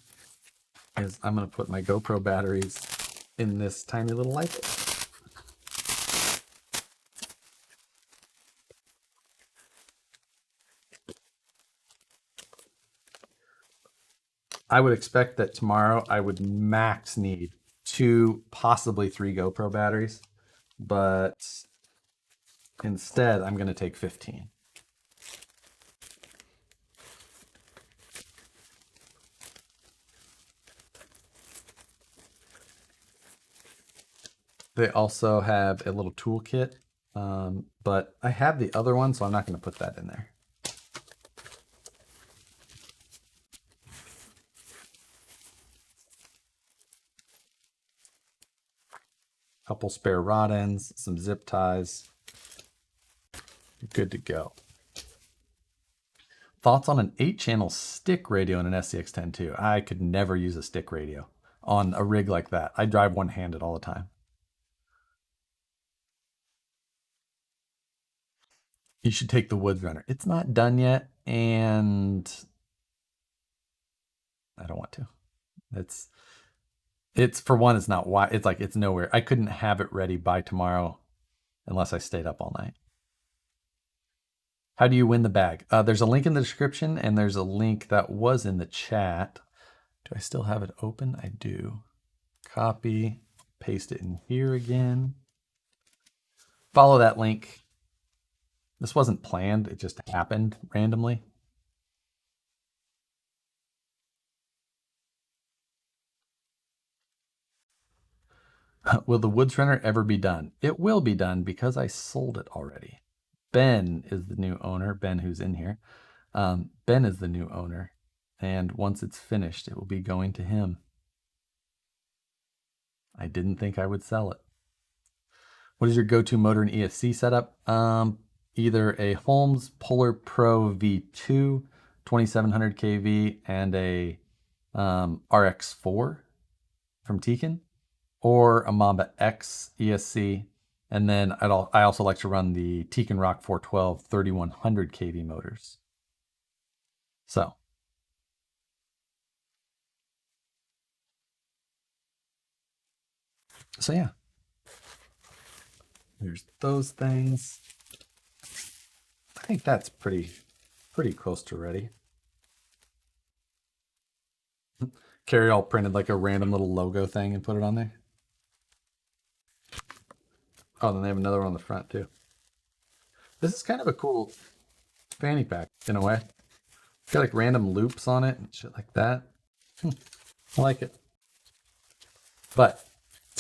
Speaker 1: is I'm going to put my GoPro batteries in this tiny little lipo. I would expect that tomorrow I would max need 2, possibly 3 GoPro batteries, but instead I'm going to take 15. They also have a little toolkit, but I have the other one, so I'm not going to put that in there. Couple spare rod ends, some zip ties. Good to go. Thoughts on an 8-channel stick radio in an SCX-10 II? I could never use a stick radio on a rig like that. I drive one-handed all the time. You should take the Woods Runner. It's not done yet, and I don't want to. It's for one, it's not why it's like it's nowhere. I couldn't have it ready by tomorrow unless I stayed up all night. How do you win the bag? There's a link in the description, and there's a link that was in the chat. Do I still have it open? I do. Copy, paste it in here again. Follow that link. This wasn't planned, it just happened randomly. Will the Woods Runner ever be done? It will be done because I sold it already. Ben is the new owner. Ben, who's in here. Ben is the new owner. And once it's finished, it will be going to him. I didn't think I would sell it. What is your go-to motor and ESC setup? Either a Holmes Polar Pro V2, 2700 kV, and a RX4 from Tekin, or a Mamba X ESC. And then I also like to run the Tekin Rock 412 3100 kV motors. So yeah, there's those things. I think that's pretty close to ready. Carrie all printed like a random little logo thing and put it on there. Oh, then they have another one on the front too. This is kind of a cool fanny pack in a way. It's got like random loops on it and shit like that. I like it. But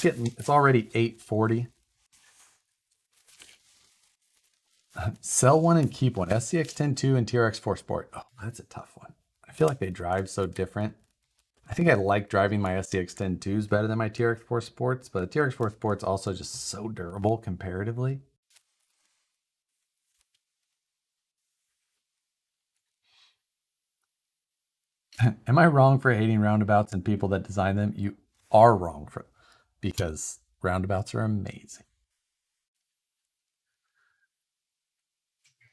Speaker 1: it's already 840. Sell one and keep one. SCX-10 II and TRX4 Sport. Oh, that's a tough one. I feel like they drive so different. I think I like driving my SCX-10 IIs better than my TRX4 Sports, but the TRX4 Sports also just so durable comparatively. Am I wrong for hating roundabouts and people that design them? You are wrong because roundabouts are amazing.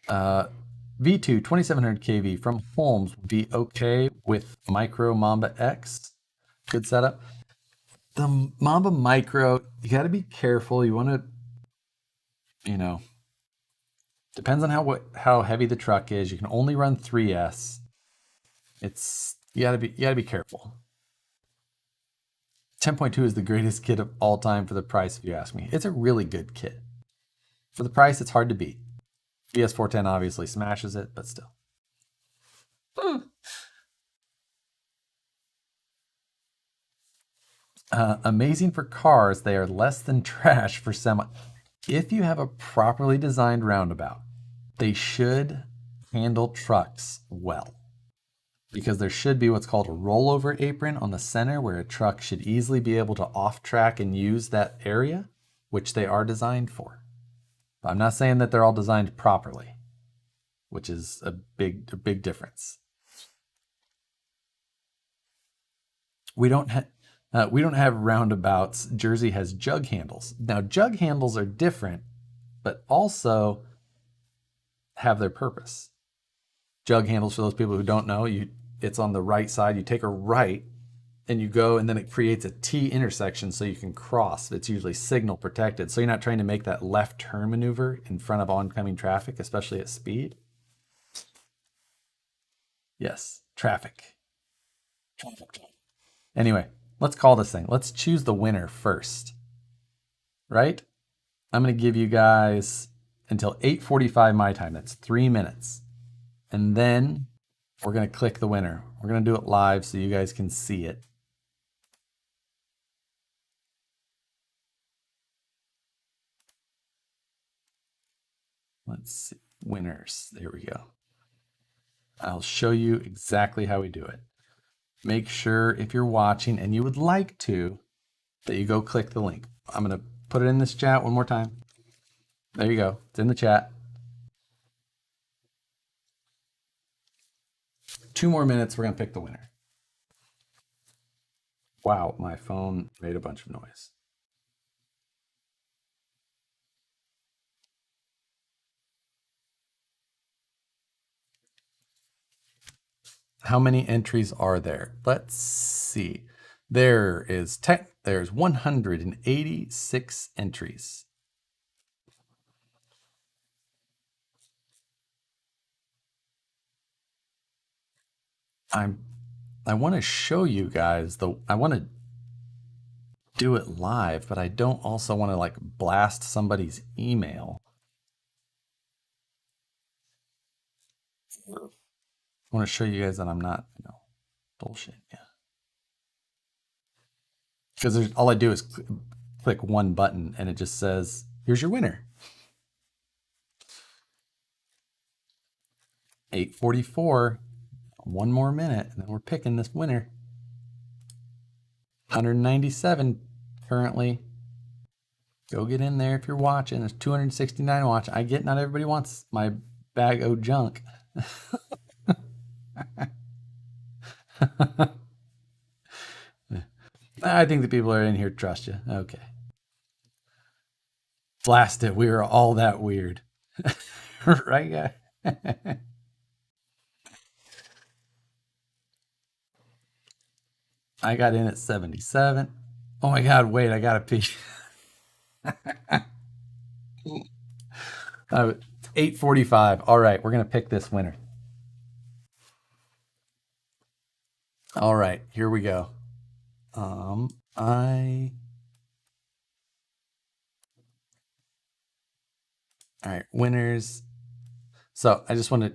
Speaker 1: V2 2700 kV from Holmes would be okay with Micro Mamba X. Good setup. The Mamba Micro, you got to be careful. You want to, depends on how heavy the truck is. You can only run 3S. You got to be careful. 10.2 is the greatest kit of all time for the price, if you ask me. It's a really good kit. For the price, it's hard to beat. VS410 obviously smashes it, but still. Amazing for cars, they are less than trash for semi. If you have a properly designed roundabout, they should handle trucks well because there should be what's called a rollover apron on the center where a truck should easily be able to off track and use that area, which they are designed for. I'm not saying that they're all designed properly, which is a big difference. We don't have roundabouts. Jersey has jug handles. Now jug handles are different, but also have their purpose. Jug handles, for those people who don't know, it's on the right side. You take a right and you go, and then it creates a T intersection so you can cross. It's usually signal protected, so you're not trying to make that left turn maneuver in front of oncoming traffic, especially at speed. Yes, traffic. Anyway, let's call this thing. Let's choose the winner first, right? I'm going to give you guys until 8:45 my time. That's 3 minutes. And then we're going to click the winner. We're going to do it live so you guys can see it. Let's see. Winners. There we go. I'll show you exactly how we do it. Make sure if you're watching and you would like to, that you go click the link. I'm going to put it in this chat one more time. There you go. It's in the chat. 2 more minutes. We're going to pick the winner. Wow, my phone made a bunch of noise. How many entries are there? Let's see. There's 186 entries. I want to show you guys I want to do it live, but I don't also want to like blast somebody's email. I want to show you guys that I'm not, bullshit. Yeah. Because all I do is click one button and it just says, here's your winner. 8:44, 1 more minute, and then we're picking this winner. 197 currently. Go get in there if you're watching. There's 269 watching. I get not everybody wants my bag of junk. I think the people are in here trust you. Okay. Blast it. We are all that weird. Right, guy? I got in at 77. Oh my God, wait, I gotta pee. 8:45. All right, we're gonna pick this winner. All right, here we go. All right, winners. So I just want to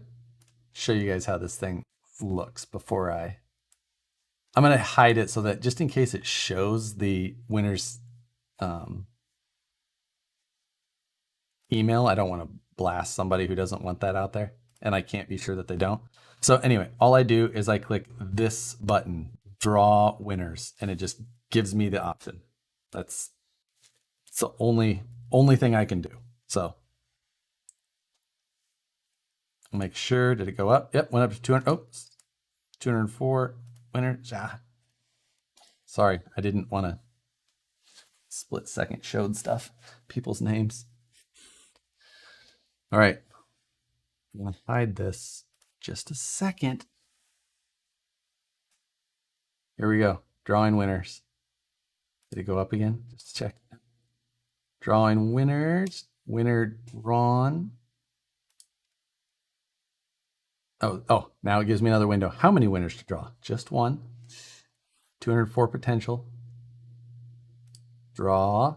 Speaker 1: show you guys how this thing looks before I'm gonna hide it so that just in case it shows the winner's email, I don't want to blast somebody who doesn't want that out there, and I can't be sure that they don't. So anyway, all I do is I click this button, draw winners, and it just gives me the option. That's the only thing I can do. So make sure, did it go up? Yep, went up to 200. Oh, 204 winners. Sorry, I didn't want to split second showed stuff, people's names. All right, I'm gonna hide this just a second. Here we go, drawing winners. Did it go up again? Just check. Drawing winners. Winner drawn. Oh, now it gives me another window. How many winners to draw? Just one. 204 potential. Draw.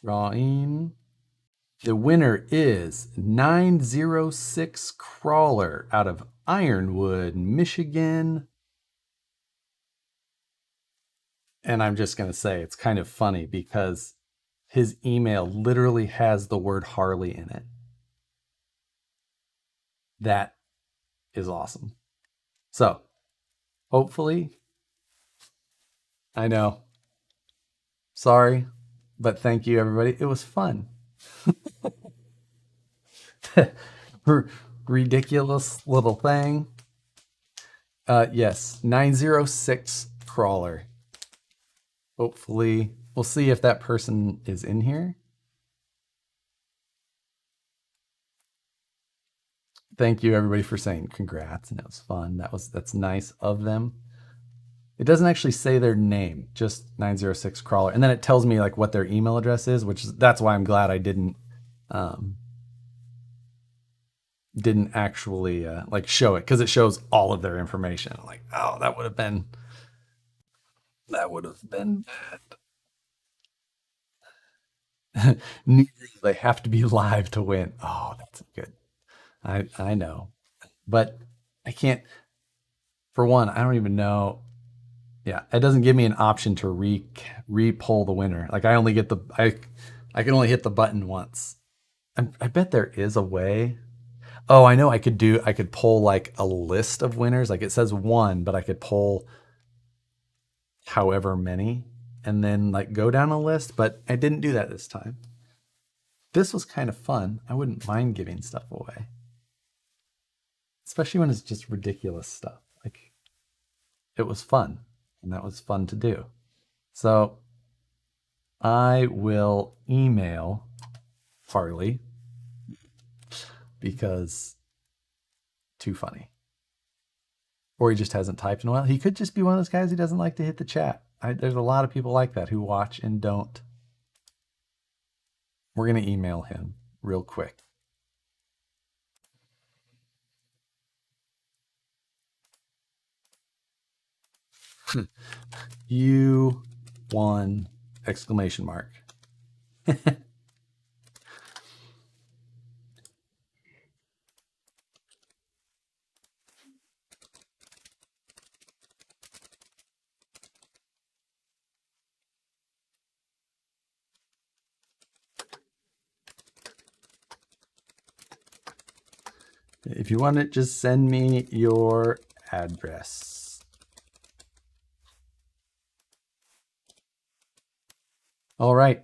Speaker 1: Drawing. The winner is 906 Crawler out of Ironwood, Michigan. And I'm just going to say it's kind of funny because his email literally has the word Harley in it. That is awesome. So hopefully, I know. Sorry, but thank you, everybody. It was fun. Ridiculous little thing. Yes, 906 crawler. Hopefully, we'll see if that person is in here. Thank you, everybody, for saying congrats, and it was fun. That's nice of them. It doesn't actually say their name, just 906 crawler, and then it tells me like what their email address is, that's why I'm glad I didn't actually like show it, because it shows all of their information. I'm like, oh, that would have been bad. They have to be live to win. Oh, that's good. I know, but I can't. For one, I don't even know. Yeah, it doesn't give me an option to re-poll the winner. Like I only get I can only hit the button once. I bet there is a way. Oh, I know. I could pull like a list of winners. Like it says one, but I could pull however many and then like go down a list. But I didn't do that this time. This was kind of fun. I wouldn't mind giving stuff away, especially when it's just ridiculous stuff. Like it was fun, and that was fun to do. So I will email Harley because too funny. Or he just hasn't typed in a while. He could just be one of those guys who doesn't like to hit the chat. There's a lot of people like that who watch and don't. We're going to email him real quick. You won! Exclamation mark. If you want it, just send me your address. All right.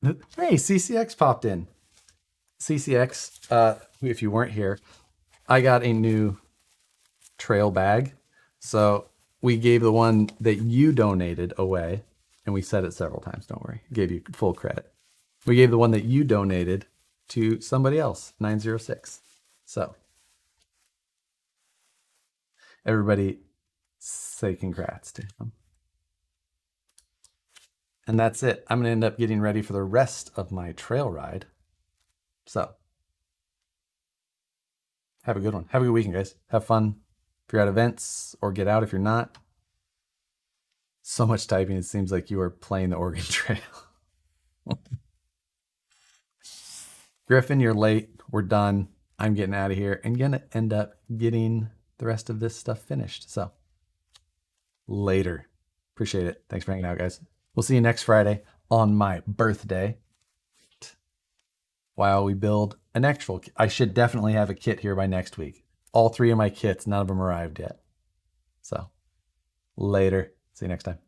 Speaker 1: Hey, CCX popped in. CCX, if you weren't here, I got a new trail bag. So we gave the one that you donated away, and we said it several times, don't worry. Gave you full credit. We gave the one that you donated to somebody else, 906. So everybody say congrats to him. And that's it. I'm going to end up getting ready for the rest of my trail ride. So have a good one. Have a good weekend, guys. Have fun if you're at events, or get out if you're not. So much typing, it seems like you are playing the Oregon Trail. Griffin, you're late. We're done. I'm getting out of here and going to end up getting the rest of this stuff finished. So later. Appreciate it. Thanks for hanging out, guys. We'll see you next Friday on my birthday while we build an actual kit. I should definitely have a kit here by next week. All 3 of my kits, none of them arrived yet. So later. See you next time.